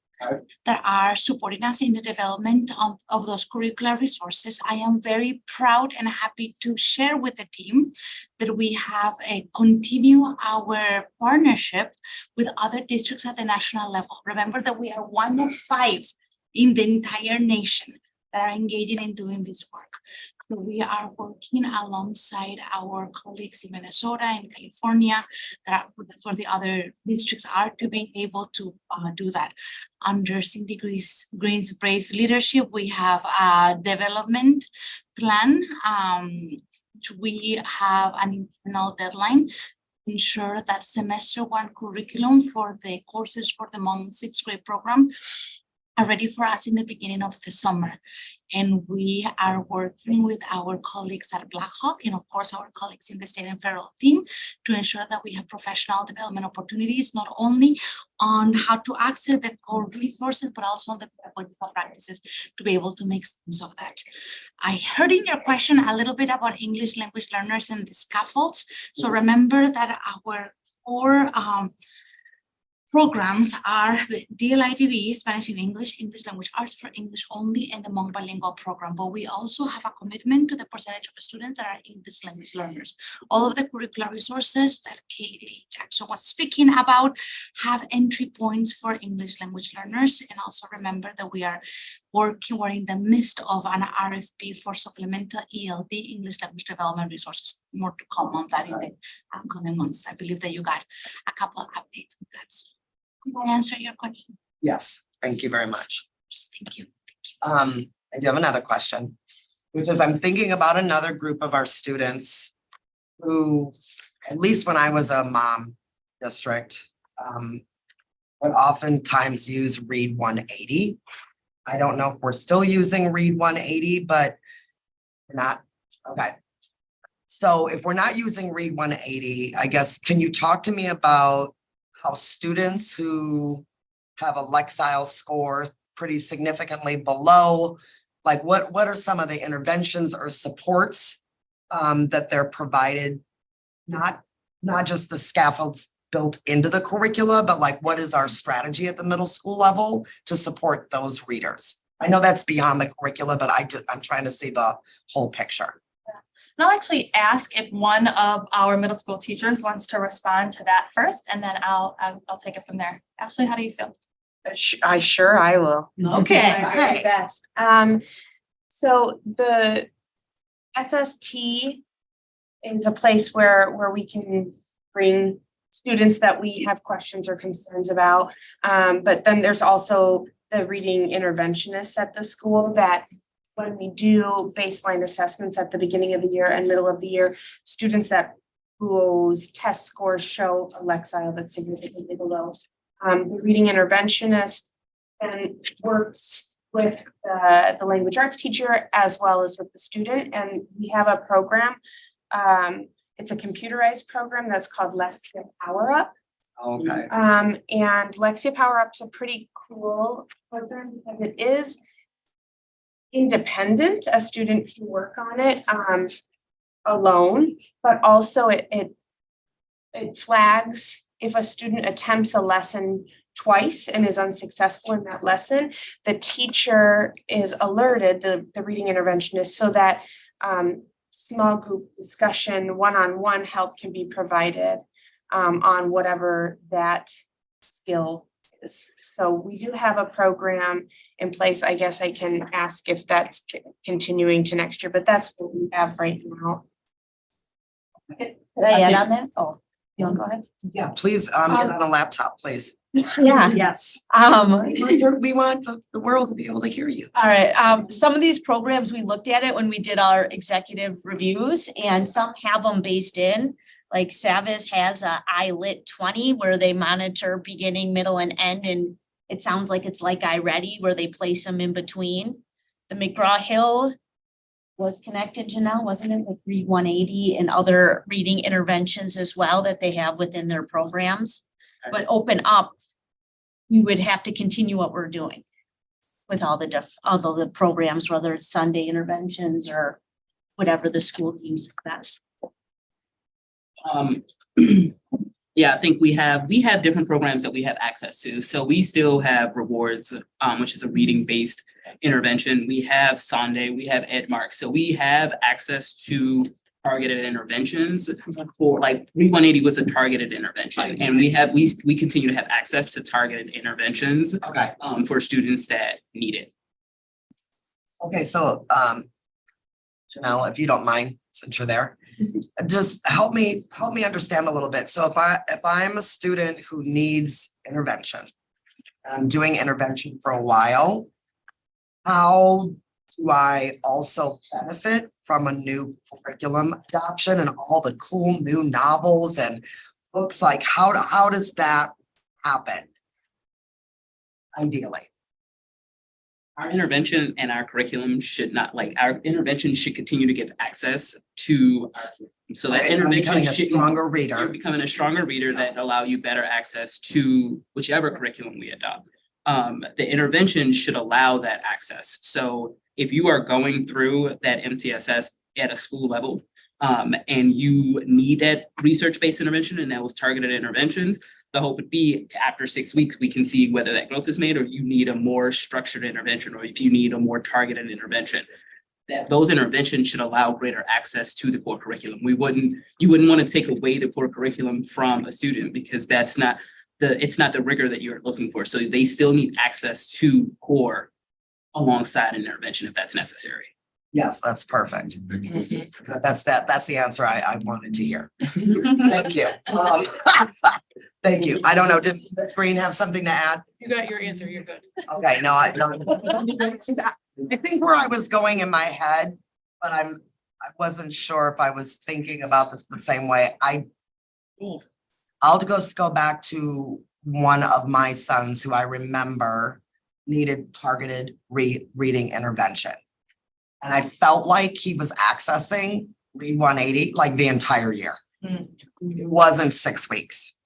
that are supporting us in the development of those curricular resources. I am very proud and happy to share with the team that we have continue our partnership with other districts at the national level. Remember that we are one of 5 in the entire nation that are engaging in doing this work. So we are working alongside our colleagues in Minnesota and California, that's where the other districts are, to be able to do that. Under Cindy Green's brave leadership, we have a development plan, which we have an internal deadline to ensure that semester 1 curriculum for the courses for the Hmong 6th grade program are ready for us in the beginning of the summer. And we are working with our colleagues at Blackhawk and of course our colleagues in the state and federal team to ensure that we have professional development opportunities, not only on how to access the core resources, but also on the pedagogical practices to be able to make sense of that. I heard in your question a little bit about English language learners and the scaffolds. So remember that our core programs are the DLITV, Spanish in English, English language arts for English only, and the Hmong bilingual program. But we also have a commitment to the percentage of students that are English language learners. All of the curricular resources that Katie Jackson was speaking about have entry points for English language learners. And also remember that we're in the midst of an RFP for supplemental ELD, English language development resources. More to come on that in the upcoming months. I believe that you got a couple of updates on that. So, did I answer your question? Yes, thank you very much. Thank you. I do have another question, which is I'm thinking about another group of our students who, at least when I was a mom district, would oftentimes use Read 180. I don't know if we're still using Read 180, but we're not. Okay. So if we're not using Read 180, I guess, can you talk to me about how students who have a Lexile score pretty significantly below, like what are some of the interventions or supports that they're provided? Not just the scaffolds built into the curricula, but like, what is our strategy at the middle school level to support those readers? I know that's beyond the curricula, but I'm trying to see the whole picture. And I'll actually ask if one of our middle school teachers wants to respond to that first, and then I'll take it from there. Ashley, how do you feel? I will. Okay. Best. So the SST is a place where we can bring students that we have questions or concerns about. But then there's also the reading interventionists at the school that when we do baseline assessments at the beginning of the year and middle of the year, students that whose test scores show a Lexile that's significantly below. The reading interventionist then works with the language arts teacher as well as with the student. And we have a program. It's a computerized program that's called Lexia Power Up. Okay. And Lexia Power Up's a pretty cool program because it is independent. A student can work on it alone, but also it flags if a student attempts a lesson twice and is unsuccessful in that lesson, the teacher is alerted, the reading interventionist, so that small group discussion, one-on-one help can be provided on whatever that skill is. So we do have a program in place. I guess I can ask if that's continuing to next year, but that's what we have right now. Could I add on that? Oh, you want to go ahead? Yeah, please, get on a laptop, please. Yeah. Yes. We want the world to be able to hear you. All right, some of these programs, we looked at it when we did our executive reviews, and some have them based in. Like Savis has a iLit 20 where they monitor beginning, middle, and end, and it sounds like it's like iReady where they place them in between. The McGraw-Hill was connected, Janelle, wasn't it? Like Read 180 and other reading interventions as well that they have within their programs. But Open Up, we would have to continue what we're doing with all the programs, whether it's Sunday interventions or whatever the school deems best. Yeah, I think we have different programs that we have access to. So we still have Rewards, which is a reading-based intervention. We have Sunday, we have Edmark. So we have access to targeted interventions for like Read 180 was a targeted intervention. And we continue to have access to targeted interventions for students that need it. Okay, so Janelle, if you don't mind, since you're there, just help me understand a little bit. So if I'm a student who needs intervention, I'm doing intervention for a while, how do I also benefit from a new curriculum adoption and all the cool new novels and books? Like how does that happen? Ideally. Our intervention and our curriculum should not, like, our intervention should continue to give access to our, so that Okay, I'm intervention becoming a should- stronger reader. You're becoming a stronger reader that allow you better access to whichever curriculum we adopt. The intervention should allow that access. So if you are going through that MTSS at a school level, and you need that research-based intervention and those targeted interventions, the hope would be after 6 weeks, we can see whether that growth is made, or you need a more structured intervention, or if you need a more targeted intervention. That those interventions should allow greater access to the core curriculum. You wouldn't want to take away the core curriculum from a student, because it's not the rigor that you're looking for. So they still need access to core alongside an intervention if that's necessary. Yes, that's perfect. That's the answer I wanted to hear. Thank you. Thank you. I don't know, did Ms. Green have something to add? You got your answer, you're good. Okay, no, I think where I was going in my head, but I wasn't sure if I was thinking about this the same way. I'll just go back to one of my sons who I remember needed targeted reading intervention. And I felt like he was accessing Read 180 like the entire year. It wasn't 6 weeks.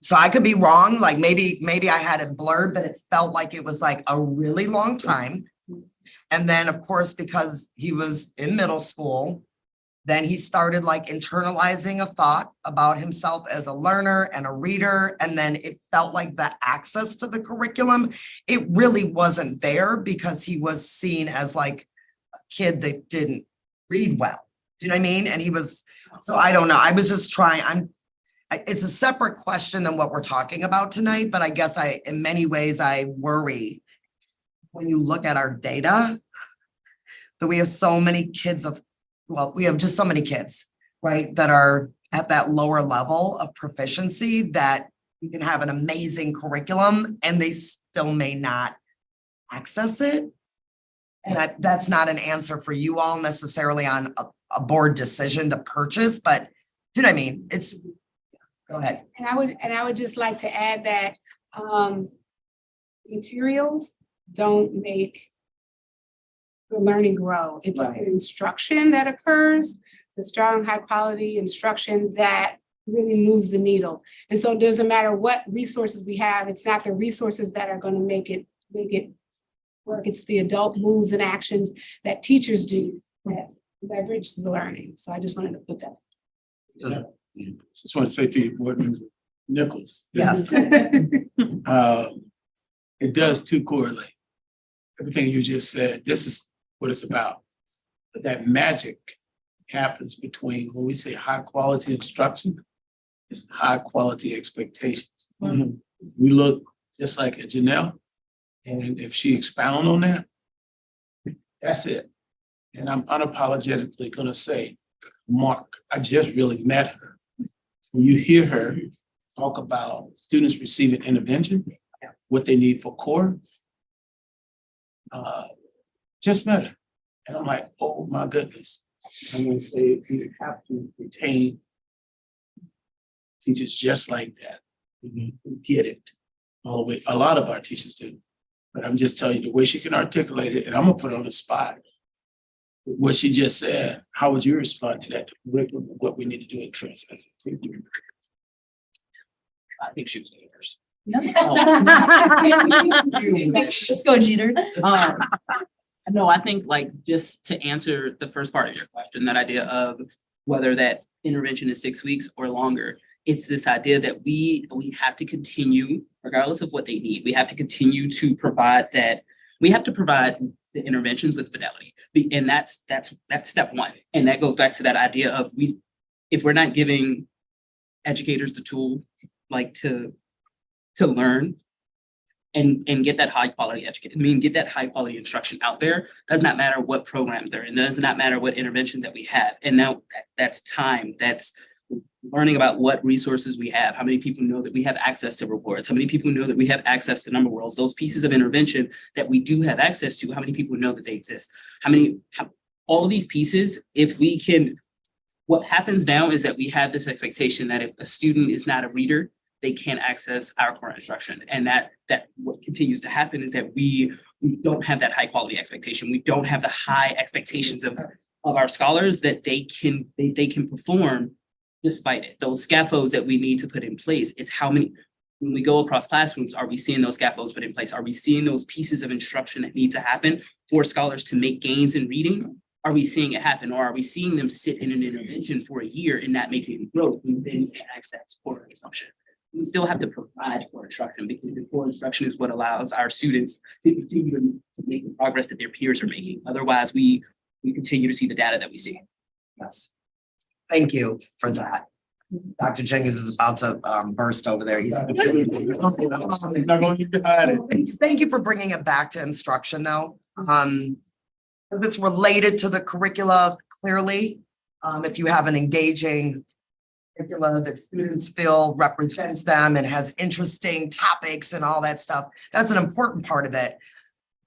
So I could be wrong, like maybe I had it blurred, but it felt like it was like a really long time. And then of course, because he was in middle school, Then he started like internalizing a thought about himself as a learner and a reader. And then it felt like the access to the curriculum, it really wasn't there because he was seen as like a kid that didn't read well. Do you know what I mean? And he was, so I don't know. I was just trying, it's a separate question than what we're talking about tonight, but I guess in many ways, I worry when you look at our data that we have so many kids we have just so many kids, right, that are at that lower level of proficiency that you can have an amazing curriculum and they still may not access it. And that's not an answer for you all necessarily on a board decision to purchase, but do you know what I mean? Go ahead. And I would just like to add that materials don't make the learning grow. It's the instruction that occurs, the strong, high quality instruction that really moves the needle. And so it doesn't matter what resources we have, it's not the resources that are going to make it work. It's the adult moves and actions that teachers do that leverage the learning. So I just wanted to put that. Just want to say to you, Board Member Nichols. Yes. It does too correlate. Everything you just said, this is what it's about. But that magic happens between when we say high quality instruction, it's high quality expectations. We look just like at Janelle, and if she expound on that, that's it. And I'm unapologetically gonna say, Mark, I just really met her. When you hear her talk about students receiving intervention, what they need for core, just met her. And I'm like, oh my goodness. I'm gonna say you have to retain teachers just like that. Who get it all the way. A lot of our teachers do. But I'm just telling you the way she can articulate it, and I'm gonna put her on the spot. What she just said, how would you respond to that? What we need to do in terms of as a teacher? I think she was going first. Let's go, Jeter. No, I think like just to answer the first part of your question, that idea of whether that intervention is 6 weeks or longer, it's this idea that we have to continue, regardless of what they need, we have to continue to provide that, we have to provide the interventions with fidelity. And that's step one. And that goes back to that idea of if we're not giving educators the tool like to learn and get that high quality education, get that high quality instruction out there, does not matter what programs they're in, does not matter what interventions that we have. And now that's time, that's learning about what resources we have, how many people know that we have access to reports, how many people know that we have access to number worlds, those pieces of intervention that we do have access to, how many people know that they exist, all of these pieces, if we can, what happens now is that we have this expectation that if a student is not a reader, they can't access our core instruction. And that what continues to happen is that we don't have that high quality expectation. We don't have the high expectations of our scholars that they can perform despite it. Those scaffolds that we need to put in place, it's how many, when we go across classrooms, are we seeing those scaffolds put in place? Are we seeing those pieces of instruction that need to happen for scholars to make gains in reading? Are we seeing it happen, or are we seeing them sit in an intervention for a year and not making growth and then get access for instruction? We still have to provide core instruction because the core instruction is what allows our students to continue to make the progress that their peers are making. Otherwise, we continue to see the data that we see. Yes. Thank you for that. Dr. Jenkins is about to burst over there. Thank you for bringing it back to instruction though. Because it's related to the curricula clearly. If you have an engaging curricula that students feel represents them and has interesting topics and all that stuff, that's an important part of it.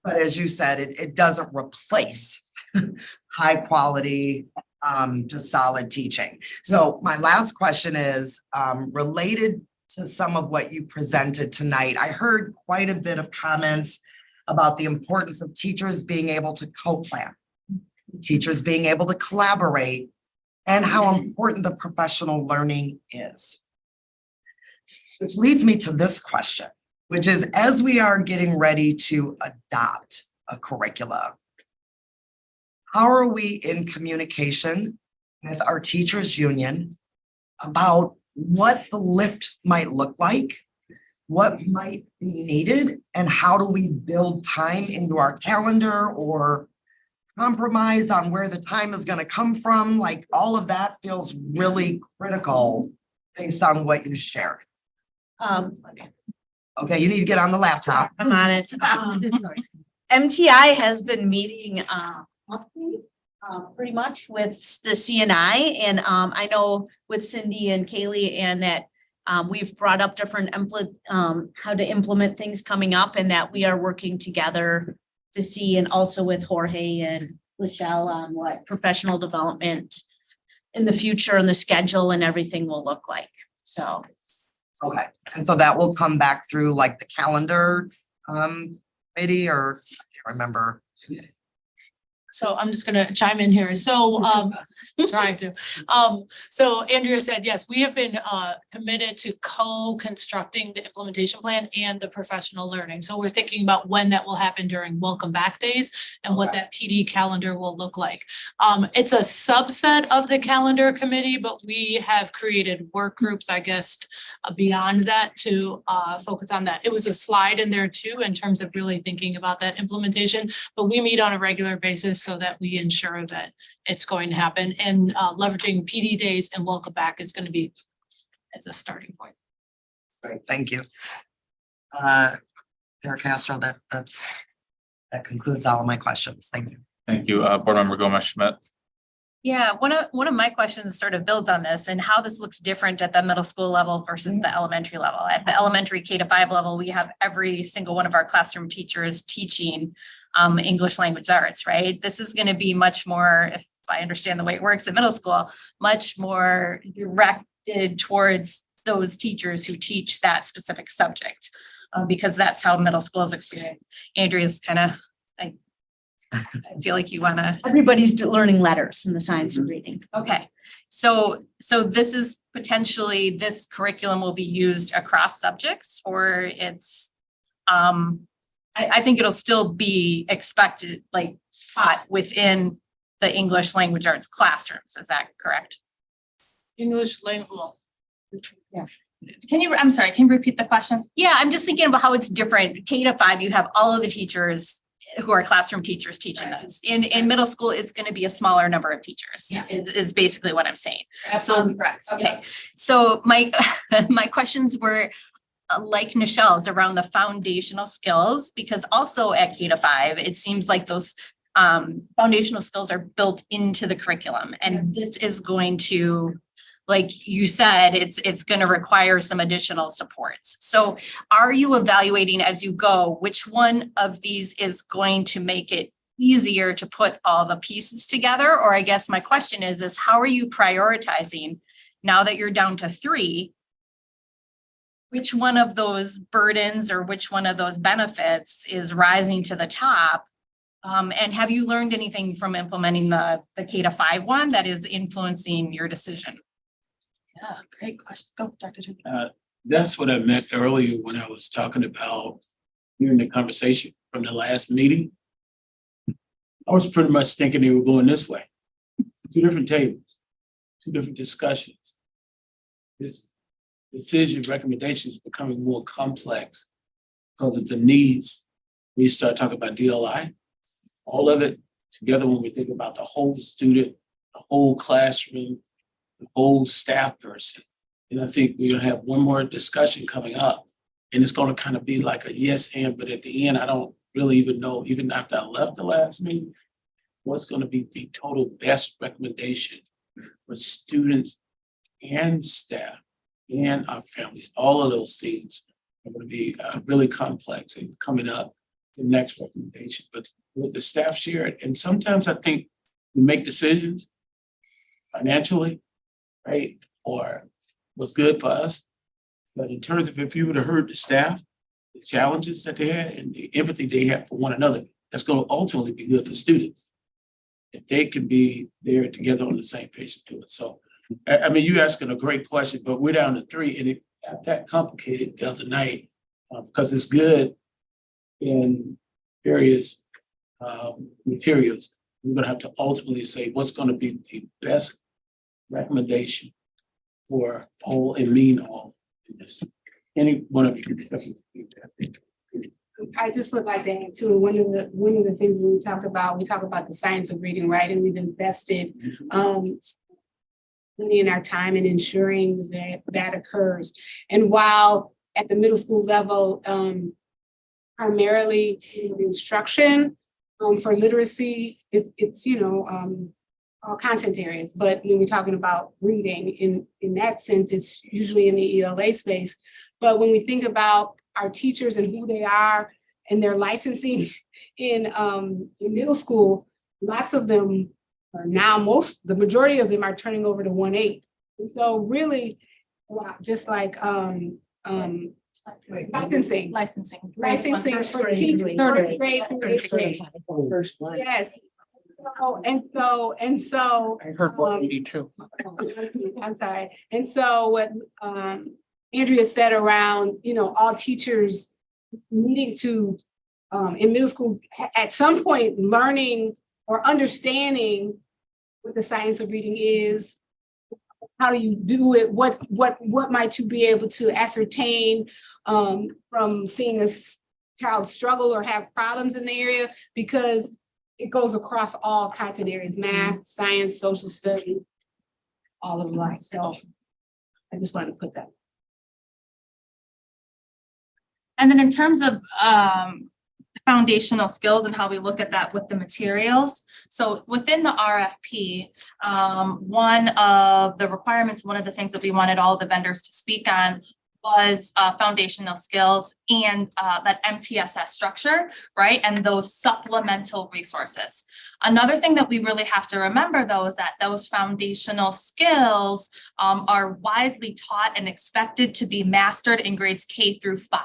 But as you said, it doesn't replace high quality, just solid teaching. So my last question is related to some of what you presented tonight. I heard quite a bit of comments about the importance of teachers being able to co-plan, teachers being able to collaborate, and how important the professional learning is. Which leads me to this question, which is, as we are getting ready to adopt a curricula, how are we in communication with our teachers union about what the lift might look like, what might be needed, and how do we build time into our calendar or compromise on where the time is gonna come from. Like, all of that feels really critical based on what you shared. Okay, you need to get on the laptop. I'm on it. MTI has been meeting monthly, pretty much with the CNI, and I know with Cindy and Kaylee and that we've brought up different how to implement things coming up, and that we are working together to see, and also with Jorge and Michelle on what professional development in the future and the schedule and everything will look like. So. Okay, and so that will come back through like the calendar, maybe, or I can't remember. So I'm just gonna chime in here. So trying to. So Andrea said, yes, we have been committed to co-constructing the implementation plan and the professional learning. So we're thinking about when that will happen during welcome back days and what that PD calendar will look like. It's a subset of the calendar committee, but we have created work groups, I guess, beyond that to focus on that. It was a slide in there too, in terms of really thinking about that implementation, but we meet on a regular basis so that we ensure that it's going to happen, and leveraging PD days and welcome back is going to be as a starting point. Great, thank you. Chair Castro, that concludes all of my questions. Thank you. Thank you, Board Member Gomez Schmidt. Yeah, one of my questions sort of builds on this and how this looks different at the middle school level versus the elementary level. At the elementary K-5 level, we have every single one of our classroom teachers teaching English language arts, right? This is going to be much more, if I understand the way it works at middle school, much more directed towards those teachers who teach that specific subject, because that's how middle school is experienced. Andrea's kind of, I feel like you want to. Everybody's learning letters in the science of reading. Okay, so this is potentially, this curriculum will be used across subjects, or it's, I think it'll still be expected, like taught within the English language arts classrooms. Is that correct? English language. Yeah. I'm sorry, can you repeat the question? Yeah, I'm just thinking about how it's different. K-5, you have all of the teachers who are classroom teachers teaching this. In middle school, it's going to be a smaller number of teachers. Yes. Is basically what I'm saying. Absolutely correct. Okay, so my questions were like Nichelle's around the foundational skills, because also at K-5, it seems like those foundational skills are built into the curriculum, and this is going to, like you said, it's going to require some additional supports. So are you evaluating as you go, which one of these is going to make it easier to put all the pieces together? Or I guess my question is how are you prioritizing now that you're down to 3? Which one of those burdens or which one of those benefits is rising to the top? And have you learned anything from implementing the K-5 one that is influencing your decision? Yeah, great question. Go, Dr. Jim. That's what I meant earlier when I was talking about hearing the conversation from the last meeting. I was pretty much thinking they were going this way. 2 different tables, 2 different discussions. This decision recommendation is becoming more complex because of the needs. We start talking about DLI, all of it together when we think about the whole student, the whole classroom, the whole staff person. And I think we're gonna have one more discussion coming up, and it's gonna kind of be like a yes and, but at the end, I don't really even know, even after I left the last meeting, what's gonna be the total best recommendation for students and staff and our families. All of those things are gonna be really complex and coming up the next recommendation, but with the staff share it. And sometimes I think we make decisions financially, right? Or what's good for us. But in terms of if you would have heard the staff, the challenges that they had and the empathy they have for one another, that's going to ultimately be good for students. If they can be there together on the same page to do it. So, I mean, you're asking a great question, but we're down to 3 and it got that complicated the other night because it's good in various materials. We're going to have to ultimately say what's going to be the best recommendation for whole and mean all in this? Any one of you? I just would like to add to one of the things we talk about the science of reading, right? And we've invested money in our time in ensuring that that occurs. And while at the middle school level, primarily instruction for literacy, it's all content areas. But when we're talking about reading in that sense, it's usually in the ELA space. But when we think about our teachers and who they are and their licensing in middle school, lots of them are now, the majority of them are turning over to 1.8. And so really, just like licensing for teachers, first grade. Yes. And so. I heard 182. I'm sorry. And so what Andrea said around, all teachers needing to, in middle school, at some point, learning or understanding what the science of reading is, how do you do it, what might you be able to ascertain from seeing a child struggle or have problems in the area, because it goes across all content areas, math, science, social studies, all of life. So I just wanted to put that. And then in terms of foundational skills and how we look at that with the materials. So within the RFP, one of the requirements, one of the things that we wanted all the vendors to speak on was foundational skills and that MTSS structure, right? And those supplemental resources. Another thing that we really have to remember though is that those foundational skills are widely taught and expected to be mastered in grades K through 5.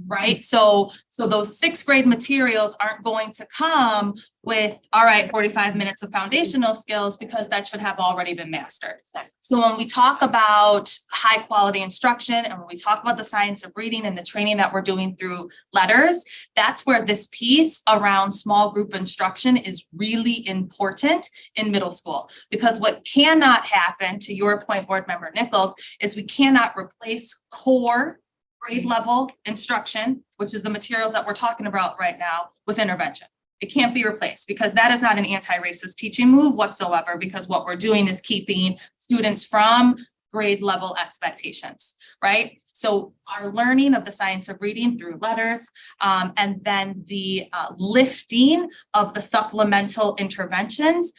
Right? So those 6th grade materials aren't going to come with, all right, 45 minutes of foundational skills, because that should have already been mastered. So when we talk about high quality instruction and when we talk about the science of reading and the training that we're doing through letters, that's where this piece around small group instruction is really important in middle school. Because what cannot happen, to your point, Board Member Nichols, is we cannot replace core grade level instruction, which is the materials that we're talking about right now, with intervention. It can't be replaced, because that is not an anti-racist teaching move whatsoever, because what we're doing is keeping students from grade level expectations, right? So our learning of the science of reading through letters, and then the lifting of the supplemental interventions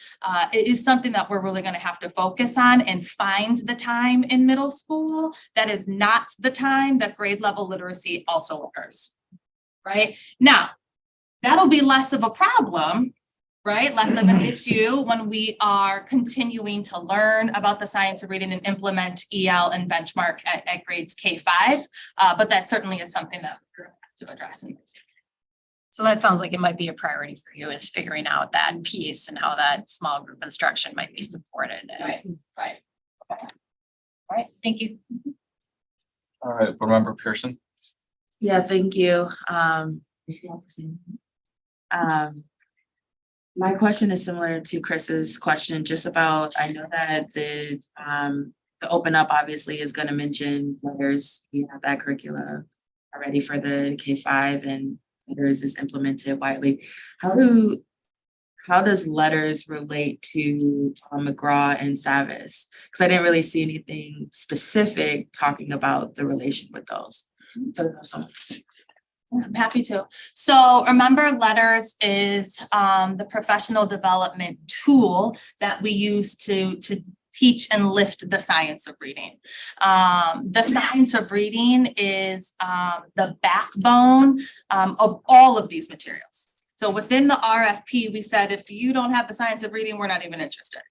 is something that we're really going to have to focus on and find the time in middle school. That is not the time that grade level literacy also occurs, right? Now, that'll be less of a problem, right? Less of an issue when we are continuing to learn about the science of reading and implement EL and benchmark at grades K-5. But that certainly is something that we're going to have to address in this. So that sounds like it might be a priority for you, is figuring out that piece and how that small group instruction might be supported. Right. Okay. All right, thank you. All right, Board Member Pearson. Yeah, thank you. My question is similar to Chris's question, just about, I know that the Open Up obviously is going to mention letters. We have that curricula already for the K-5, and letters is implemented widely. How does letters relate to McGraw and Savvis? Because I didn't really see anything specific talking about the relation with those. So I'm happy to. So remember, letters is the professional development tool that we use to teach and lift the science of reading. The science of reading is the backbone of all of these materials. So within the RFP, we said, if you don't have the science of reading, we're not even interested,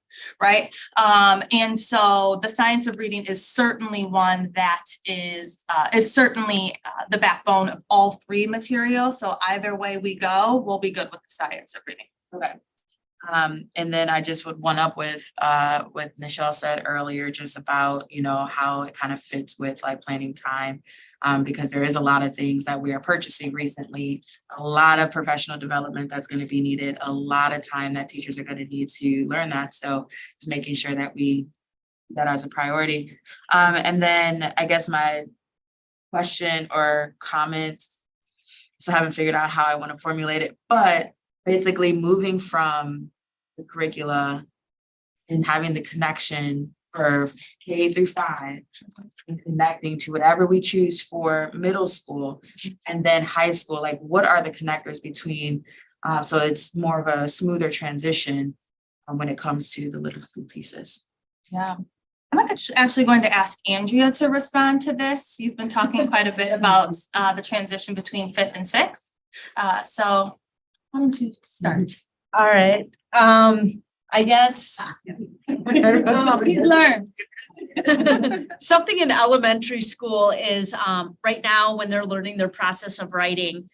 right? And so the science of reading is certainly one that is certainly the backbone of all 3 materials. So either way we go, we'll be good with the science of reading. Okay. And then I just would one up with what Nichelle said earlier, just about, how it kind of fits with like planning time. Because there is a lot of things that we are purchasing recently, a lot of professional development that's going to be needed, a lot of time that teachers are going to need to learn that. So just making sure that we that as a priority. And then I guess my question or comments, so I haven't figured out how I want to formulate it, but basically moving from the curricula and having the connection for K through 5 and connecting to whatever we choose for middle school and then high school, like what are the connectors between, so it's more of a smoother transition when it comes to the literacy pieces. Yeah. I'm actually going to ask Andrea to respond to this. You've been talking quite a bit about the transition between 5th and 6th. So why don't you start? All right, I guess. Please learn. Something in elementary school is, right now, when they're learning their process of writing,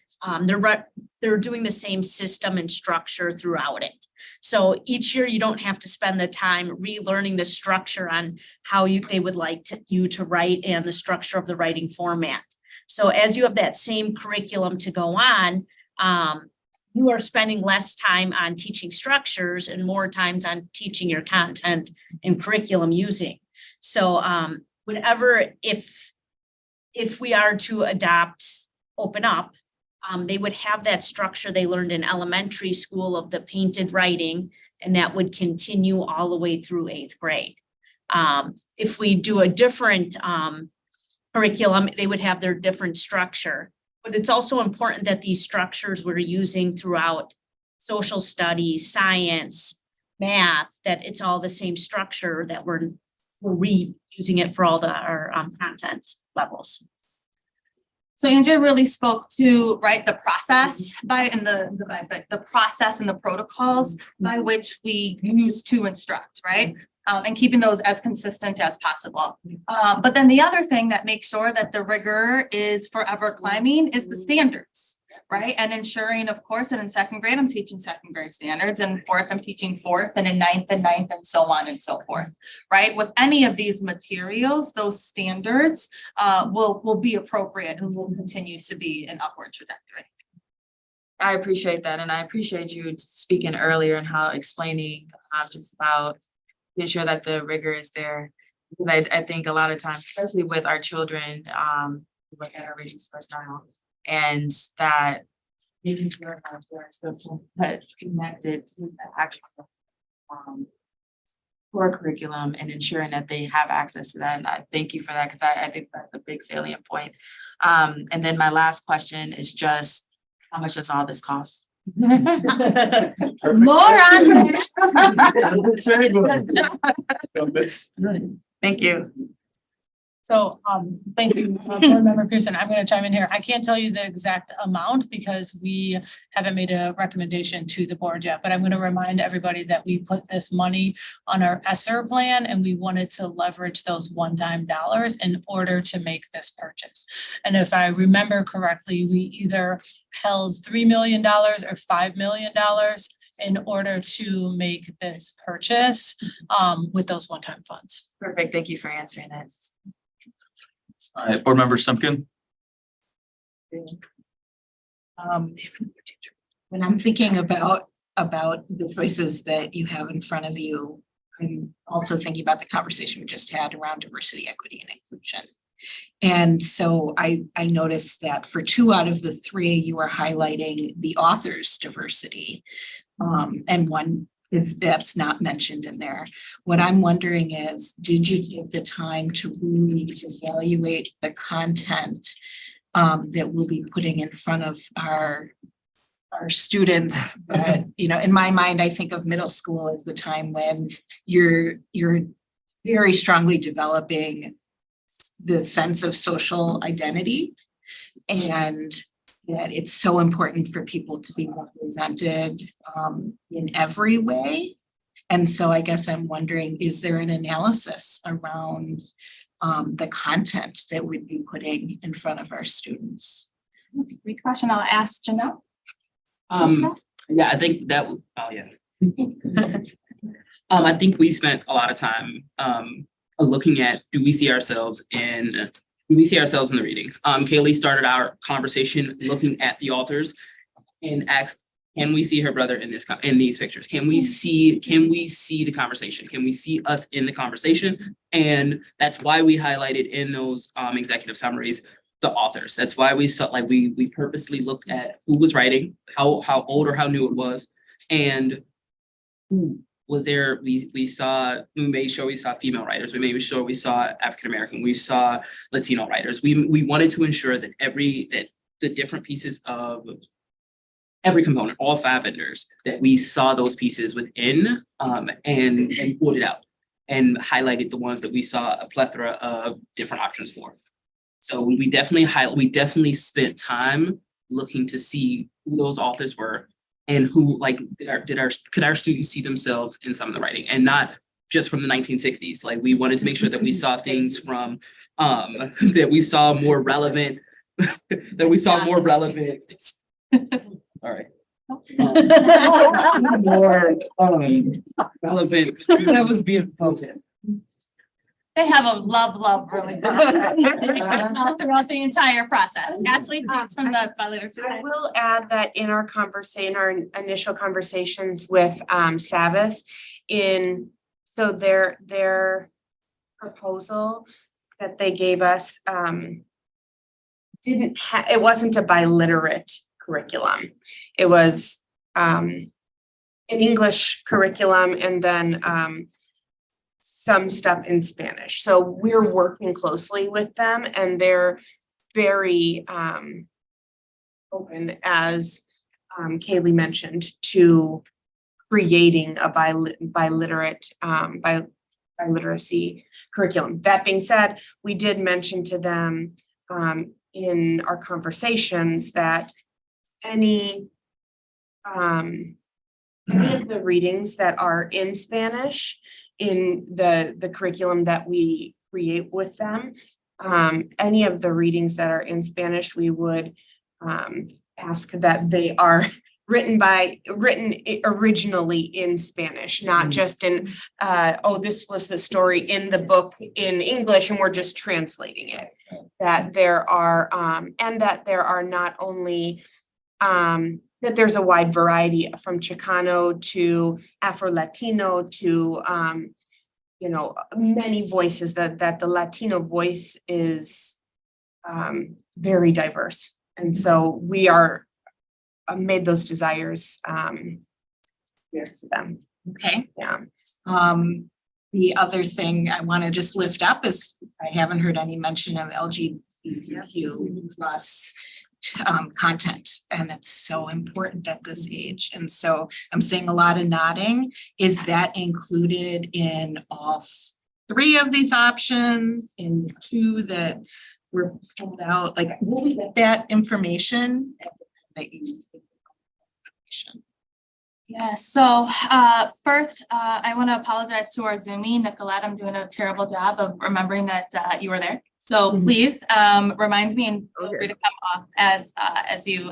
they're doing the same system and structure throughout it. So each year you don't have to spend the time relearning the structure on how they would like you to write and the structure of the writing format. So as you have that same curriculum to go on, you are spending less time on teaching structures and more times on teaching your content and curriculum using. So if we are to open up, they would have that structure they learned in elementary school of the painted writing, and that would continue all the way through 8th grade. If we do a different curriculum, they would have their different structure. But it's also important that these structures we're using throughout social studies, science, math, that it's all the same structure that we're reusing it for all our content levels. So Andrea really spoke to, right, the process the process and the protocols by which we use to instruct, right? And keeping those as consistent as possible. But then the other thing that makes sure that the rigor is forever climbing is the standards, right? And ensuring, of course, that in 2nd grade, I'm teaching 2nd grade standards, and 4th, I'm teaching 4th, and in 9th, and so on and so forth, right? With any of these materials, those standards will be appropriate and will continue to be an upward trajectory. I appreciate that. And I appreciate you speaking earlier and how explaining just about ensure that the rigor is there. Because I think a lot of times, especially with our children, we look at our reading first now, and that making sure that we're still connected to the actual core curriculum and ensuring that they have access to that. And I thank you for that, because I think that's a big salient point. And then my last question is just, how much does all this cost? More on Thank you. So, thank you, Board Member Pearson. I'm gonna chime in here. I can't tell you the exact amount because we haven't made a recommendation to the board yet, but I'm gonna remind everybody that we put this money on our ESSER plan and we wanted to leverage those one-time dollars in order to make this purchase. And if I remember correctly, we either held $3 million or $5 million in order to make this purchase with those one-time funds. Perfect. Thank you for answering that. All right, Board Member Simpkin. When I'm thinking about the choices that you have in front of you, I'm also thinking about the conversation we just had around diversity, equity, and inclusion. And so I noticed that for 2 out of the 3, you are highlighting the author's diversity. And one is that's not mentioned in there. What I'm wondering is, did you take the time to really evaluate the content that we'll be putting in front of our students? That, you know, in my mind, I think of middle school as the time when you're very strongly developing the sense of social identity, and that it's so important for people to be represented in every way. And so I guess I'm wondering, is there an analysis around the content that we'd be putting in front of our students? Great question. I'll ask Janelle. Yeah, I think that, I think we spent a lot of time looking at, do we see ourselves in the reading? Kaylee started our conversation looking at the authors and asked can we see her brother in in these pictures? Can we see the conversation? Can we see us in the conversation? And that's why we highlighted in those executive summaries the authors. That's why we saw, like, we purposely looked at who was writing, how old or how new it was, and who was there. We made sure we saw female writers. We made sure we saw African American. We saw Latino writers. We wanted to ensure that the different pieces of every component, all 5 vendors, that we saw those pieces within and pulled it out and highlighted the ones that we saw a plethora of different options for. So we definitely spent time looking to see who those authors were and who, like, could our students see themselves in some of the writing, and not just from the 1960s. Like, we wanted to make sure that we saw things from that we saw more relevant all right. More relevant. That was beautiful. They have a love relationship throughout the entire process. Ashley, thanks from the Belliter I Society. will add that in our initial conversations with Savas, so their proposal that they gave us it wasn't a biliterate curriculum. It was an English curriculum and then some stuff in Spanish. So we're working closely with them, and they're very open, as Kaylee mentioned, to creating a biliteracy curriculum. That being said, we did mention to them in our conversations that any of the readings that are in Spanish in the curriculum that we create with them, any of the readings that are in Spanish, we would ask that they are written originally in Spanish, not just in this was the story in the book in English and we're just translating it. That there are not only that there's a wide variety from Chicano to Afro-Latino to many voices, that the Latino voice is very diverse. And so we are made those desires clear to them. Okay. Yeah. The other thing I want to just lift up is I haven't heard any mention of LGBTQ plus content, and that's so important at this age. And so I'm seeing a lot of nodding. Is that included in all 3 of these options, in 2 that were pulled out? Like, will we get that information that you? Yeah, so first, I want to apologize to our Zoomie, Nicolette. I'm doing a terrible job of remembering that you were there. So please remind me and feel free to come off as you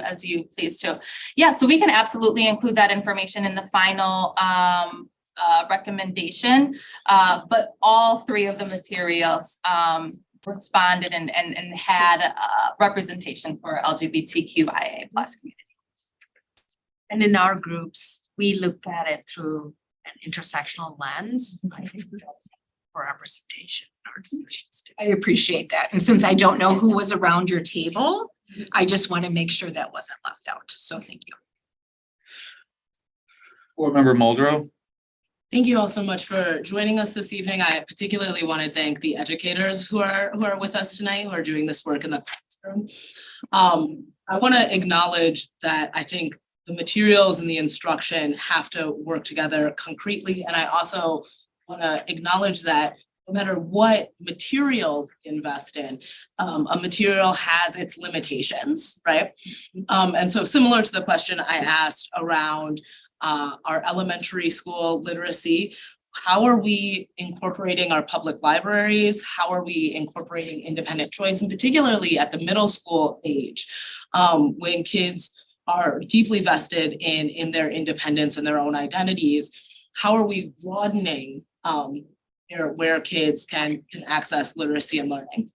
please too. Yeah, so we can absolutely include that information in the final recommendation. But all 3 of the materials responded and had representation for LGBTQIA plus community. And in our groups, we looked at it through an intersectional lens for representation in our discussions too. I appreciate that. And since I don't know who was around your table, I just want to make sure that wasn't left out. So thank you. Board Member Muldrow. Thank you all so much for joining us this evening. I particularly want to thank the educators who are with us tonight, who are doing this work in the classroom. I want to acknowledge that I think the materials and the instruction have to work together concretely. And I also want to acknowledge that no matter what material you invest in, a material has its limitations, right? And so similar to the question I asked around our elementary school literacy, how are we incorporating our public libraries? How are we incorporating independent choice, and particularly at the middle school age, when kids are deeply vested in their independence and their own identities? How are we broadening where kids can access literacy and learning?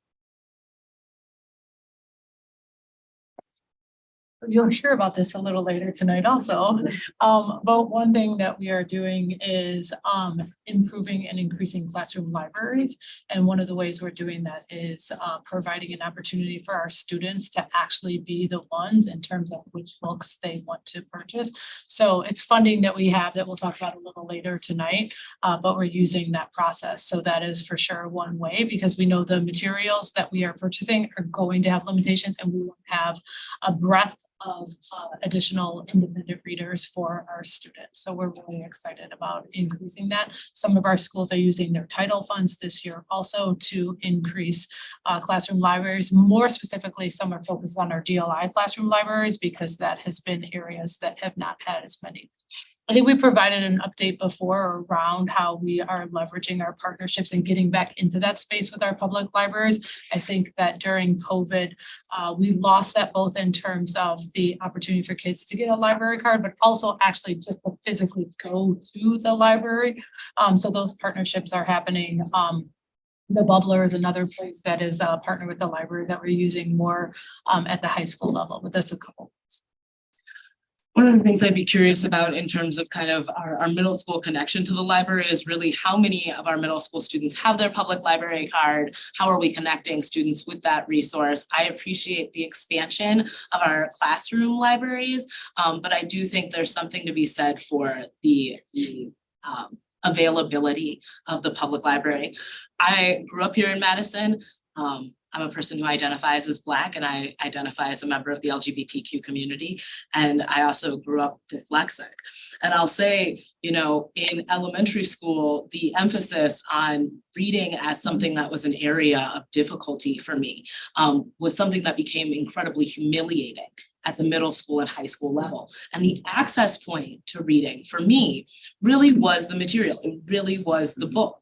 you'll hear about this a little later tonight also. But one thing that we are doing is improving and increasing classroom libraries. And one of the ways we're doing that is providing an opportunity for our students to actually be the ones in terms of which books they want to purchase. So it's funding that we have that we'll talk about a little later tonight, but we're using that process. So that is for sure one way, because we know the materials that we are purchasing are going to have limitations, and we won't have a breadth of additional independent readers for our students. So we're really excited about increasing that. Some of our schools are using their title funds this year also to increase classroom libraries. More specifically, some are focused on our DLI classroom libraries because that has been areas that have not had as many. I think we provided an update before around how we are leveraging our partnerships and getting back into that space with our public libraries. I think that during COVID, we lost that both in terms of the opportunity for kids to get a library card, but also actually just to physically go to the library. So those partnerships are happening. The Bubbler is another place that is a partner with the library that we're using more at the high school level, but that's a couple. One of the things I'd be curious about in terms of kind of our middle school connection to the library is really how many of our middle school students have their public library card? How are we connecting students with that resource? I appreciate the expansion of our classroom libraries, but I do think there's something to be said for the availability of the public library. I grew up here in Madison. I'm a person who identifies as Black, and I identify as a member of the LGBTQ community. And I also grew up dyslexic. And I'll say, you know, in elementary school, the emphasis on reading as something that was an area of difficulty for me was something that became incredibly humiliating at the middle school and high school level. And the access point to reading for me really was the material. It really was the book.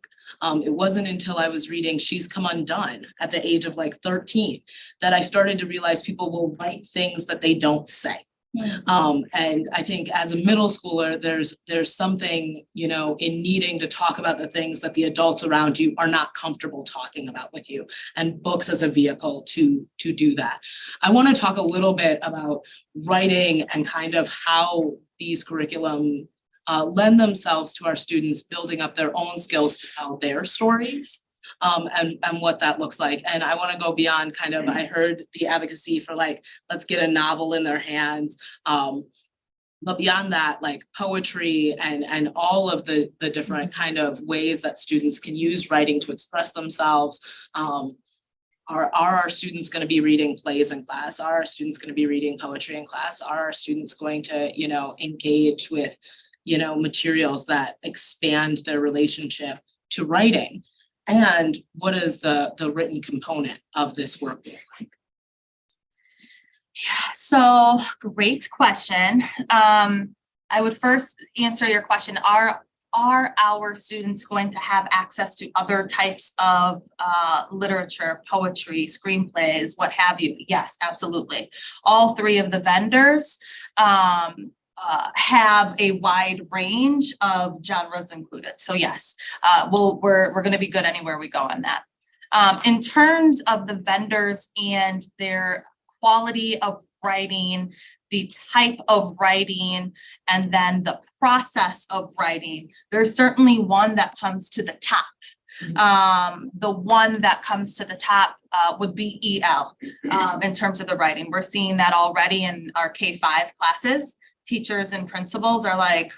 It wasn't until I was reading She's Come Undone at the age of like 13 that I started to realize people will write things that they don't say. And I think as a middle schooler, there's something, you know, in needing to talk about the things that the adults around you are not comfortable talking about with you, and books as a vehicle to do that. I want to talk a little bit about writing and kind of how these curriculum lend themselves to our students building up their own skills to tell their stories, and what that looks like. And I want to go beyond kind of, I heard the advocacy for like, let's get a novel in their hands. But beyond that, like poetry and all of the different kind of ways that students can use writing to express themselves. Are our students going to be reading plays in class? Are our students going to be reading poetry in class? Are our students going to, you know, engage with, you know, materials that expand their relationship to writing? And what is the written component of this work look like? Yeah, so great question. I would first answer your question. Are our students going to have access to other types of literature, poetry, screenplays, what have you? Yes, absolutely. All three of the vendors have a wide range of genres included. So yes, we're going to be good anywhere we go on that. In terms of the vendors and their quality of writing, the type of writing, and then the process of writing, there's certainly one that comes to the top. The one that comes to the top would be EL in terms of the writing. We're seeing that already in our K-5 classes. Teachers and principals are like,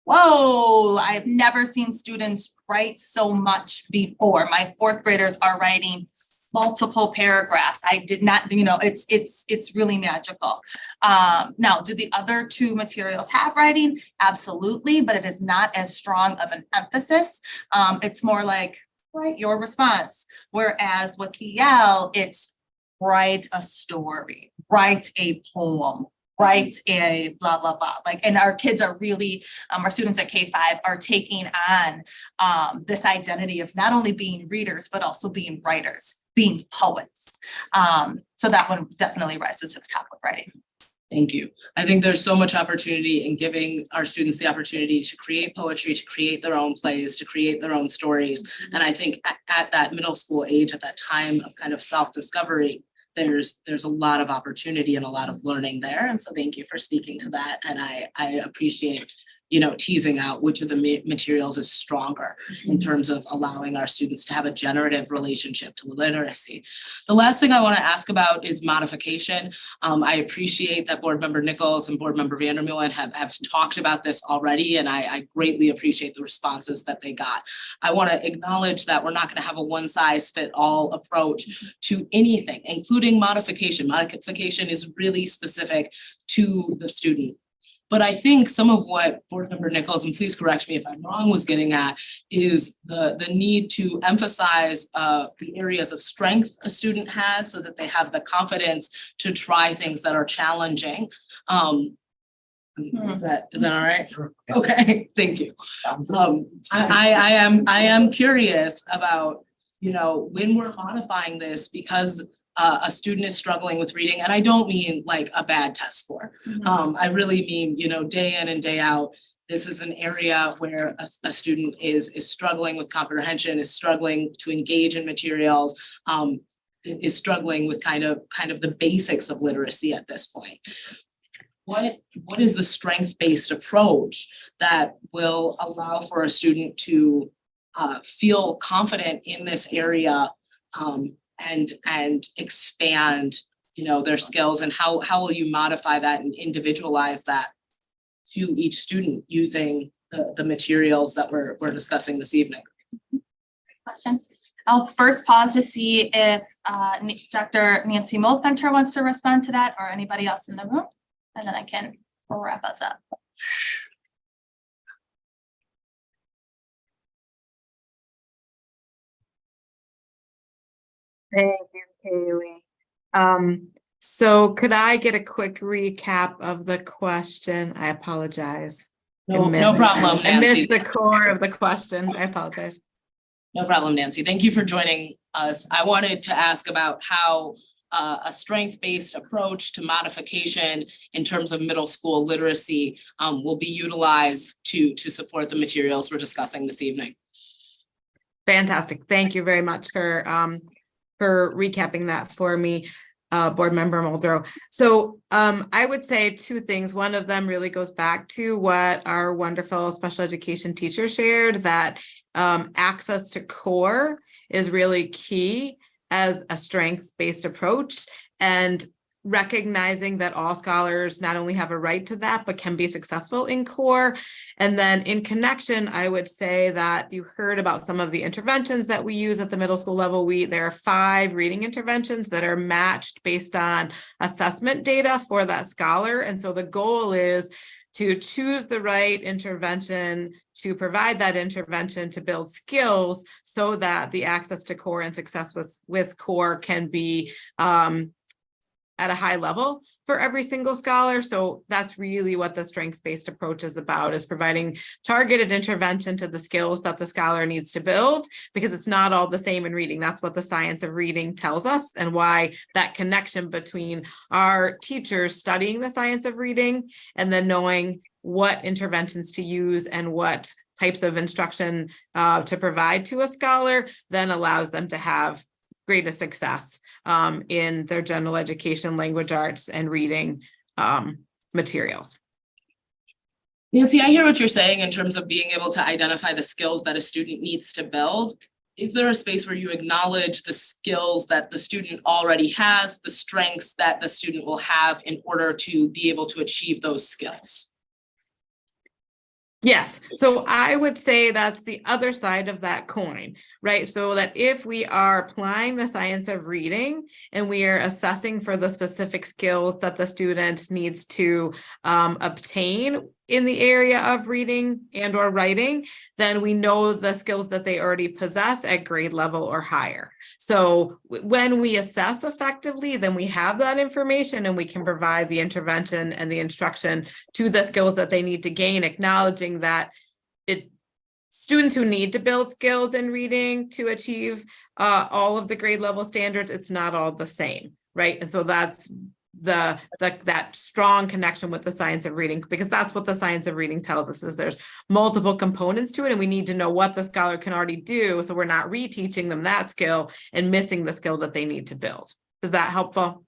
whoa, I've never seen students write so much before. My fourth graders are writing multiple paragraphs. I did not, you know, it's really magical. Now, do the other two materials have writing? Absolutely, but it is not as strong of an emphasis. It's more like, write your response. Whereas with EL, it's write a story, write a poem, write a blah, blah, blah. Like, and our kids are really, our students at K-5 are taking on this identity of not only being readers, but also being writers, being poets. So that one definitely rises to the top of writing. Thank you. I think there's so much opportunity in giving our students the opportunity to create poetry, to create their own plays, to create their own stories. And I think at that middle school age, at that time of kind of self-discovery, there's a lot of opportunity and a lot of learning there. And so thank you for speaking to that. And I appreciate, you know, teasing out which of the materials is stronger in terms of allowing our students to have a generative relationship to literacy. The last thing I want to ask about is modification. I appreciate that Board Member Nichols and Board Member Vandermeulen have talked about this already, and I greatly appreciate the responses that they got. I want to acknowledge that we're not going to have a one-size-fit-all approach to anything, including modification. Modification is really specific to the student. But I think some of what Board Member Nichols, and please correct me if I'm wrong, was getting at is the need to emphasize the areas of strength a student has so that they have the confidence to try things that are challenging. Is that all right? Okay, thank you. I am curious about, you know, when we're modifying this because a student is struggling with reading, and I don't mean like a bad test score. I really mean, you know, day in and day out, this is an area where a student is struggling with comprehension, is struggling to engage in materials, is struggling with kind of the basics of literacy at this point. What is the strength-based approach that will allow for a student to feel confident in this area and expand, you know, their skills, and how will you modify that and individualize that to each student using the materials that we're discussing this evening? Question. I'll first pause to see if Dr. Nancy Molfenter wants to respond to that, or anybody else in the room, and then I can wrap us up. Thank you, Kaylee. So could I get a quick recap of the question? I apologize. No problem, I Nancy. missed the core of the question. I apologize. No problem, Nancy. Thank you for joining us. I wanted to ask about how a strength-based approach to modification in terms of middle school literacy will be utilized to support the materials we're discussing this evening. Fantastic. Thank you very much for recapping that for me, Board Member Muldrow. So I would say two things. One of them really goes back to what our wonderful special education teacher shared, that access to core is really key as a strengths-based approach, and recognizing that all scholars not only have a right to that, but can be successful in core. And then in connection, I would say that you heard about some of the interventions that we use at the middle school level. There are 5 reading interventions that are matched based on assessment data for that scholar. And so the goal is to choose the right intervention, to provide that intervention to build skills so that the access to core and success with core can be at a high level for every single scholar. So that's really what the strengths-based approach is about, is providing targeted intervention to the skills that the scholar needs to build, because it's not all the same in reading. That's what the science of reading tells us, and why that connection between our teachers studying the science of reading and then knowing what interventions to use and what types of instruction to provide to a scholar then allows them to have greatest success in their general education, language arts, and reading materials. Nancy, I hear what you're saying in terms of being able to identify the skills that a student needs to build. Is there a space where you acknowledge the skills that the student already has, the strengths that the student will have in order to be able to achieve those skills? Yes, so I would say that's the other side of that coin, right? So that if we are applying the science of reading and we are assessing for the specific skills that the student needs to obtain in the area of reading and or writing, then we know the skills that they already possess at grade level or higher. So when we assess effectively, then we have that information and we can provide the intervention and the instruction to the skills that they need to gain, acknowledging that students who need to build skills in reading to achieve all of the grade level standards, it's not all the same, right? And so that's that strong connection with the science of reading, because that's what the science of reading tells us, is there's multiple components to it, and we need to know what the scholar can already do, so we're not reteaching them that skill and missing the skill that they need to build. Is that helpful?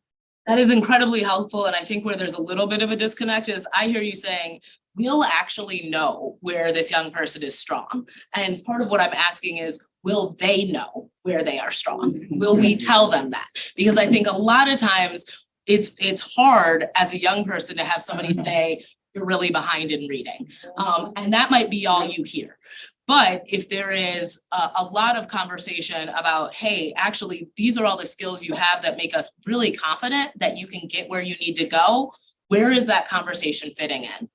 That is incredibly helpful, and I think where there's a little bit of a disconnect is I hear you saying, we'll actually know where this young person is strong. And part of what I'm asking is, will they know where they are strong? Will we tell them that? Because I think a lot of times it's hard as a young person to have somebody say, you're really behind in reading. And that might be all you hear. But if there is a lot of conversation about, hey, actually, these are all the skills you have that make us really confident that you can get where you need to go, where is that conversation fitting in?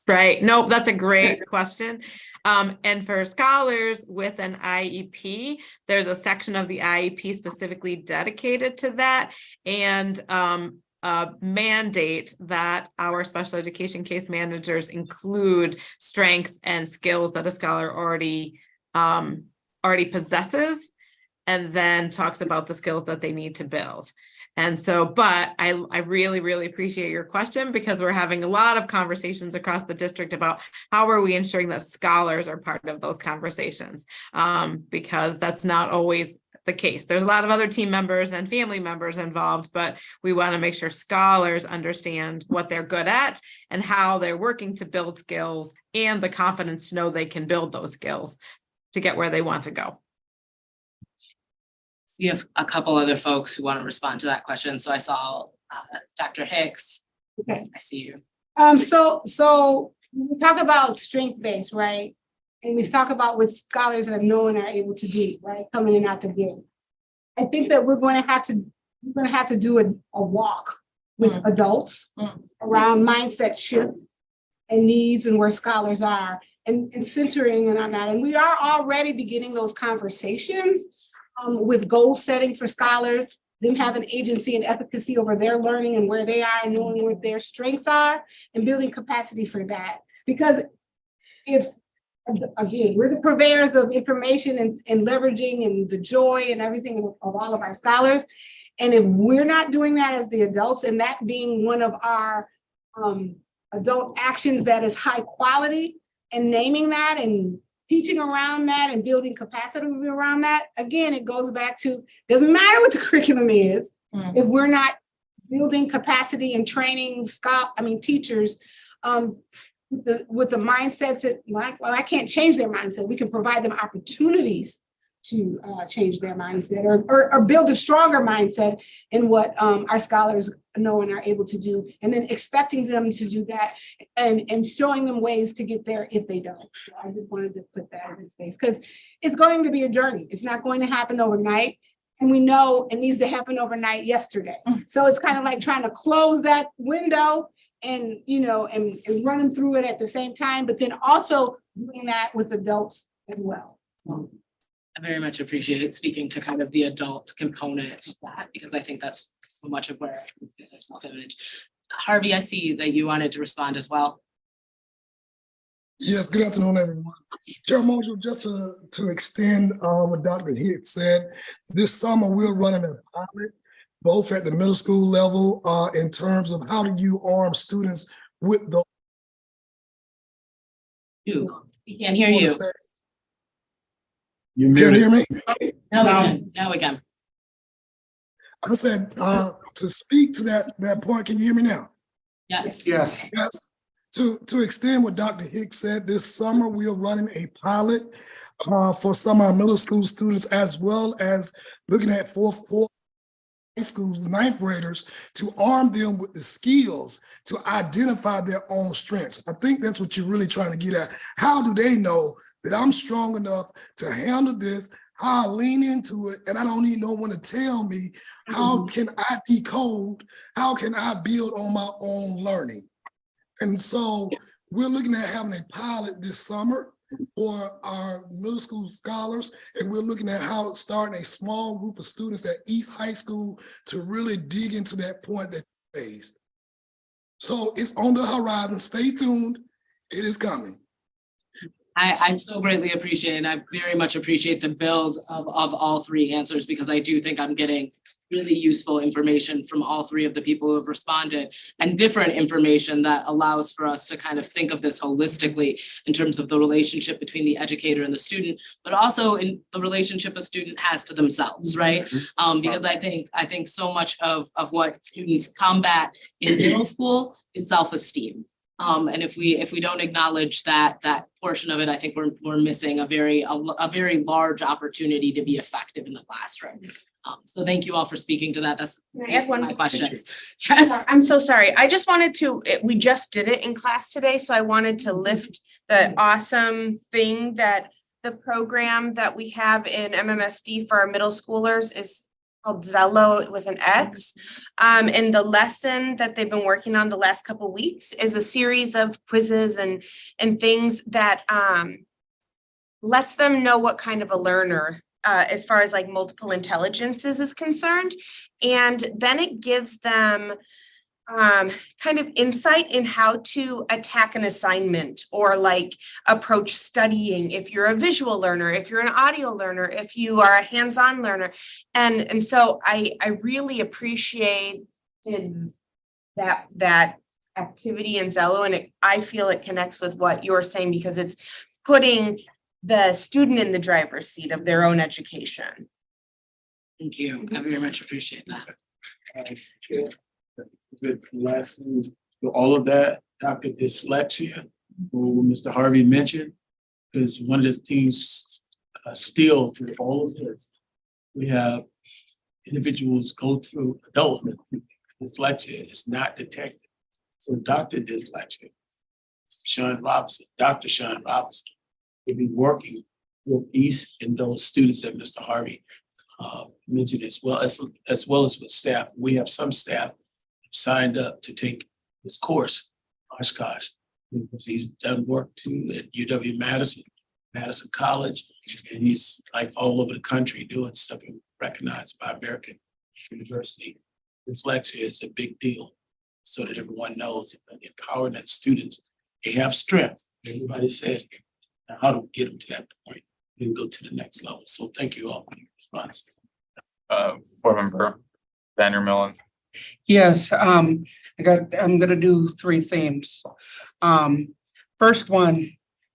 Right. No, that's a great question. And for scholars with an IEP, there's a section of the IEP specifically dedicated to that, and mandate that our special education case managers include strengths and skills that a scholar already possesses, and then talks about the skills that they need to build. And so, but I really, really appreciate your question, because we're having a lot of conversations across the district about how are we ensuring that scholars are part of those conversations, because that's not always the case. There's a lot of other team members and family members involved, but we want to make sure scholars understand what they're good at and how they're working to build skills and the confidence to know they can build those skills to get where they want to go. See if a couple other folks who want to respond to that question. So I saw Dr. Hicks. Okay. I see you. So we talk about strength-based, right? And we talk about what scholars that know and are able to do, right? Coming in out the gate. I think that we're going to have to do a walk with adults around mindset shift and needs and where scholars are, and centering and on that. And we are already beginning those conversations with goal setting for scholars, them having agency and efficacy over their learning and where they are and knowing what their strengths are and building capacity for that. Because if, again, we're the purveyors of information and leveraging and the joy and everything of all of our scholars. And if we're not doing that as the adults, and that being one of our adult actions that is high quality, and naming that and teaching around that and building capacity around that, again, it goes back to, doesn't matter what the curriculum is, if we're not building capacity and training teachers with the mindsets that, well, I can't change their mindset. We can provide them opportunities to change their mindset or build a stronger mindset in what our scholars know and are able to do, and then expecting them to do that and showing them ways to get there if they don't. So I just wanted to put that in space, because it's going to be a journey. It's not going to happen overnight. And we know it needs to happen overnight yesterday. So it's kind of like trying to close that window and, and running through it at the same time, but then also doing that with adults as well. I very much appreciate speaking to kind of the adult component of that, because I think that's so much of where self-image. Harvey, I see that you wanted to respond as well. Yes, good afternoon, everyone. Chair Marshall, just to extend what Dr. Hicks said, this summer we're running a pilot, both at the middle school level, in terms of how do you arm students with those. We can't hear you. You can hear me? Now we can. I said, to speak to that point, can you hear me now? Yes. Yes. To extend what Dr. Hicks said, this summer we are running a pilot for some of our middle school students, as well as looking at fourth high school ninth graders, to arm them with the skills to identify their own strengths. I think that's what you're really trying to get at. How do they know that I'm strong enough to handle this? How I lean into it, and I don't need no one to tell me how can I decode, how can I build on my own learning? And so we're looking at having a pilot this summer for our middle school scholars, and we're looking at how starting a small group of students at East High School to really dig into that point that you raised. So it's on the horizon. Stay tuned. It is coming. I so greatly appreciate, and I very much appreciate the build of all three answers, because I do think I'm getting really useful information from all three of the people who have responded, and different information that allows for us to kind of think of this holistically in terms of the relationship between the educator and the student, but also in the relationship a student has to themselves, right? Because I think so much of what students combat in middle school is self-esteem. And if we don't acknowledge that portion of it, I think we're missing a very large opportunity to be effective in the classroom. So thank you all for speaking to that. That's Can I add one? my questions. Yes. I'm so sorry. I just wanted to, we just did it in class today, so I wanted to lift the awesome thing that the program that we have in MMSD for our middle schoolers is called Zello with an X. And the lesson that they've been working on the last couple of weeks is a series of quizzes and things that lets them know what kind of a learner as far as like multiple intelligences is concerned. And then it gives them kind of insight in how to attack an assignment or like approach studying if you're a visual learner, if you're an audio learner, if you are a hands-on learner. And so I really appreciated that activity in Zello, and I feel it connects with what you're saying because it's putting the student in the driver's seat of their own education. Thank you. I very much appreciate that. Good lessons, all of that, Dr. Dyslexia, who Mr. Harvey mentioned, is one of the things still through all of this. We have individuals go through adulthood. Dyslexia is not detected. So Dr. Dyslexia, Sean Robinson, Dr. Sean Robinson, will be working with these and those students that Mr. Harvey mentioned, as well as with staff. We have some staff signed up to take this course, Oshkosh. He's done work too at UW-Madison, Madison College, and he's like all over the country doing stuff and recognized by American University. Dyslexia is a big deal, so that everyone knows, empowering that students, they have strength. Everybody said, now how do we get them to that point and go to the next level? So thank you all for your responses. Board Member Vandermillen. Yes, I'm gonna do three themes. First one,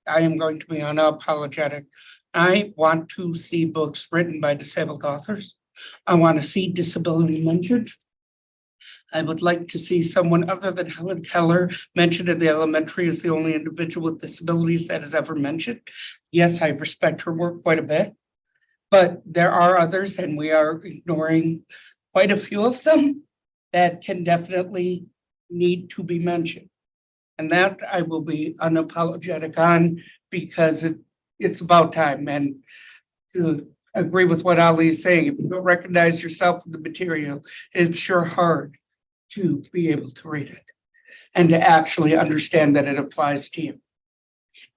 I am going to be unapologetic. I want to see books written by disabled authors. I want to see disability mentioned. I would like to see someone other than Helen Keller mentioned in the elementary as the only individual with disabilities that is ever mentioned. Yes, I respect her work quite a bit, but there are others and we are ignoring quite a few of them that can definitely need to be mentioned. And that I will be unapologetic on because it's about time. And to agree with what Ali is saying, if you don't recognize yourself in the material, it's sure hard to be able to read it and to actually understand that it applies to you.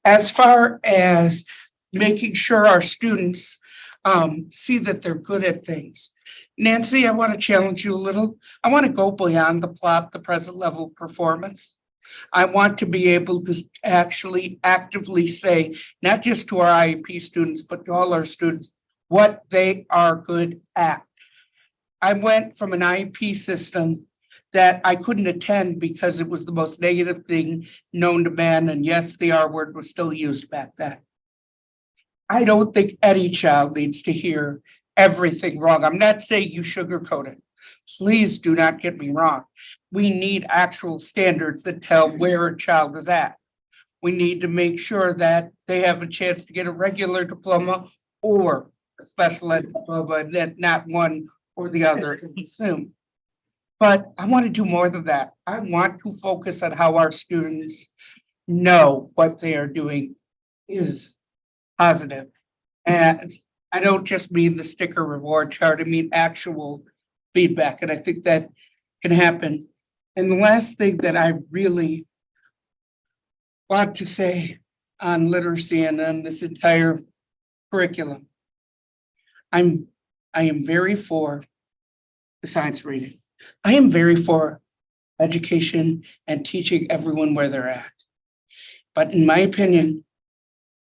As far as making sure our students see that they're good at things. Nancy, I want to challenge you a little. I want to go beyond the plot, the present level performance. I want to be able to actually actively say, not just to our IEP students, but to all our students, what they are good at. I went from an IEP system that I couldn't attend because it was the most negative thing known to man. And yes, the R word was still used back then. I don't think any child needs to hear everything wrong. I'm not saying you sugarcoat it. Please do not get me wrong. We need actual standards that tell where a child is at. We need to make sure that they have a chance to get a regular diploma or a special ed diploma, and then not one or the other, assume. But I want to do more than that. I want to focus on how our students know what they are doing is positive. And I don't just mean the sticker reward chart, I mean actual feedback. And I think that can happen. And the last thing that I really want to say on literacy and on this entire curriculum, I am very for the science reading. I am very for education and teaching everyone where they're at. But in my opinion,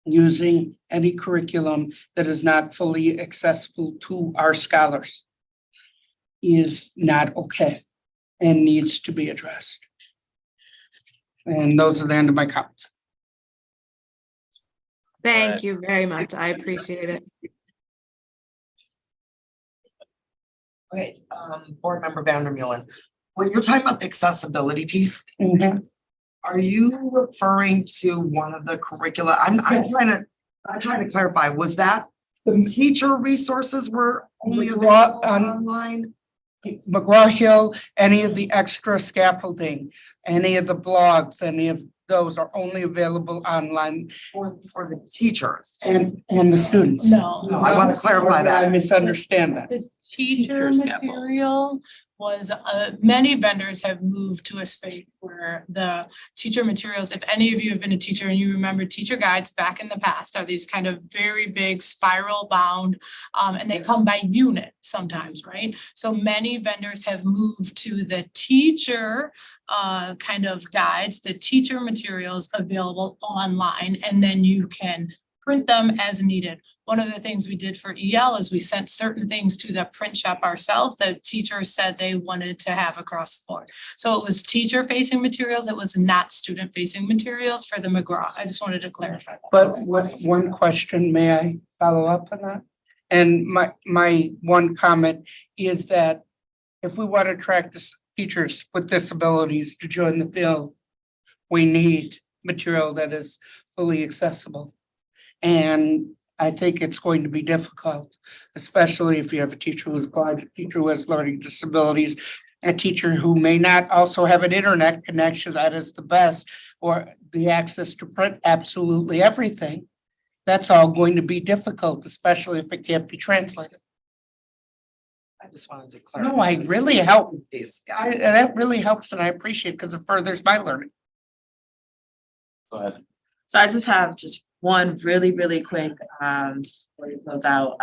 using any curriculum that is not fully accessible to our scholars is not okay and needs to be addressed. And those are the end of my comments. Thank you very much. I appreciate it. Okay, Board Member Vandermeulen, when you're talking about the accessibility piece, are you referring to one of the curricula? I'm trying to clarify, was that the teacher resources were only available online? McGraw-Hill, any of the extra scaffolding, any of the blogs, any of those are only available online for the teachers and the students. No. No, I want to clarify that. I misunderstand that. The teacher Teacher scaffold. material was, many vendors have moved to a space where the teacher materials, if any of you have been a teacher and you remember teacher guides back in the past, are these kind of very big spiral bound, and they come by unit sometimes, right? So many vendors have moved to the teacher kind of guides, the teacher materials available online, and then you can print them as needed. One of the things we did for EL is we sent certain things to the print shop ourselves that teachers said they wanted to have across the board. So it was teacher facing materials. It was not student facing materials for the McGraw. I just wanted to clarify that. But one question, may I follow up on that? And my one comment is that if we want to attract teachers with disabilities to join the field, we need material that is fully accessible. And I think it's going to be difficult, especially if you have a teacher who's blind, a teacher who has learning disabilities, a teacher who may not also have an internet connection that is the best, or the access to print absolutely everything. That's all going to be difficult, especially if it can't be translated. I just wanted to clarify. No, I really help. Yeah. That really helps and I appreciate it because it furthers my learning. Go ahead. So I just have one really quick, before you close out,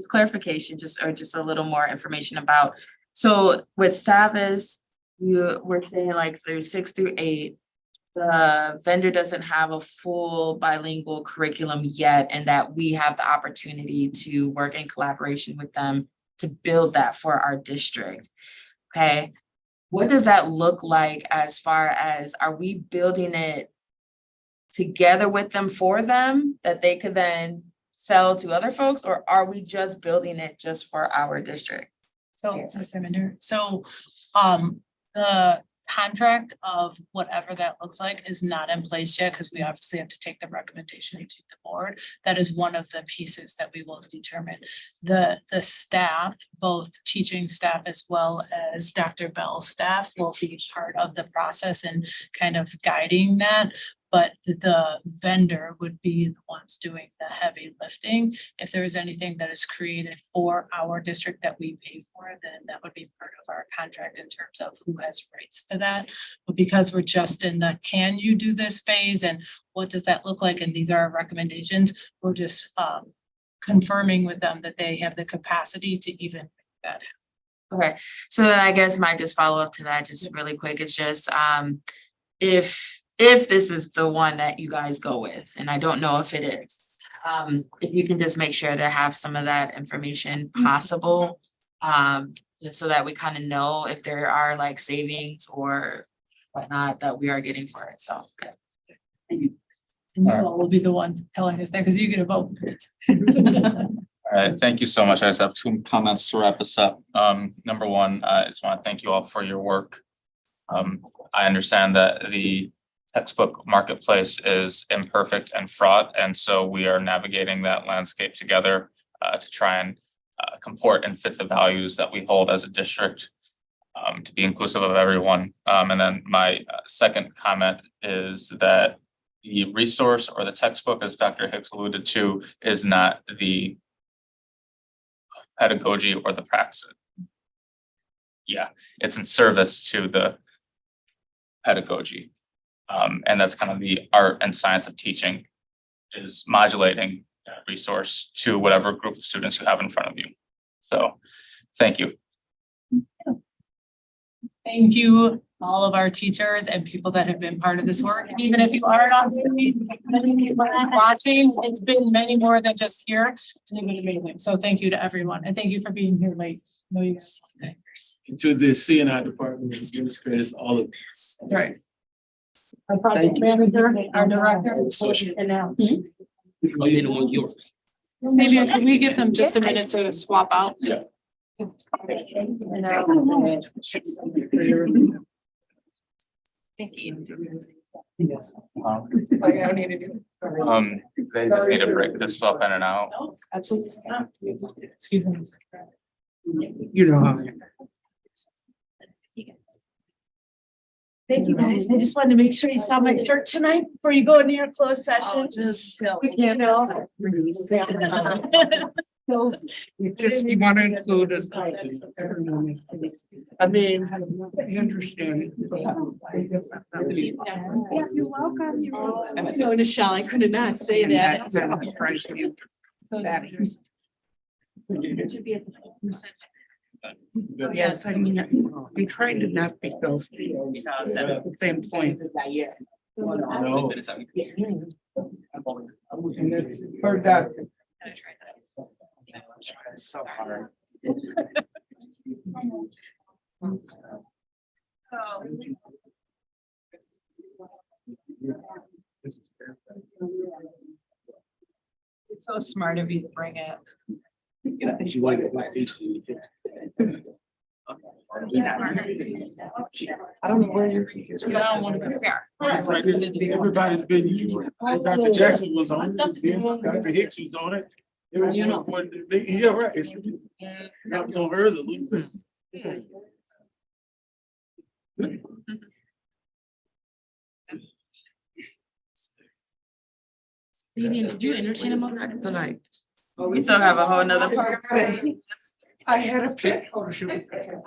clarification, just a little more information about. So with Savvis, you were saying like there's 6 through 8. The vendor doesn't have a full bilingual curriculum yet, and that we have the opportunity to work in collaboration with them to build that for our district. Okay, what does that look like as far as, are we building it together with them for them that they could then sell to other folks, or are we just building it just for our district? So, Mr. Minder, so, the contract of whatever that looks like is not in place yet, because we obviously have to take the recommendation to the board. That is one of the pieces that we will determine. The staff, both teaching staff as well as Dr. Bell's staff, will be part of the process and kind of guiding that. But the vendor would be the ones doing the heavy lifting. If there is anything that is created for our district that we pay for, then that would be part of our contract in terms of who has rights to that. But because we're just in the can you do this phase and what does that look like? And these are our recommendations, we're just confirming with them that they have the capacity to even make that happen. Okay, so then I guess my just follow up to that, just really quick, is just if this is the one that you guys go with, and I don't know if it is, if you can just make sure to have some of that information possible, just so that we kind of know if there are like savings or whatnot that we are getting for it, so. And you all will be the ones telling us that, because you get a vote. All right, thank you so much. I just have 2 comments to wrap us up. Number one, I just want to thank you all for your work. I understand that the textbook marketplace is imperfect and fraught, and so we are navigating that landscape together to try and comport and fit the values that we hold as a district, to be inclusive of everyone. And then my second comment is that the resource or the textbook, as Dr. Hicks alluded to, is not the pedagogy or the praxis. Yeah, it's in service to the pedagogy. And that's kind of the art and science of teaching, is modulating that resource to whatever group of students you have in front of you. So, thank you. Thank you. all of our teachers and people that have been part of this work. And even if you are not watching, it's been many more than just here. It's been amazing. So thank you to everyone and thank you for being here late. I know you guys. To the CNI department, administrators, all of this. Right. Our project manager, our director, and now. Maybe can we give them just a minute to swap out? Yeah. They just need to break this stuff in and out. Absolutely. Excuse me. You know how. Thank you guys. I just wanted to make sure you saw my shirt tonight before you go into your closed session. Just You know. You want to include us. I mean, I understand. Yeah, you're welcome. No, Michelle, I could not say that. Yes, I mean, I'm trying to not be those. At the same point. And it's for that. So hard. It's so smart of you to bring it. I don't know where you're. Everybody's been using. Dr. Jackson was on it. Dr. Hicks was on it. You know. Yeah, right. That was on hers a little bit. Did you entertain a motion tonight? Well, we still have a whole nother part of it. I had a pet. Yeah,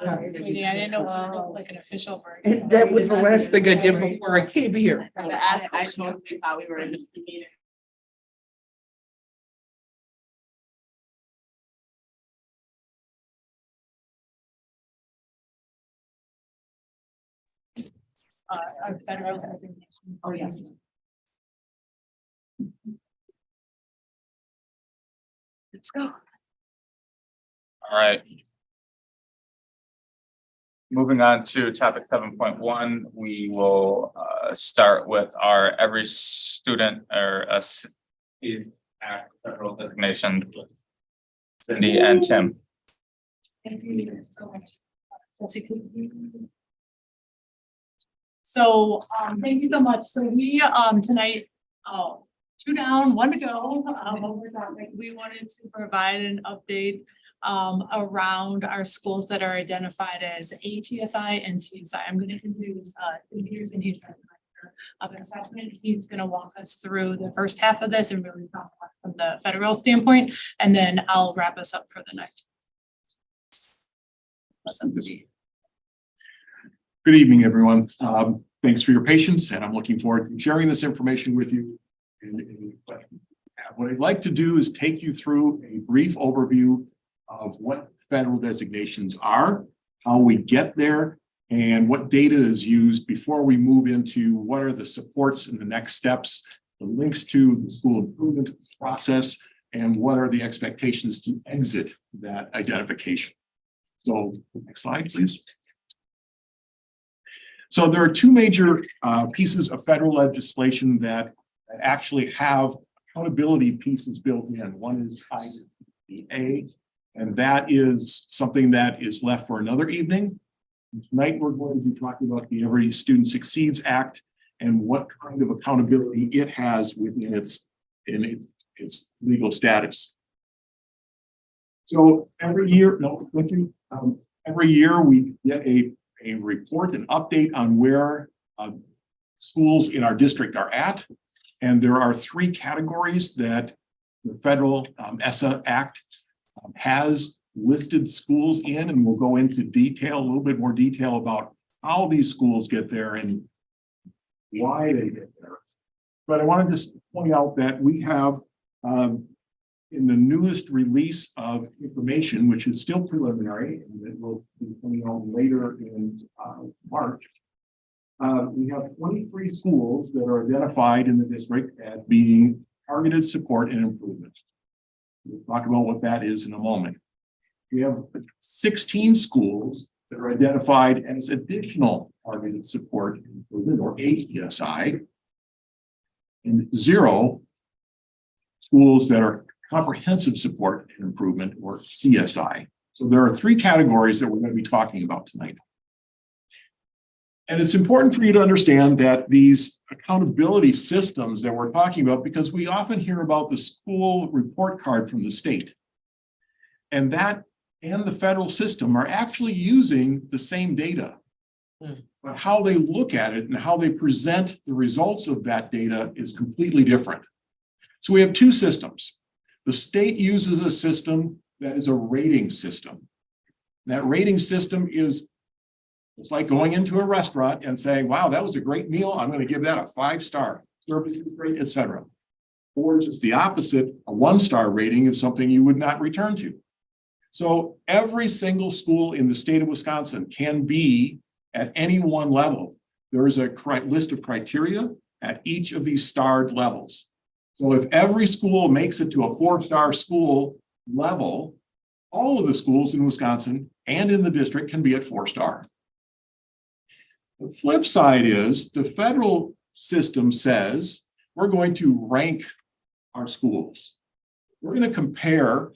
I didn't know it was like an official bird. And that was the last thing I did before I came here. I told you how we were in the meeting. Our federal designation. Oh, yes. Let's go. All right. Moving on to topic 7.1, we will start with our every student or a act federal designation. Cindy and Tim. Thank you so much. So, thank you so much. So we, tonight, 2 down, 1 to go. We wanted to provide an update around our schools that are identified as ATSI and TSI. I'm going to introduce here's an of assessment. He's going to walk us through the first half of this and really talk about from the federal standpoint, and then I'll wrap us up for the next. Good evening, everyone. Thanks for your patience, and I'm looking forward to sharing this information with you. What I'd like to do is take you through a brief overview of what federal designations are, how we get there, and what data is used before we move into what are the supports and the next steps, the links to the school improvement process, and what are the expectations to exit that identification. So next slide, please. So there are 2 major pieces of federal legislation that actually have accountability pieces built in. One is IDEA, and that is something that is left for another evening. Tonight, we're going to be talking about the Every Student Succeeds Act and what kind of accountability it has within its legal status. So every year, every year we get a report, an update on where schools in our district are at. And there are 3 categories that the federal ESSA Act has listed schools in, and we'll go into detail, a little bit more detail about how these schools get there and why they get there. But I want to just point out that we have in the newest release of information, which is still preliminary, and it will be coming out later in March, We have 23 schools that are identified in the district as being targeted support and improvement. We'll talk about what that is in a moment. We have 16 schools that are identified as additional targeted support and improvement, or ATSI, and 0 schools that are comprehensive support and improvement, or CSI. So there are 3 categories that we're going to be talking about tonight. And it's important for you to understand that these accountability systems that we're talking about, because we often hear about the school report card from the state. And that and the federal system are actually using the same data. But how they look at it and how they present the results of that data is completely different. So we have 2 systems. The state uses a system that is a rating system. That rating system is, it's like going into a restaurant and saying, wow, that was a great meal. I'm going to give that a 5-star. Service is great, etc. Or just the opposite, a 1-star rating is something you would not return to. So every single school in the state of Wisconsin can be at any one level. There is a list of criteria at each of these starred levels. So if every school makes it to a 4-star school level, all of the schools in Wisconsin and in the district can be at 4-star. The flip side is the federal system says we're going to rank our schools. We're going to compare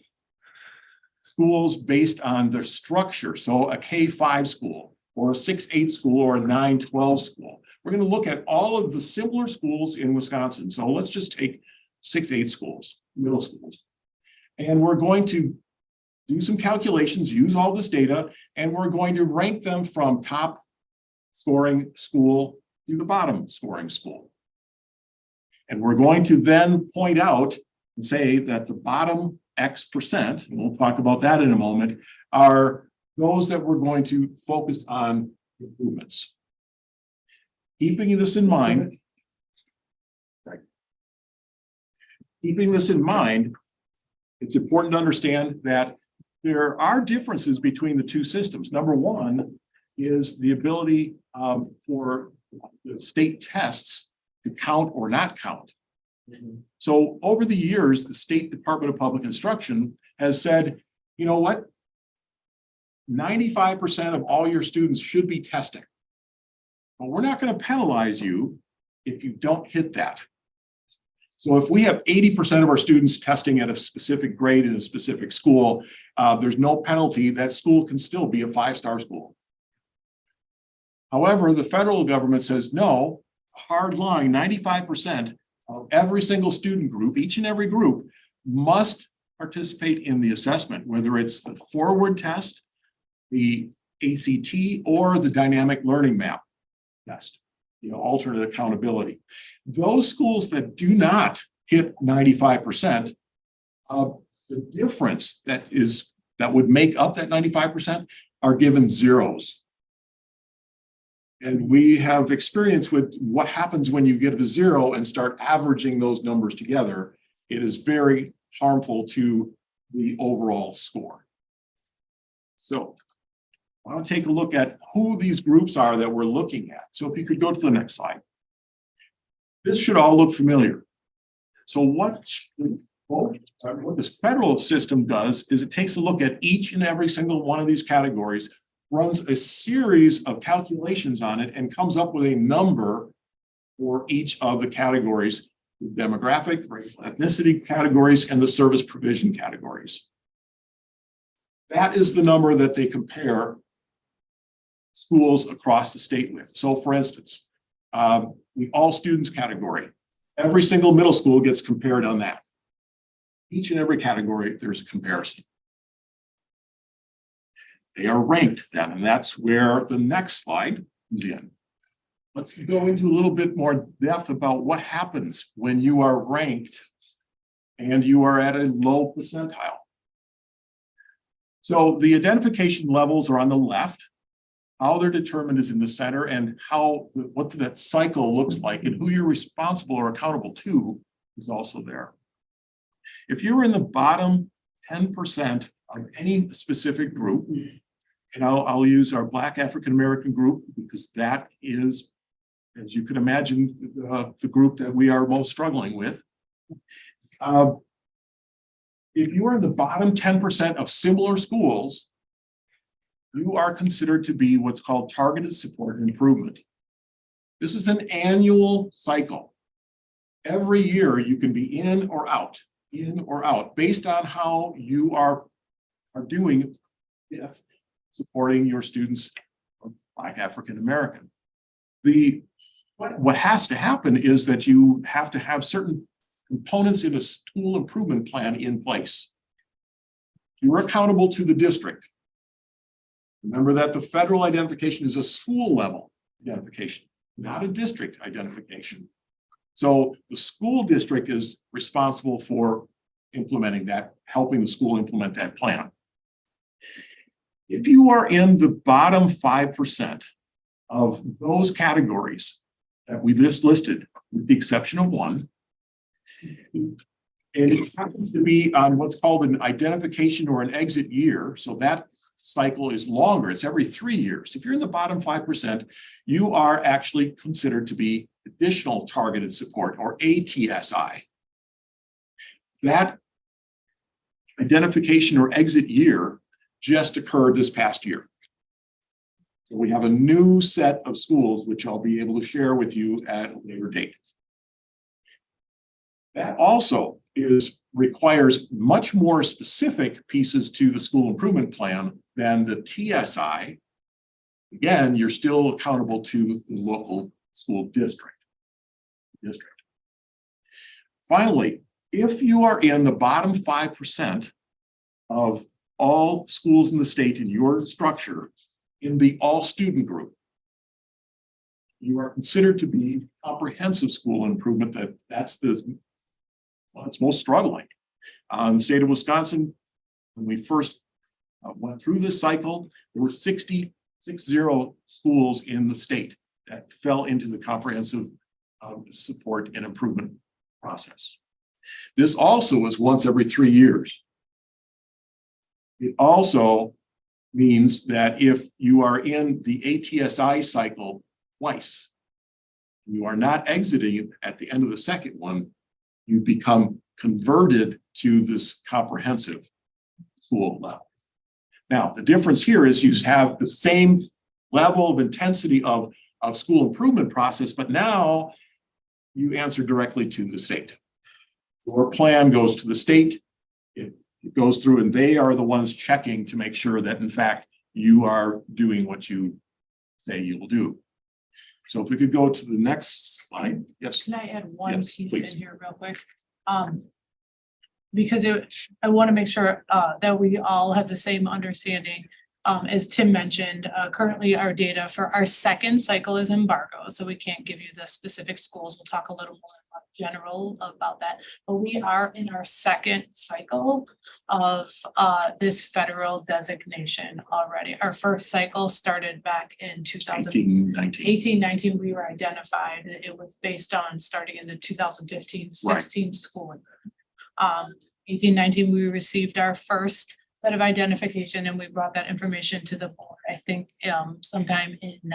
schools based on their structure. So a K-5 school or a 6-8 school or a 9-12 school. We're going to look at all of the similar schools in Wisconsin. So let's just take 6-8 schools, middle schools. And we're going to do some calculations, use all this data, and we're going to rank them from top scoring school to the bottom scoring school. And we're going to then point out and say that the bottom X%, and we'll talk about that in a moment, are those that we're going to focus on improvements. Keeping this in mind, it's important to understand that there are differences between the 2 systems. Number one is the ability for the state tests to count or not count. So over the years, the State Department of Public Instruction has said, you know what? 95% of all your students should be testing. But we're not going to penalize you if you don't hit that. So if we have 80% of our students testing at a specific grade in a specific school, there's no penalty. That school can still be a 5-star school. However, the federal government says, no, hard line, 95% of every single student group, each and every group, must participate in the assessment, whether it's the forward test, the ACT, or the dynamic learning map test, alternate accountability. Those schools that do not hit 95%, the difference that would make up that 95% are given zeros. And we have experience with what happens when you get a 0 and start averaging those numbers together. It is very harmful to the overall score. So I want to take a look at who these groups are that we're looking at. So if you could go to the next slide. This should all look familiar. So what this federal system does is it takes a look at each and every single one of these categories, runs a series of calculations on it, and comes up with a number for each of the categories: the demographic, racial, ethnicity categories, and the service provision categories. That is the number that they compare schools across the state with. So for instance, the all students category, every single middle school gets compared on that. Each and every category, there's a comparison. They are ranked then, and that's where the next slide comes in. Let's go into a little bit more depth about what happens when you are ranked and you are at a low percentile. So the identification levels are on the left. How they're determined is in the center, and what that cycle looks like and who you're responsible or accountable to is also there. If you're in the bottom 10% of any specific group, and I'll use our Black African American group because that is as you can imagine, the group that we are most struggling with. If you are in the bottom 10% of similar schools, you are considered to be what's called targeted support and improvement. This is an annual cycle. Every year you can be in or out, based on how you are doing with supporting your students Black African American. What has to happen is that you have to have certain components in a school improvement plan in place. You're accountable to the district. Remember that the federal identification is a school level identification, not a district identification. So the school district is responsible for implementing that, helping the school implement that plan. If you are in the bottom 5% of those categories that we just listed, with the exception of one, and it happens to be on what's called an identification or an exit year, so that cycle is longer, it's every 3 years. If you're in the bottom 5%, you are actually considered to be additional targeted support, or ATSI. That identification or exit year just occurred this past year. So we have a new set of schools, which I'll be able to share with you at a later date. That also requires much more specific pieces to the school improvement plan than the TSI. Again, you're still accountable to the local school district. Finally, if you are in the bottom 5% of all schools in the state in your structure, in the all student group, you are considered to be comprehensive school improvement. That's it's most struggling. In the state of Wisconsin, when we first went through this cycle, there were 60 schools in the state that fell into the comprehensive support and improvement process. This also is once every 3 years. It also means that if you are in the ATSI cycle twice, you are not exiting at the end of the second one, you become converted to this comprehensive school level. Now, the difference here is you have the same level of intensity of school improvement process, but now you answer directly to the state. Your plan goes to the state, it goes through, and they are the ones checking to make sure that, in fact, you are doing what you say you will do. So if we could go to the next slide. Yes. Can I add one Yes, piece please. in here real quick? Because I want to make sure that we all have the same understanding. As Tim mentioned, currently our data for our second cycle is embargo, so we can't give you the specific schools. We'll talk a little more general about that, but we are in our second cycle of this federal designation already. Our first cycle started back in 18-19. We were identified. It was based on starting in the 2015-16 school year. 18-19, we received our first set of identification, and we brought that information to the board, I think, sometime in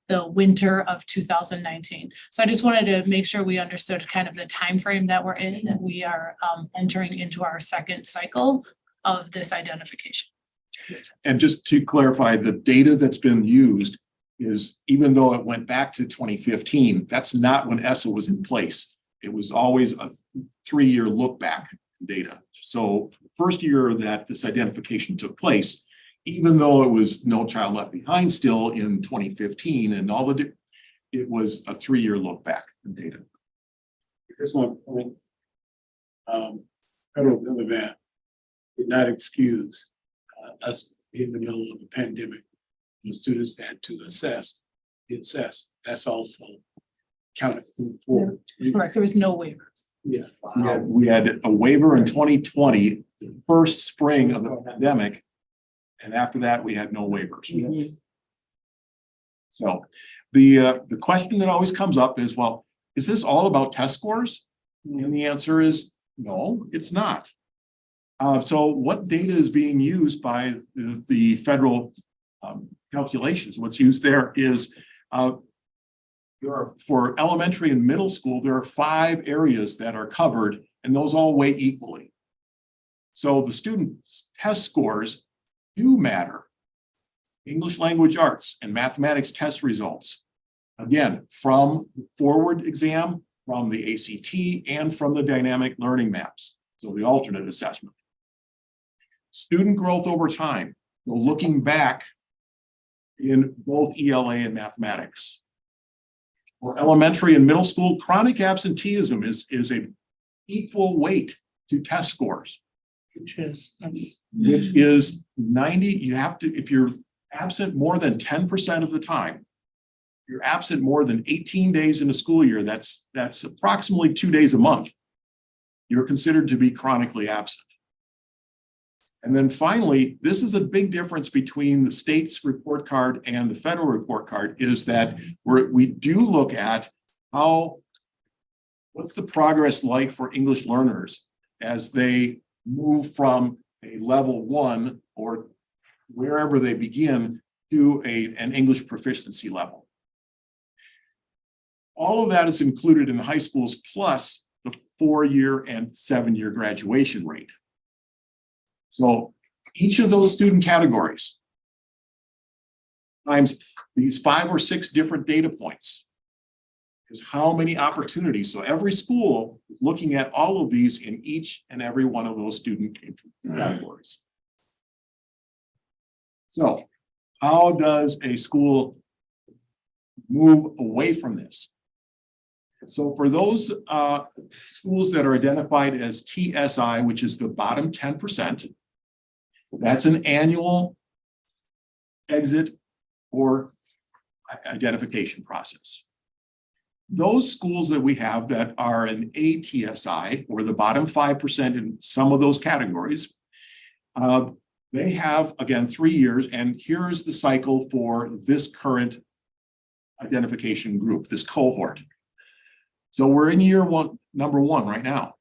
the winter of 2019. So I just wanted to make sure we understood kind of the time frame that we're in, that we are entering into our second cycle of this identification. And just to clarify, the data that's been used is, even though it went back to 2015, that's not when ESSA was in place. It was always a 3-year look back data. So the first year that this identification took place, even though it was No Child Left Behind still in 2015 and all the, it was a 3-year look back in data. Just one point. Federal government did not excuse us in the middle of a pandemic. The students had to assess. That's also counted for. Correct, there was no waivers. Yeah. We had a waiver in 2020, the first spring of the pandemic. And after that, we had no waivers. So the question that always comes up is, well, is this all about test scores? And the answer is no, it's not. So what data is being used by the federal calculations? What's used there is There are, for elementary and middle school, there are 5 areas that are covered, and those all weigh equally. So the students' test scores do matter. English language arts and mathematics test results. Again, from forward exam, from the ACT, and from the dynamic learning maps. So the alternate assessment. Student growth over time. So looking back in both ELA and mathematics. For elementary and middle school, chronic absenteeism is a equal weight to test scores. Which is 90, you have to, if you're absent more than 10% of the time, you're absent more than 18 days in a school year, that's approximately 2 days a month. You're considered to be chronically absent. And then finally, this is a big difference between the state's report card and the federal report card, is that we do look at what's the progress like for English learners as they move from a level 1 or wherever they begin to an English proficiency level. All of that is included in the high schools, plus the 4-year and 7-year graduation rate. So each of those student categories times these 5 or 6 different data points is how many opportunities. So every school is looking at all of these in each and every one of those student categories. So how does a school move away from this? So for those schools that are identified as TSI, which is the bottom 10%, that's an annual exit or identification process. Those schools that we have that are an ATSI, or the bottom 5% in some of those categories, they have, again, 3 years, and here is the cycle for this current identification group, this cohort. So we're in year number 1 right now.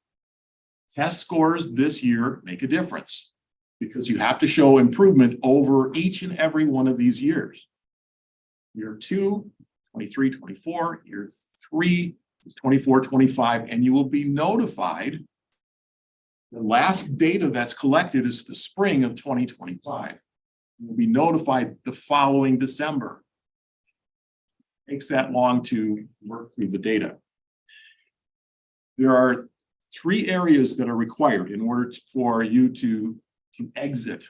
Test scores this year make a difference because you have to show improvement over each and every one of these years. Year 2, 23, 24, year 3 is 24, 25, and you will be notified. The last data that's collected is the spring of 2025. You'll be notified the following December. It takes that long to work through the data. There are 3 areas that are required in order for you to exit.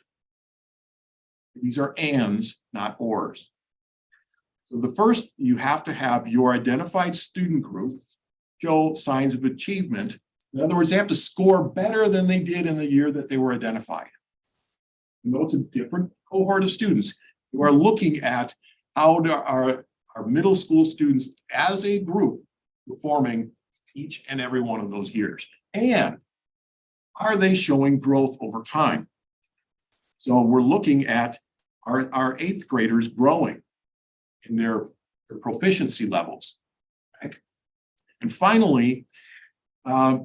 These are ands, not ors. So the first, you have to have your identified student group show signs of achievement. In other words, they have to score better than they did in the year that they were identified. You know, it's a different cohort of students who are looking at how our middle school students as a group performing each and every one of those years. And are they showing growth over time? So we're looking at our 8th graders growing in their proficiency levels. Okay? And finally,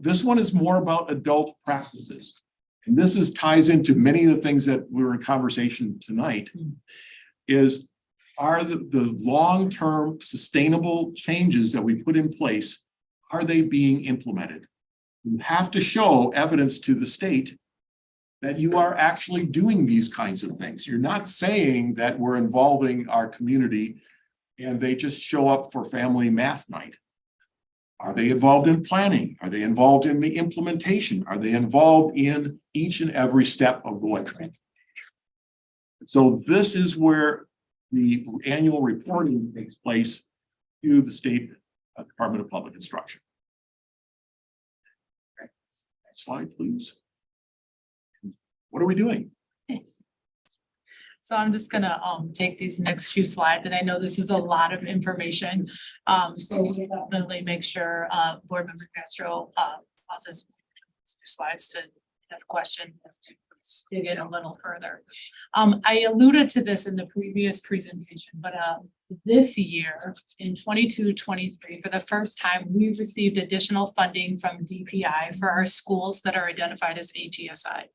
this one is more about adult practices. And this ties into many of the things that we were in conversation tonight, are the long-term sustainable changes that we put in place, are they being implemented? You have to show evidence to the state that you are actually doing these kinds of things. You're not saying that we're involving our community and they just show up for family math night. Are they involved in planning? Are they involved in the implementation? Are they involved in each and every step of the way? So this is where the annual reporting takes place to the State Department of Public Instruction. Okay. Next slide, please. What are we doing? So I'm just gonna take these next few slides, and I know this is a lot of information. So we'll definitely make sure Board Member Castro pauses slides to have questions to dig in a little further. I alluded to this in the previous presentation, but this year in 22-23, for the first time, we received additional funding from DPI for our schools that are identified as ATSI.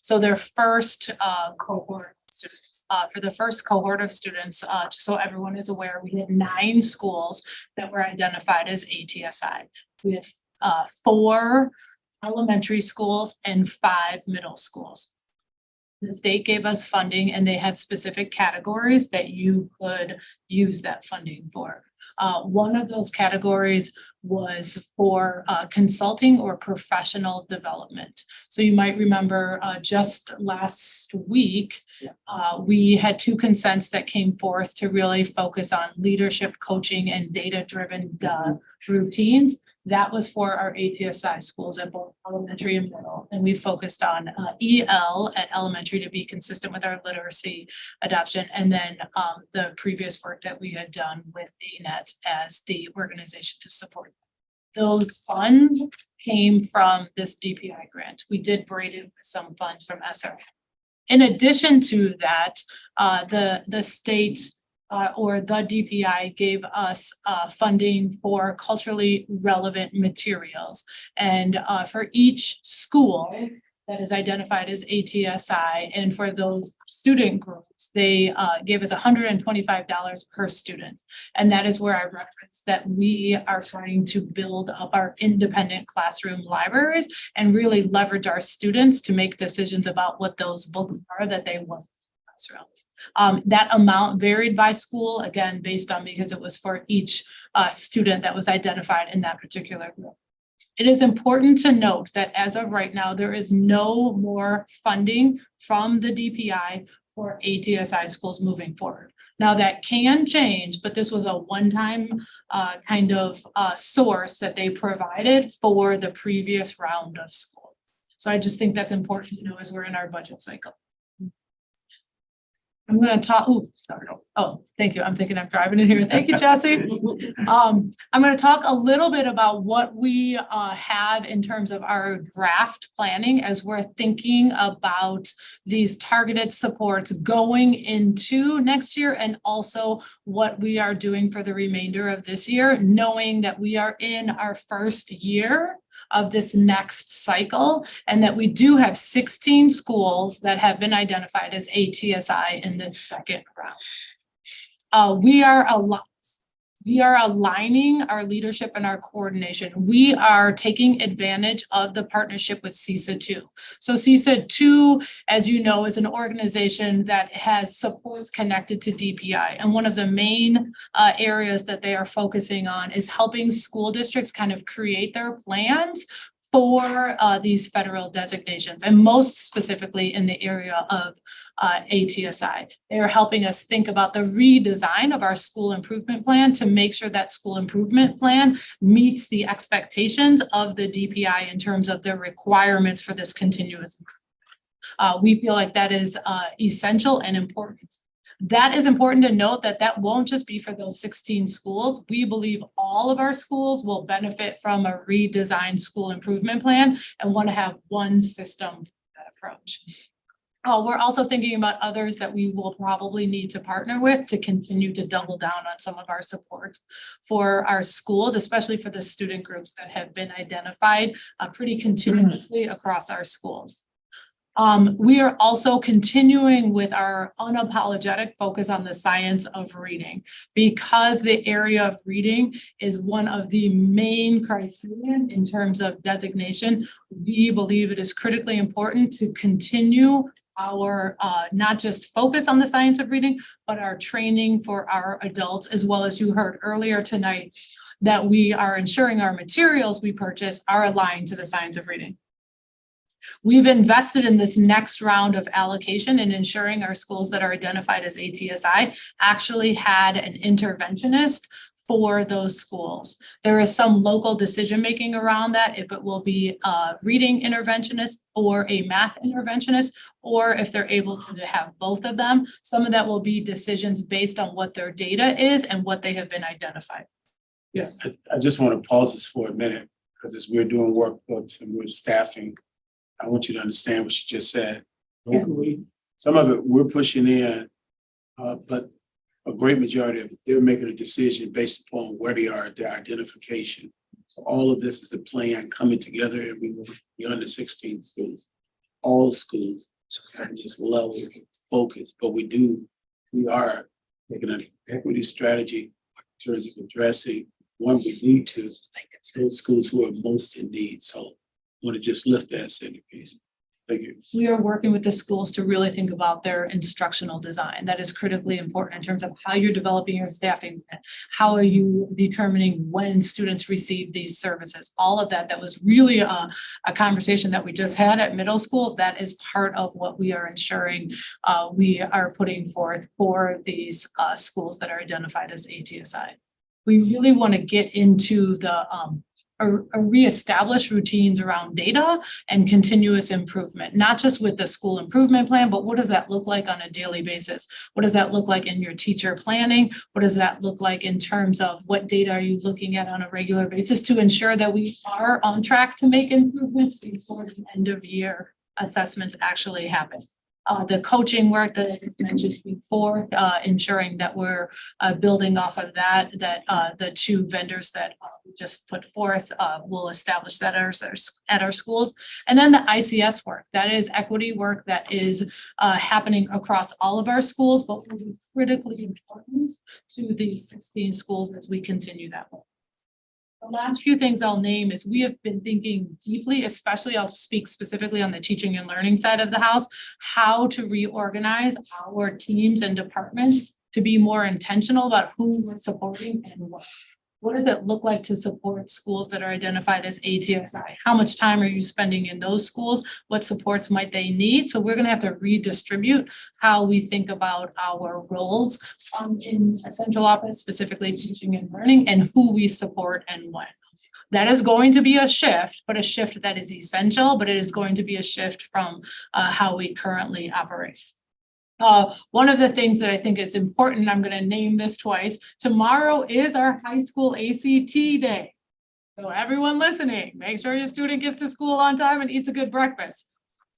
So their first cohort of students. for the first cohort of students, just so everyone is aware, we had 9 schools that were identified as ATSI. We have 4 elementary schools and 5 middle schools. The state gave us funding and they had specific categories that you could use that funding for. One of those categories was for consulting or professional development. So you might remember just last week, we had 2 consents that came forth to really focus on leadership, coaching, and data-driven routines. That was for our ATSI schools at both elementary and middle. And we focused on EL at elementary to be consistent with our literacy adoption. And then the previous work that we had done with ANET as the organization to support. Those funds came from this DPI grant. We did braid in some funds from ESSER. In addition to that, the state or the DPI gave us funding for culturally relevant materials. And for each school that is identified as ATSI, and for those student groups, they gave us $125 per student. And that is where I referenced that we are trying to build up our independent classroom libraries and really leverage our students to make decisions about what those books are that they want in the classroom. That amount varied by school, again, based on because it was for each student that was identified in that particular group. It is important to note that as of right now, there is no more funding from the DPI for ATSI schools moving forward. Now that can change, but this was a one-time kind of source that they provided for the previous round of schools. So I just think that's important to know as we're in our budget cycle. I'm gonna talk, thank you. I'm thinking I'm driving in here. Thank you, Jesse. I'm gonna talk a little bit about what we have in terms of our draft planning as we're thinking about these targeted supports going into next year, and also what we are doing for the remainder of this year, knowing that we are in our first year of this next cycle, and that we do have 16 schools that have been identified as ATSI in this second round. We are aligning our leadership and our coordination. We are taking advantage of the partnership with CESA 2. So CESA 2, as you know, is an organization that has supports connected to DPI. And one of the main areas that they are focusing on is helping school districts kind of create their plans for these federal designations, and most specifically in the area of ATSI. They are helping us think about the redesign of our school improvement plan to make sure that school improvement plan meets the expectations of the DPI in terms of their requirements for this continuous improvement. We feel like that is essential and important. That is important to note that that won't just be for those 16 schools. We believe all of our schools will benefit from a redesigned school improvement plan and want to have one system for that approach. We're also thinking about others that we will probably need to partner with to continue to double down on some of our supports for our schools, especially for the student groups that have been identified pretty continuously across our schools. We are also continuing with our unapologetic focus on the science of reading, because the area of reading is one of the main criteria in terms of designation. We believe it is critically important to continue our not just focus on the science of reading, but our training for our adults, as well as you heard earlier tonight, that we are ensuring our materials we purchase are aligned to the science of reading. We've invested in this next round of allocation and ensuring our schools that are identified as ATSI actually had an interventionist for those schools. There is some local decision-making around that, if it will be a reading interventionist or a math interventionist, or if they're able to have both of them. Some of that will be decisions based on what their data is and what they have been identified. Yes, I just want to pause this for a minute, because as we're doing workbooks and we're staffing, I want you to understand what you just said. Locally, some of it we're pushing in, but a great majority of it, they're making a decision based upon where they are at their identification. So all of this is the plan coming together, and we will be under 16 schools, all schools, so just level focus, but we are taking an equity strategy in terms of addressing one we need to those schools who are most in need. So I want to just lift that centerpiece. Thank you. We are working with the schools to really think about their instructional design. That is critically important in terms of how you're developing your staffing. How are you determining when students receive these services? All of that was really a conversation that we just had at middle school. That is part of what we are ensuring we are putting forth for these schools that are identified as ATSI. We really want to get into the reestablish routines around data and continuous improvement, not just with the school improvement plan, but what does that look like on a daily basis? What does that look like in your teacher planning? What does that look like in terms of what data are you looking at on a regular basis to ensure that we are on track to make improvements before the end of year assessments actually happen? The coaching work that I mentioned before, ensuring that we're building off of that the two vendors that we just put forth will establish that at our schools. And then the ICS work, that is equity work that is happening across all of our schools, but will be critically important to these 16 schools as we continue that work. The last few things I'll name is we have been thinking deeply, especially I'll speak specifically on the teaching and learning side of the house, how to reorganize our teams and departments to be more intentional about who we're supporting and what. What does it look like to support schools that are identified as ATSI? How much time are you spending in those schools? What supports might they need? So we're going to have to redistribute how we think about our roles in a central office, specifically teaching and learning, and who we support and when. That is going to be a shift, but a shift that is essential, but it is going to be a shift from how we currently operate. One of the things that I think is important, I'm going to name this twice. Tomorrow is our high school ACT day. So everyone listening, make sure your student gets to school on time and eats a good breakfast.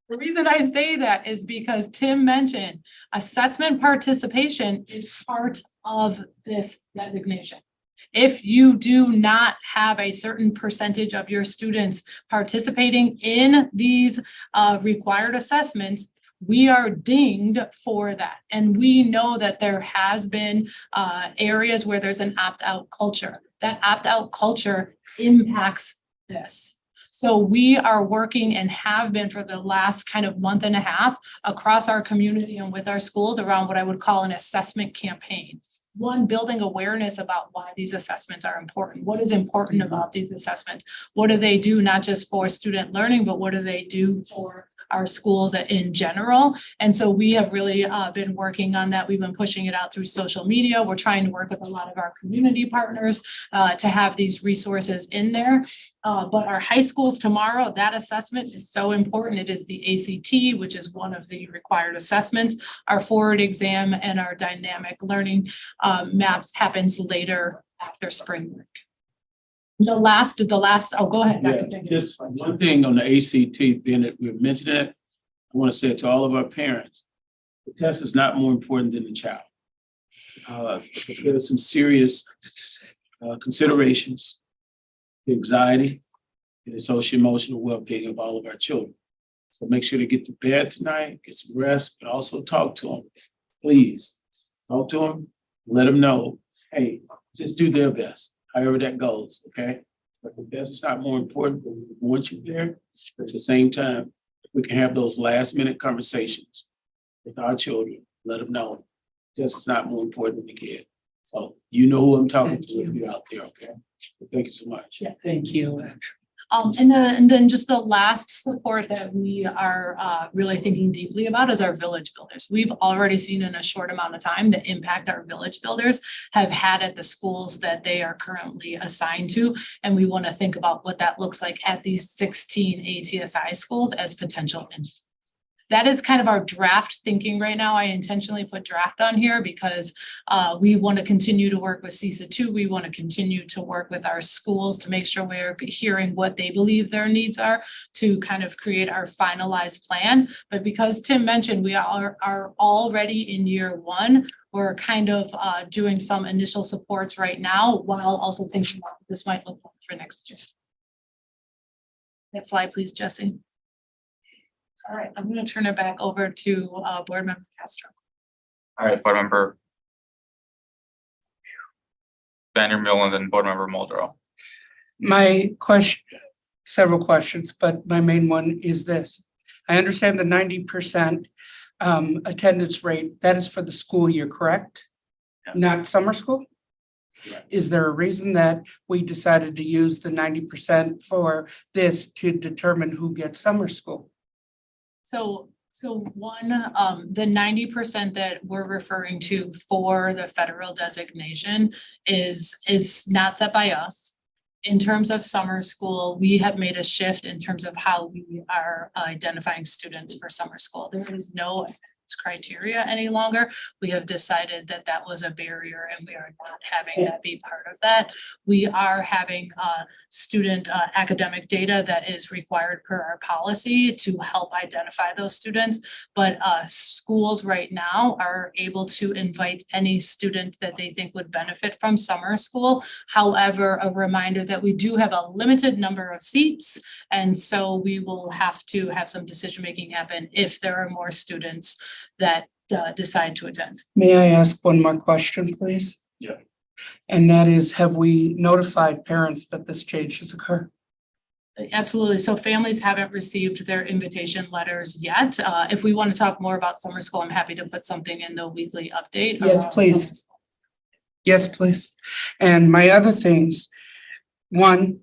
The reason I say that is because Tim mentioned assessment participation is part of this designation. If you do not have a certain percentage of your students participating in these required assessments, we are dinged for that. And we know that there has been areas where there's an opt-out culture. That opt-out culture impacts this. So we are working and have been for the last kind of month and a half across our community and with our schools around what I would call an assessment campaign. One, building awareness about why these assessments are important. What is important about these assessments? What do they do not just for student learning, but what do they do for our schools in general? And so we have really been working on that. We've been pushing it out through social media. We're trying to work with a lot of our community partners to have these resources in there. But our high schools tomorrow, that assessment is so important. It is the ACT, which is one of the required assessments. Our forward exam and our dynamic learning maps happens later after spring break. The last, oh, go ahead. Yeah, just one thing on the ACT, being that we've mentioned it, I want to say it to all of our parents. The test is not more important than the child. There are some serious considerations, the anxiety, and the social emotional well-being of all of our children. So make sure to get to bed tonight, get some rest, but also talk to them. Please talk to them, let them know, hey, just do their best. However that goes, okay? But the best is not more important, but we want you there. But at the same time, we can have those last minute conversations with our children, let them know this is not more important than the kid. So you know who I'm talking to if you're out there, okay? So thank you so much. Yeah, thank you. And then just the last support that we are really thinking deeply about is our village builders. We've already seen in a short amount of time the impact our village builders have had at the schools that they are currently assigned to. And we want to think about what that looks like at these 16 ATSI schools as potential. That is kind of our draft thinking right now. I intentionally put draft on here because we want to continue to work with CESA 2. We want to continue to work with our schools to make sure we're hearing what they believe their needs are to kind of create our finalized plan. But because Tim mentioned we are already in year one, we're kind of doing some initial supports right now while also thinking about what this might look like for next year. Next slide, please, Jesse. All right, I'm gonna turn it back over to Board Member Castro. All right, Board Member Vandermeer and then Board Member Muldrow. My question, several questions, but my main one is this. I understand the 90% attendance rate, that is for the school year, correct? Yes. Not summer school? Correct. Is there a reason that we decided to use the 90% for this to determine who gets summer school? So one, the 90% that we're referring to for the federal designation is not set by us. In terms of summer school, we have made a shift in terms of how we are identifying students for summer school. There is no criteria any longer. We have decided that that was a barrier and we are not having that be part of that. We are having student academic data that is required per our policy to help identify those students. But schools right now are able to invite any student that they think would benefit from summer school. However, a reminder that we do have a limited number of seats. And so we will have to have some decision-making happen if there are more students that decide to attend. May I ask one more question, please? Yeah. And that is, have we notified parents that this change has occurred? Absolutely. So families haven't received their invitation letters yet. If we want to talk more about summer school, I'm happy to put something in the weekly update. Yes, around please. summer school. Yes, please. And my other things, one,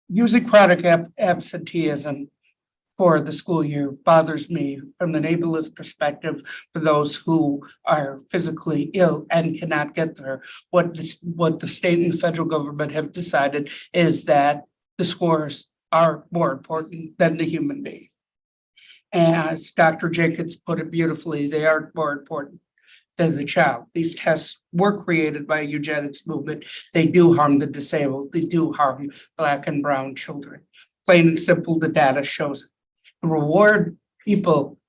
using chronic absenteeism for the school year bothers me from the neighborless perspective for those who are physically ill and cannot get there. What the state and the federal government have decided is that the scores are more important than the human being. As Dr. Jenkins put it beautifully, they are more important than the child. These tests were created by a eugenics movement. They do harm the disabled. They do harm Black and brown children. Plain and simple, the data shows it. Reward people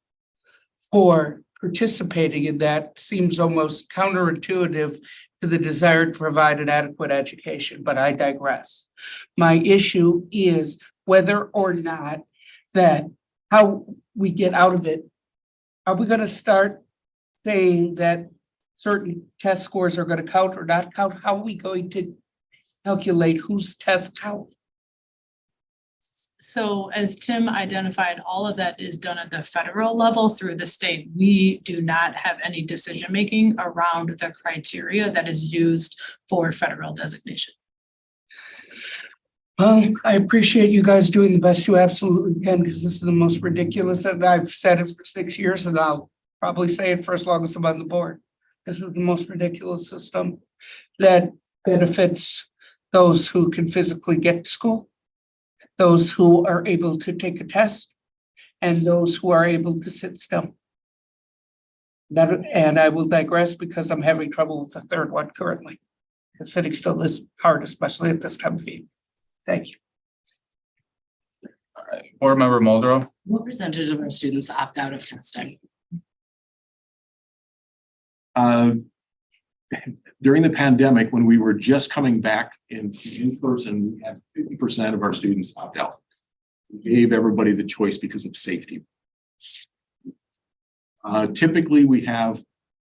for participating in that seems almost counterintuitive to the desire to provide an adequate education, but I digress. My issue is whether or not that how we get out of it. Are we going to start saying that certain test scores are going to count or not count? How are we going to calculate whose tests count? So as Tim identified, all of that is done at the federal level through the state. We do not have any decision-making around the criteria that is used for federal designation. Well, I appreciate you guys doing the best you absolutely can, because this is the most ridiculous, and I've said it for 6 years, and I'll probably say it for as long as I'm on the board. This is the most ridiculous system that benefits those who can physically get to school, those who are able to take a test, and those who are able to sit still. And I will digress because I'm having trouble with the third one currently. Sitting still is hard, especially at this time of year. Thank you. All right, Board Member Muldrow. What percentage of our students opt out of testing? During the pandemic, when we were just coming back in person, we had 50% of our students opt out. We gave everybody the choice because of safety. Typically, we have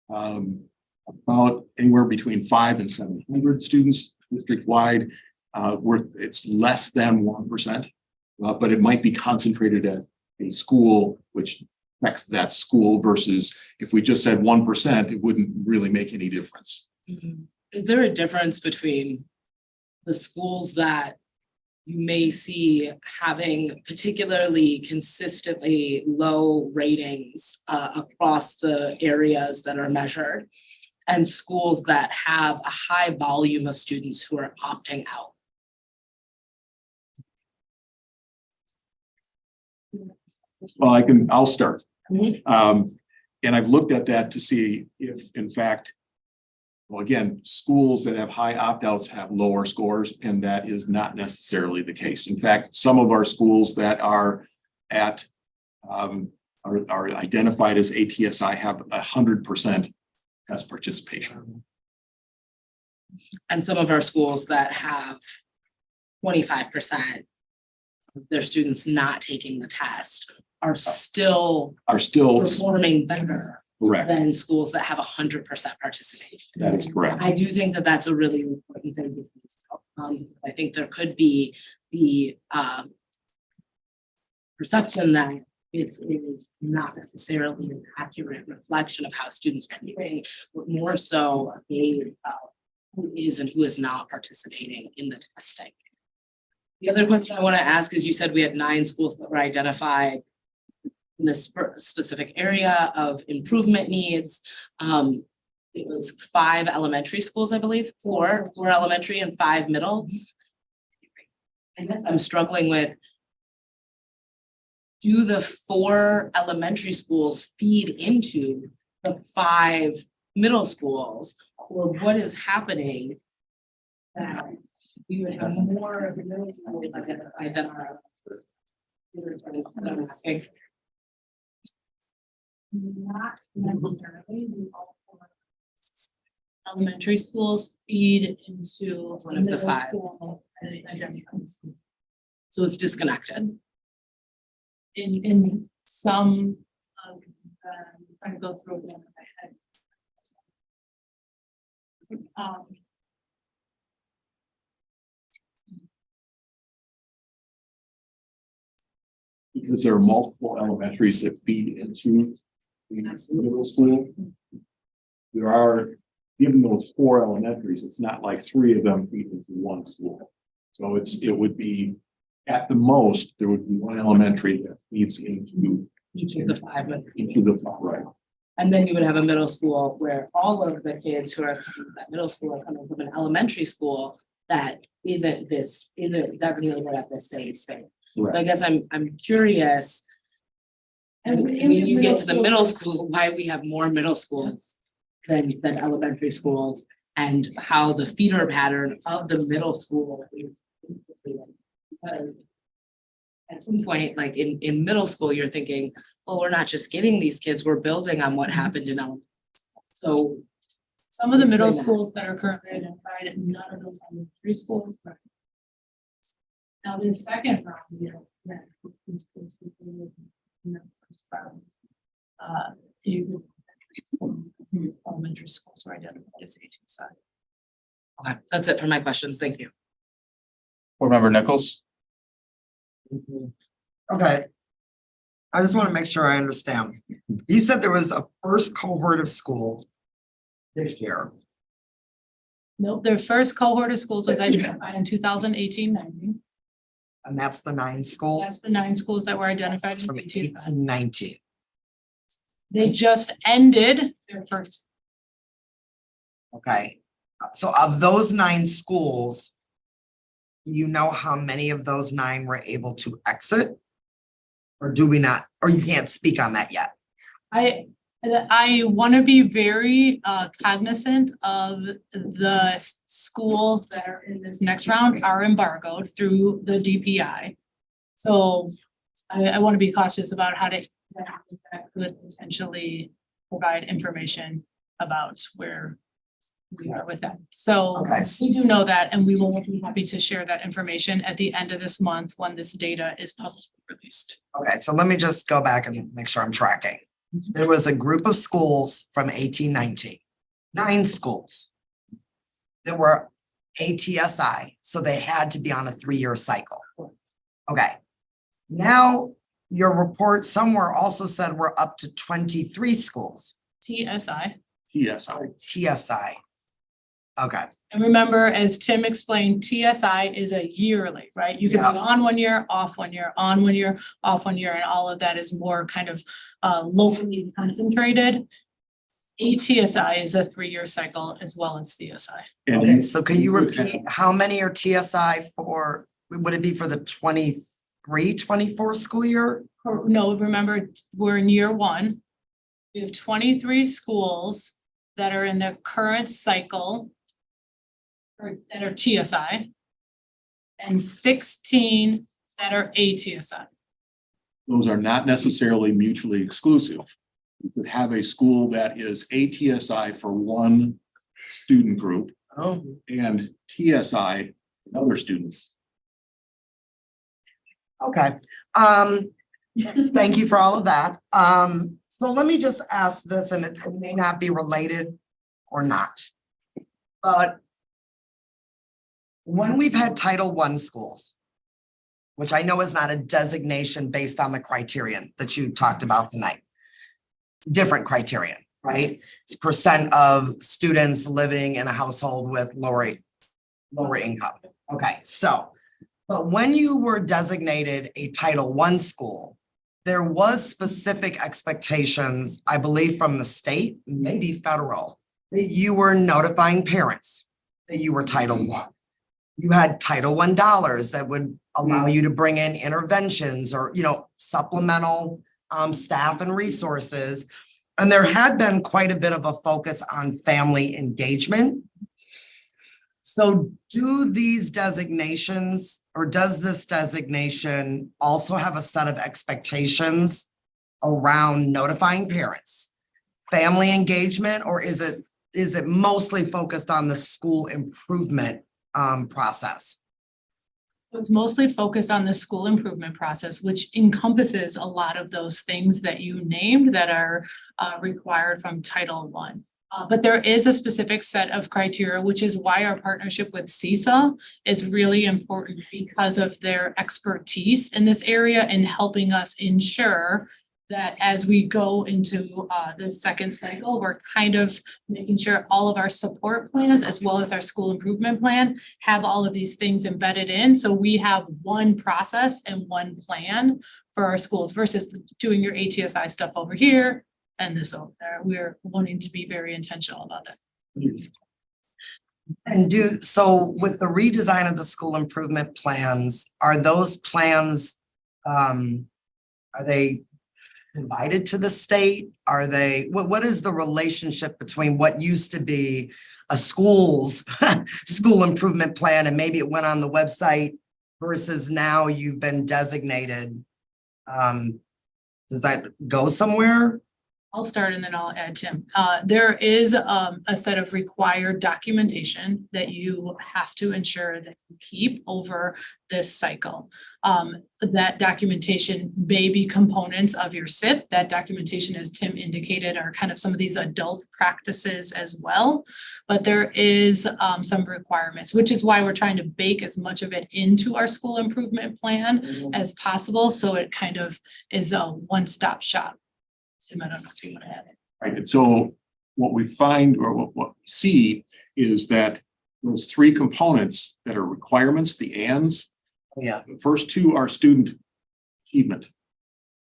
about anywhere between 500 and 700 students district-wide. It's less than 1%, but it might be concentrated at a school, which affects that school, versus if we just said 1%, it wouldn't really make any difference. Is there a difference between the schools that you may see having particularly consistently low ratings across the areas that are measured, and schools that have a high volume of students who are opting out? Well, I'll start. And I've looked at that to see if, in fact, well, again, schools that have high opt-outs have lower scores, and that is not necessarily the case. In fact, some of our schools that are at are identified as ATSI have 100% test participation. And some of our schools that have 25%. their students not taking the test are still performing better correct. than schools that have 100% participation. That is correct. I do think that that's a really important thing. I think there could be the perception that it's not necessarily an accurate reflection of how students are doing, but more so who is and who is not participating in the testing. The other question I want to ask is, you said we had 9 schools that were identified in this specific area of improvement needs. It was 5 elementary schools, I believe, 4 elementary and 5 middle. I guess I'm struggling with, do the 4 elementary schools feed into the 5 middle schools, or what is happening that we would have more of the middle schools identified than our I'm asking. Not necessarily. Elementary schools feed into One of the middle 5. school and identified school. So it's disconnected. In some, trying to go through again in my head. Because there are multiple elementaries that feed into the middle school. There are, given those 4 elementaries, it's not like 3 of them feed into one school. So it would be, at the most, there would be 1 elementary that feeds into Each of the 5. into the right. And then you would have a middle school where all of the kids who are coming to that middle school are coming from an elementary school that isn't definitely at the same space. So I guess I'm curious. And when you get to the middle school, why we have more middle schools than elementary schools, and how the feeder pattern of the middle school is. Because at some point, like in middle school, you're thinking, well, we're not just getting these kids, we're building on what happened in elementary. So Some of the middle Explain that. schools that are currently identified, and none of those elementary schools. But now the second round, you know, that these schools will be in the first round. Elementary schools were identified as HSI. okay, that's it for my questions. Thank you. Board Member Nichols? Okay. I just want to make sure I understand. You said there was a first cohort of school this year. Nope, their first cohort of schools was identified in 2018-19. And that's the 9 schools That's the 9 schools that were identified. from in 18. 18-19. They just ended their first. Okay, so of those 9 schools, you know how many of those 9 were able to exit? Or do we not, or you can't speak on that yet? I want to be very cognizant of the schools that are in this next round are embargoed through the DPI. So I want to be cautious about how to that could potentially provide information about where we are with that. So Okay. we do know that, and we will be happy to share that information at the end of this month when this data is publicly released. Okay, so let me just go back and make sure I'm tracking. There was a group of schools from 18-19, 9 schools. That were ATSI, so they had to be on a 3-year cycle. Okay. Now, your report somewhere also said we're up to 23 schools. TSI. TSI. Okay, And remember, as Tim explained, TSI is a yearly, right? You can be on 1 year, off 1 year, on 1 year, off 1 year, and all of that is more kind of locally concentrated. ATSI is a 3-year cycle as well as CSI. okay, so can you repeat, how many are TSI for, would it be for the 23-24 school year? No, remember, we're in year 1. We have 23 schools that are in their current cycle or that are TSI and 16 that are ATSI. Those are not necessarily mutually exclusive. You could have a school that is ATSI for one student group. And TSI, another students. Okay, thank you for all of that. So let me just ask this, and it may not be related or not. But when we've had Title I schools, which I know is not a designation based on the criterion that you talked about tonight. Different criterion, right? It's percent of students living in a household with lower income. Okay, so, but when you were designated a Title I school, there was specific expectations, I believe, from the state, maybe federal, that you were notifying parents that you were Title I. You had Title I dollars that would allow you to bring in interventions or, supplemental staff and resources. And there had been quite a bit of a focus on family engagement. So do these designations, or does this designation also have a set of expectations around notifying parents, family engagement, or is it mostly focused on the school improvement process? It's mostly focused on the school improvement process, which encompasses a lot of those things that you named that are required from Title I. But there is a specific set of criteria, which is why our partnership with CISA is really important, because of their expertise in this area and helping us ensure that as we go into the second cycle, we're kind of making sure all of our support plans, as well as our school improvement plan, have all of these things embedded in. So we have one process and one plan for our schools versus doing your ATSI stuff over here and this over there. We're wanting to be very intentional about that. And so with the redesign of the school improvement plans, are those plans, are they provided to the state? Are they, what is the relationship between what used to be a school's school improvement plan, and maybe it went on the website, versus now you've been designated? Does that go somewhere? I'll start and then I'll add Tim. There is a set of required documentation that you have to ensure that you keep over this cycle. That documentation may be components of your SIP. That documentation, as Tim indicated, are kind of some of these adult practices as well. But there is some requirements, which is why we're trying to bake as much of it into our school improvement plan as possible. So it kind of is a one-stop shop. Tim, I don't know if you want to add it. Right, and so what we find, or what we see, is that those three components that are requirements, the ands. Yeah. The first two are student achievement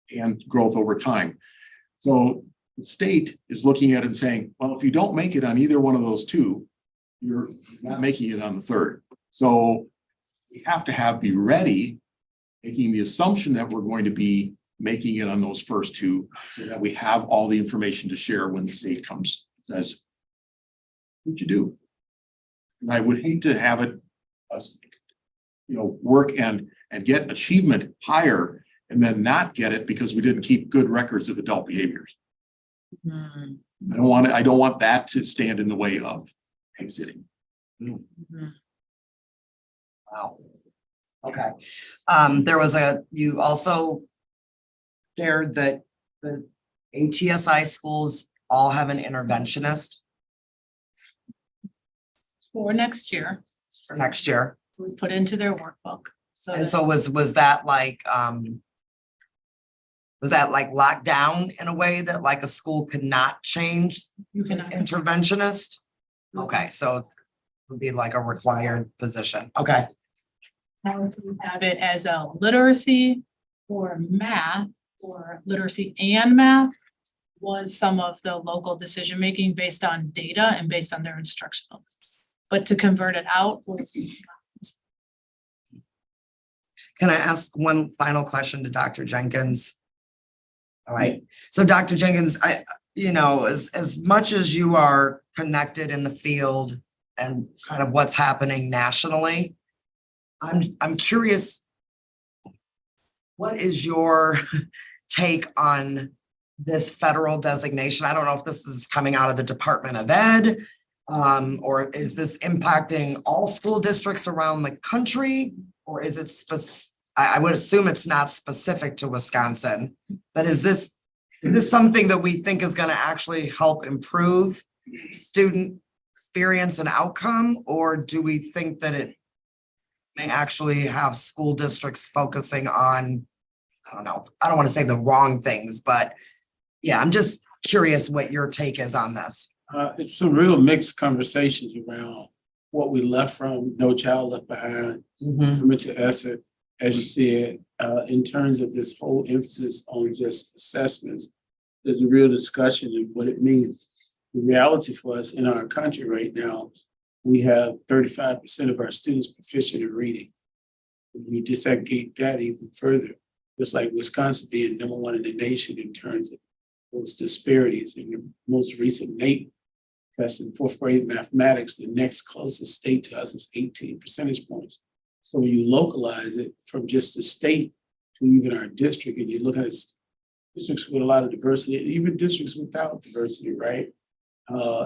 and growth over time. So the state is looking at it and saying, well, if you don't make it on either one of those two, you're not making it on the third. So we have to be ready, making the assumption that we're going to be making it on those first two, so that we have all the information to share when the state comes and says, what'd you do? And I would hate to have it, work and get achievement higher and then not get it because we didn't keep good records of adult behaviors. I don't want that to stand in the way of exiting. Wow. Okay. You also shared that the ATSI schools all have an interventionist For next year, for next year. it was put into their workbook. So And that- so was that like locked down in a way that like a school could not change you cannot. interventionist? Okay, so it would be like a required position. Okay. How to have it as a literacy or math, or literacy and math, was some of the local decision-making based on data and based on their instructional. But to convert it out was. Can I ask one final question to Dr. Jenkins? All right, so Dr. Jenkins, as much as you are connected in the field and kind of what's happening nationally, I'm curious, what is your take on this federal designation? I don't know if this is coming out of the Department of Ed, or is this impacting all school districts around the country, or is it I would assume it's not specific to Wisconsin, but is this something that we think is gonna actually help improve student experience and outcome? Or do we think that it may actually have school districts focusing on, I don't know, I don't want to say the wrong things, but yeah, I'm just curious what your take is on this. It's some real mixed conversations around what we left from No Child Left Behind, coming to ESSER, as you see it, in terms of this whole emphasis on just assessments. There's a real discussion of what it means. The reality for us in our country right now, we have 35% of our students proficient in reading. We disaggregate that even further, just like Wisconsin being #1 in the nation in terms of those disparities. In the most recent NAEP test in 4th grade mathematics, the next closest state to us is 18 percentage points. So when you localize it from just the state to even our district, and you look at districts with a lot of diversity, and even districts without diversity, right?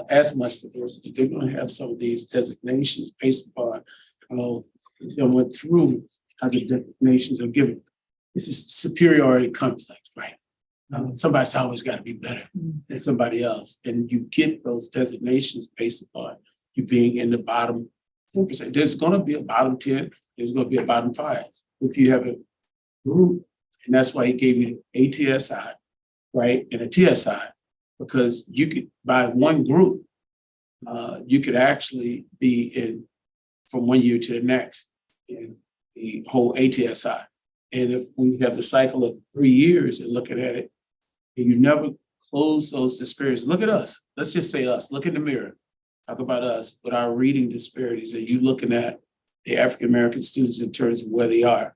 As much diversity, they're going to have some of these designations based upon how they went through how the designations are given. This is superiority complex, right? Somebody's always got to be better than somebody else. And you get those designations based upon you being in the bottom 10%. There's going to be a bottom 10, there's going to be a bottom 5. If you have a group, and that's why he gave you an ATSI, right? And a TSI, because you could, by one group, you could actually be in from one year to the next in the whole ATSI. And if we have the cycle of 3 years and looking at it, and you never close those disparities, look at us. Let's just say us. Look in the mirror. Talk about us with our reading disparities. And you looking at the African American students in terms of where they are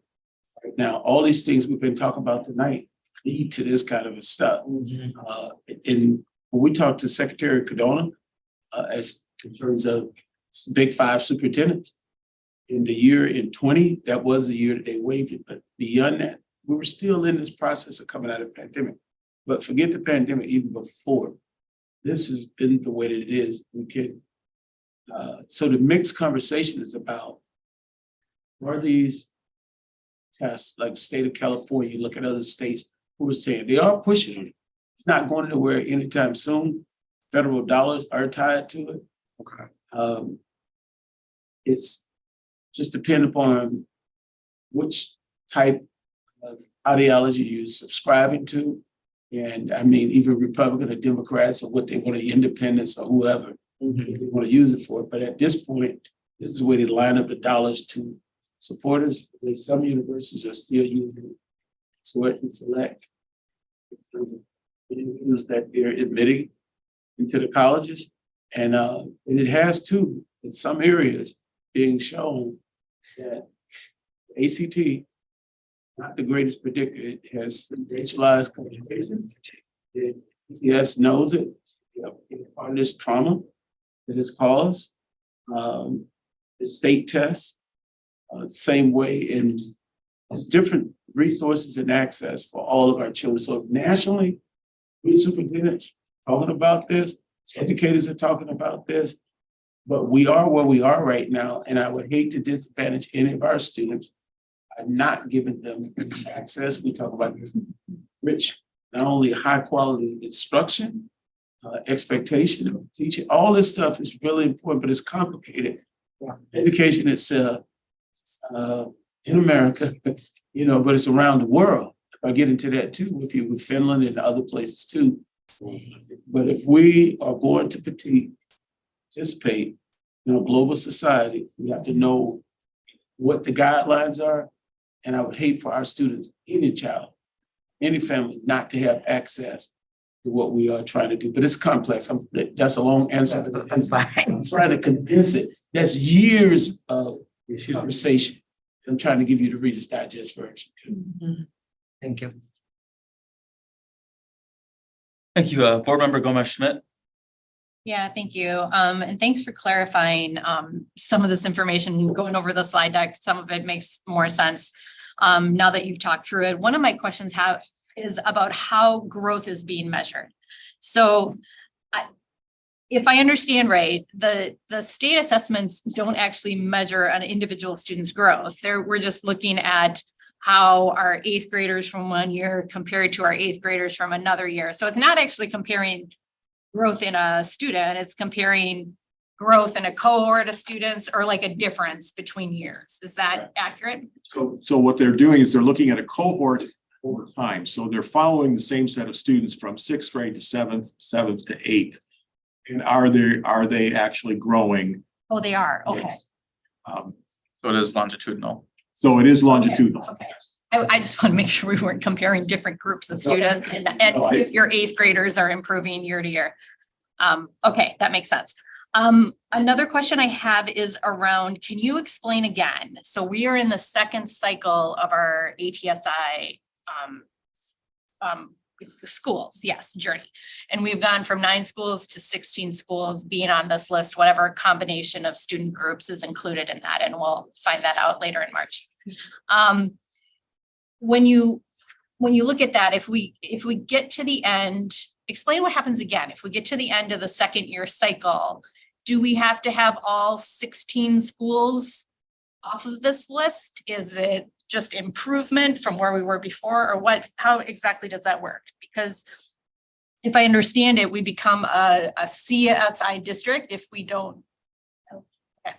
right now. All these things we've been talking about tonight lead to this kind of a stuff. And when we talked to Secretary Cardona, as in terms of Big 5 superintendents, in the year in 20, that was the year that they waived it. But beyond that, we were still in this process of coming out of the pandemic. But forget the pandemic, even before, this has been the way that it is. We can, so the mixed conversation is about, are these tests, like the state of California, you look at other states who are saying they are pushing it. It's not going anywhere anytime soon. Federal dollars are tied to it. Okay. It's just depend upon which type of ideology you're subscribing to. And I mean, even Republican or Democrats or what they want to independents or whoever they want to use it for. But at this point, this is the way they line up the dollars to support us. Some universities are still using Sort and Select individuals that they're admitting into the colleges. And it has too, in some areas, being shown that ACT, not the greatest predictor, it has racialized communications. ATS knows it, part of this trauma that it's caused. The state tests, same way, and it's different resources and access for all of our children. So nationally, we superintendents talking about this, educators are talking about this, but we are where we are right now. And I would hate to disadvantage any of our students by not giving them access. We talk about this rich, not only high quality instruction, expectation of teaching, all this stuff is really important, but it's complicated. Education itself in America, but it's around the world. I get into that too with you, with Finland and other places too. But if we are going to participate in a global society, we have to know what the guidelines are. And I would hate for our students, any child, any family, not to have access to what we are trying to do. But it's complex. That's a long answer. I'm trying to condense it. That's years of conversation. I'm trying to give you the Reader's Digest version too. Thank you. Thank you, Board Member Gomez Schmidt. Yeah, thank you. And thanks for clarifying some of this information, going over the slide deck. Some of it makes more sense now that you've talked through it. One of my questions is about how growth is being measured. So if I understand right, the state assessments don't actually measure an individual student's growth. We're just looking at how our eighth graders from one year compared to our eighth graders from another year. So it's not actually comparing growth in a student, it's comparing growth in a cohort of students or like a difference between years. Is that accurate? So what they're doing is they're looking at a cohort over time. So they're following the same set of students from sixth grade to seventh to eighth. And are they actually growing? Oh, they are, okay. So it is longitudinal. So it is longitudinal. Okay. I just want to make sure we weren't comparing different groups of students and if your eighth graders are improving year to year. Okay, that makes sense. Another question I have is around, can you explain again? So we are in the second cycle of our ATSI schools, yes, journey. And we've gone from 9 schools to 16 schools being on this list, whatever combination of student groups is included in that, and we'll find that out later in March. When you look at that, if we get to the end, explain what happens again. If we get to the end of the second year cycle, do we have to have all 16 schools off of this list? Is it just improvement from where we were before, or how exactly does that work? Because if I understand it, we become a CSI district if we don't. Okay.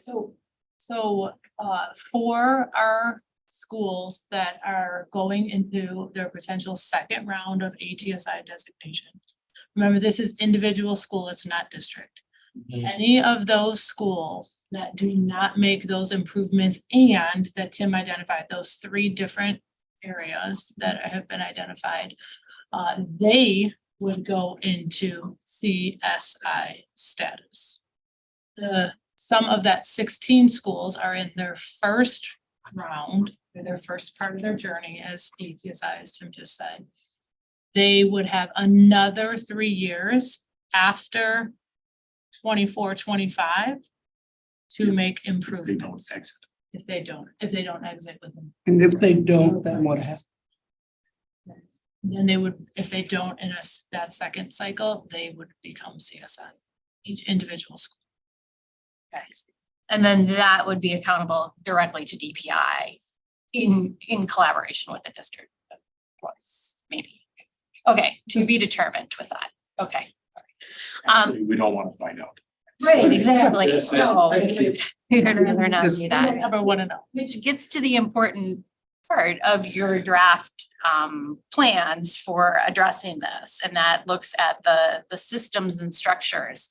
So for our schools that are going into their potential second round of ATSI designation, remember, this is individual school, it's not district. Any of those schools that do not make those improvements and that Tim identified, those 3 different areas that have been identified, they would go into CSI status. Some of that 16 schools are in their first round, or their first part of their journey as ATSI, as Tim just said. They would have another 3 years after 24-25 to make improvements. If they don't exit with them. And if they don't, then what happens? Then they would, if they don't in that second cycle, they would become CSI, each individual school. Okay. And then that would be accountable directly to DPI in collaboration with the district. Of course, maybe. Okay, to be determined with that. Okay. We don't want to find out. Right, exactly. Yes, No, we'd rather not do that. Never want to know. Which gets to the important part of your draft plans for addressing this, and that looks at the systems and structures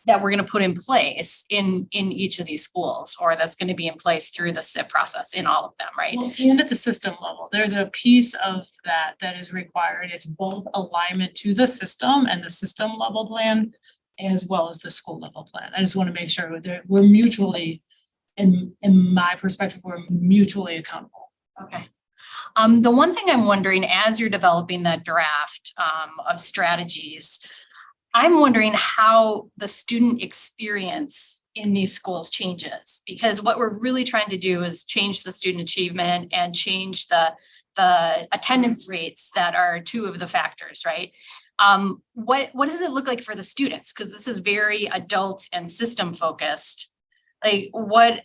that we're going to put in place in each of these schools, or that's going to be in place through the SIP process in all of them, right? Well, and at the system level, there's a piece of that is required. It's both alignment to the system and the system level plan, as well as the school level plan. I just want to make sure that we're mutually, in my perspective, we're mutually accountable. Okay. The one thing I'm wondering, as you're developing that draft of strategies, I'm wondering how the student experience in these schools changes, because what we're really trying to do is change the student achievement and change the attendance rates that are 2 of the factors, right? What does it look like for the students? Because this is very adult and system focused. Like what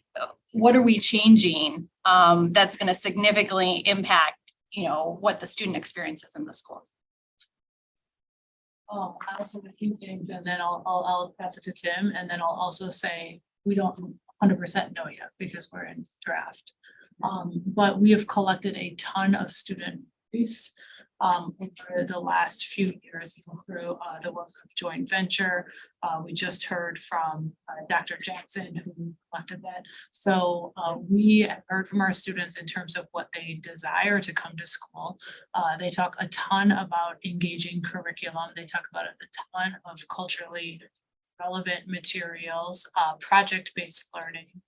are we changing that's going to significantly impact, what the student experiences in the school? I'll say a few things, and then I'll pass it to Tim, and then I'll also say we don't 100% know yet because we're in draft. But we have collected a ton of student base over the last few years through the work of joint venture. We just heard from Dr. Jackson, who collected that. So we have heard from our students in terms of what they desire to come to school. They talk a ton about engaging curriculum. They talk about a ton of culturally relevant materials, project-based learning,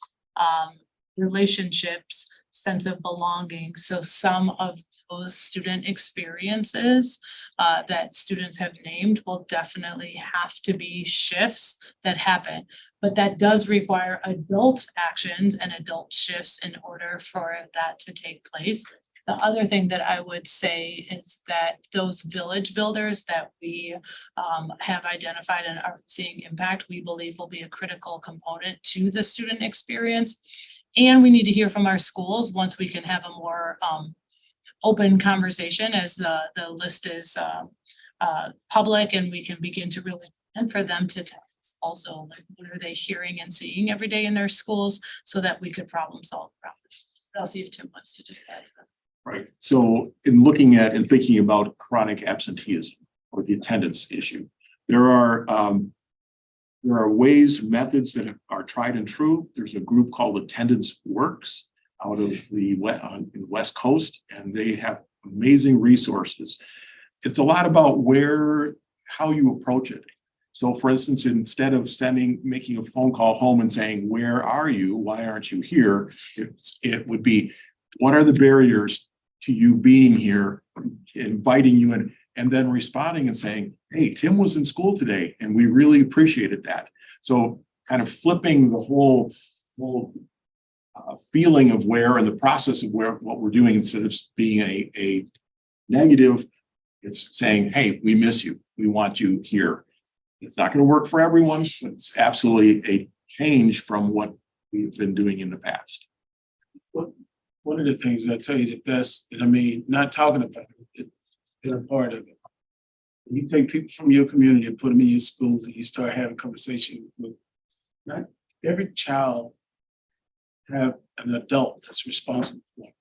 relationships, sense of belonging. So some of those student experiences that students have named will definitely have to be shifts that happen. But that does require adult actions and adult shifts in order for that to take place. The other thing that I would say is that those village builders that we have identified and are seeing impact, we believe will be a critical component to the student experience. And we need to hear from our schools once we can have a more open conversation as the list is public and we can begin to really, and for them to tell us also, like, what are they hearing and seeing every day in their schools so that we could problem solve. I'll see if Tim wants to just add to that. Right. So in looking at and thinking about chronic absenteeism or the attendance issue, there are ways, methods that are tried and true. There's a group called Attendance Works out of the West Coast, and they have amazing resources. It's a lot about how you approach it. So for instance, instead of making a phone call home and saying, where are you? Why aren't you here? It would be, what are the barriers to you being here, inviting you in, and then responding and saying, hey, Tim was in school today, and we really appreciated that. So kind of flipping the whole feeling of where and the process of what we're doing, instead of being a negative, it's saying, hey, we miss you. We want you here. It's not going to work for everyone, but it's absolutely a change from what we've been doing in the past. One of the things I tell you the best, and I mean, not talking about it, it's been a part of it. You take people from your community and put them in your schools and you start having conversation with, not every child have an adult that's responsible for them.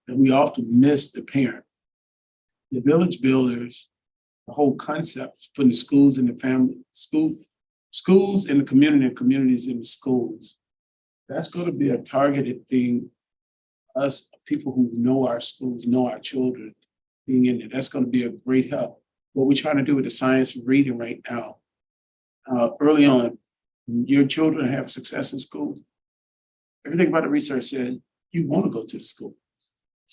And we often miss the parent. The village builders, the whole concept is putting the schools in the family, schools in the community and communities in the schools. That's going to be a targeted thing. Us people who know our schools, know our children being in there, that's going to be a great help. What we're trying to do with the science of reading right now, early on, your children have success in schools. Everything about the research said you want to go to the school.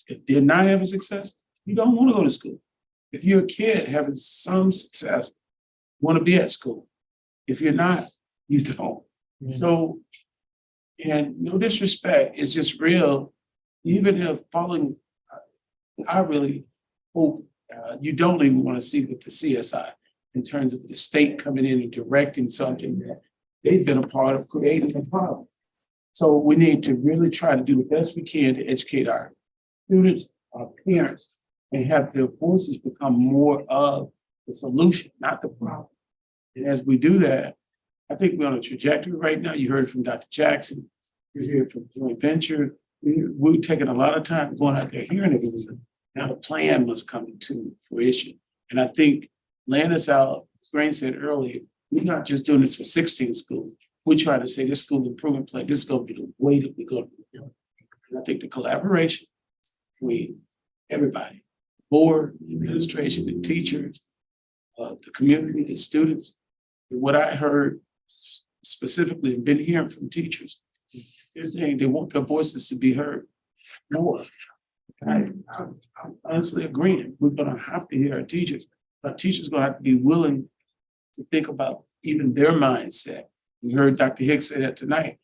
If they're not having success, you don't want to go to school. If you're a kid having some success, you want to be at school. If you're not, you don't. Mm-hmm. So, and no disrespect, it's just real. Even if following, I really hope you don't even want to see with the CSI in terms of the state coming in and directing something that they've been a part of creating a problem. So we need to really try to do the best we can to educate our students, our parents, and have their voices become more of the solution, not the problem. And as we do that, I think we're on a trajectory right now. You heard from Dr. Jackson, you heard from Joint Venture. We're taking a lot of time going out there hearing everything. Now the plan must come to fruition. And I think laying us out, as Grain said earlier, we're not just doing this for 16 schools. We're trying to say this school improvement plan, this is going to be the way that we're going to do it. And I think the collaboration between everybody, board, the administration, the teachers, the community, the students, and what I heard specifically and been hearing from teachers, they're saying they want their voices to be heard more. I'm honestly agreeing. We're going to have to hear our teachers. Our teachers are going to have to be willing to think about even their mindset. We heard Dr. Hicks say that tonight,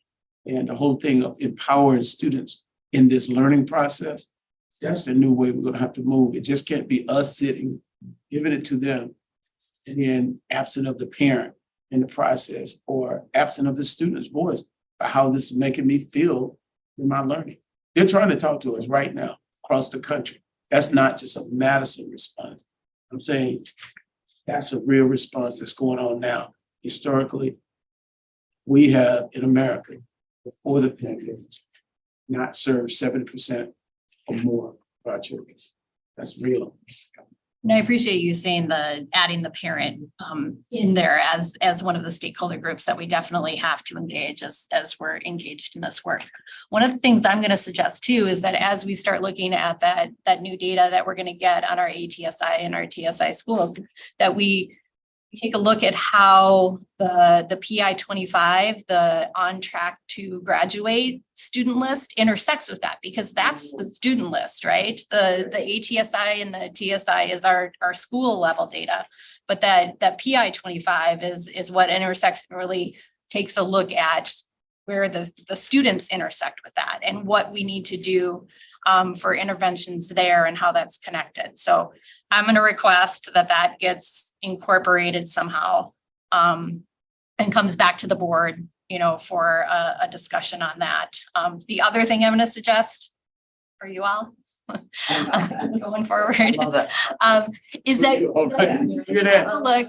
and the whole thing of empowering students in this learning process. That's the new way we're going to have to move. It just can't be us sitting, giving it to them, and then absent of the parent in the process, or absent of the student's voice about how this is making me feel in my learning. They're trying to talk to us right now across the country. That's not just a Madison response. I'm saying that's a real response that's going on now. Historically, we have in America, before the pandemic, not served 70% or more of our children. That's real. And I appreciate you saying adding the parent in there as one of the stakeholder groups that we definitely have to engage as we're engaged in this work. One of the things I'm going to suggest too is that as we start looking at that new data that we're going to get on our ATSI and our TSI schools, that we take a look at how the PI 25, the on track to graduate student list intersects with that, because that's the student list, right? The ATSI and the TSI is our school level data, but that PI 25 is what intersects and really takes a look at where the students intersect with that and what we need to do for interventions there and how that's connected. So I'm going to request that gets incorporated somehow and comes back to the board for a discussion on that. The other thing I'm gonna suggest for you all going forward, is that look,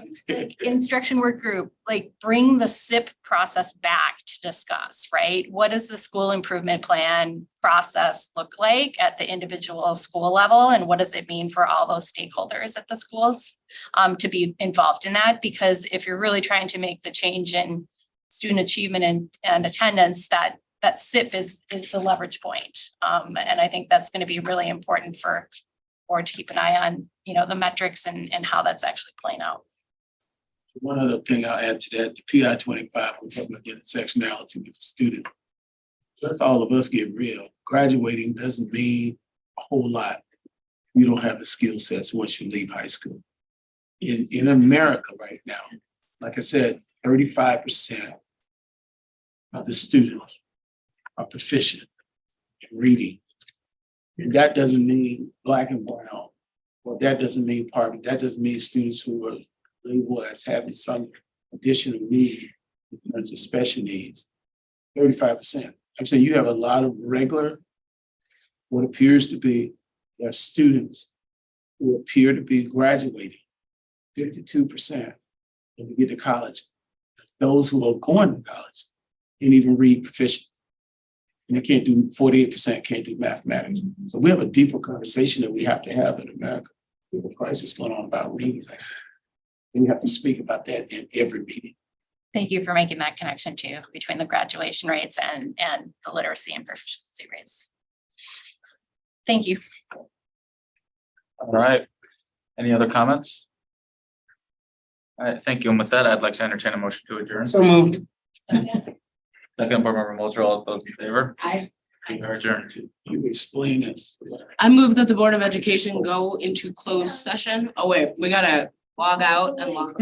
instruction work group, like bring the SIP process back to discuss, right? What does the school improvement plan process look like at the individual school level? And what does it mean for all those stakeholders at the schools to be involved in that? Because if you're really trying to make the change in student achievement and attendance, that SIP is the leverage point. And I think that's going to be really important for board to keep an eye on, the metrics and how that's actually playing out. One other thing I'll add to that, the PI 25, we're talking about getting sectionality with the student. Let's all of us get real. Graduating doesn't mean a whole lot. You don't have the skill sets once you leave high school. In America right now, like I said, 35% of the students are proficient in reading. And that doesn't mean black and brown, or that doesn't mean poverty. That doesn't mean students who are labeled as having some additional need in terms of special needs. 35%. I'm saying you have a lot of regular, what appears to be, you have students who appear to be graduating, 52% when we get to college. Those who are going to college can't even read proficient. And they can't do, 48% can't do mathematics. So we have a deeper conversation that we have to have in America. We have a crisis going on about reading. And we have to speak about that in every meeting. Thank you for making that connection too, between the graduation rates and the literacy and proficiency rates. Thank you. All right. Any other comments? All right, thank you. And with that, I'd like to entertain a motion to adjourn. So moved. Second, board member Moser, all those in favor? Aye. We are adjourned. You explain this. I move that the Board of Education go into closed session. Oh, wait, we gotta log out and log.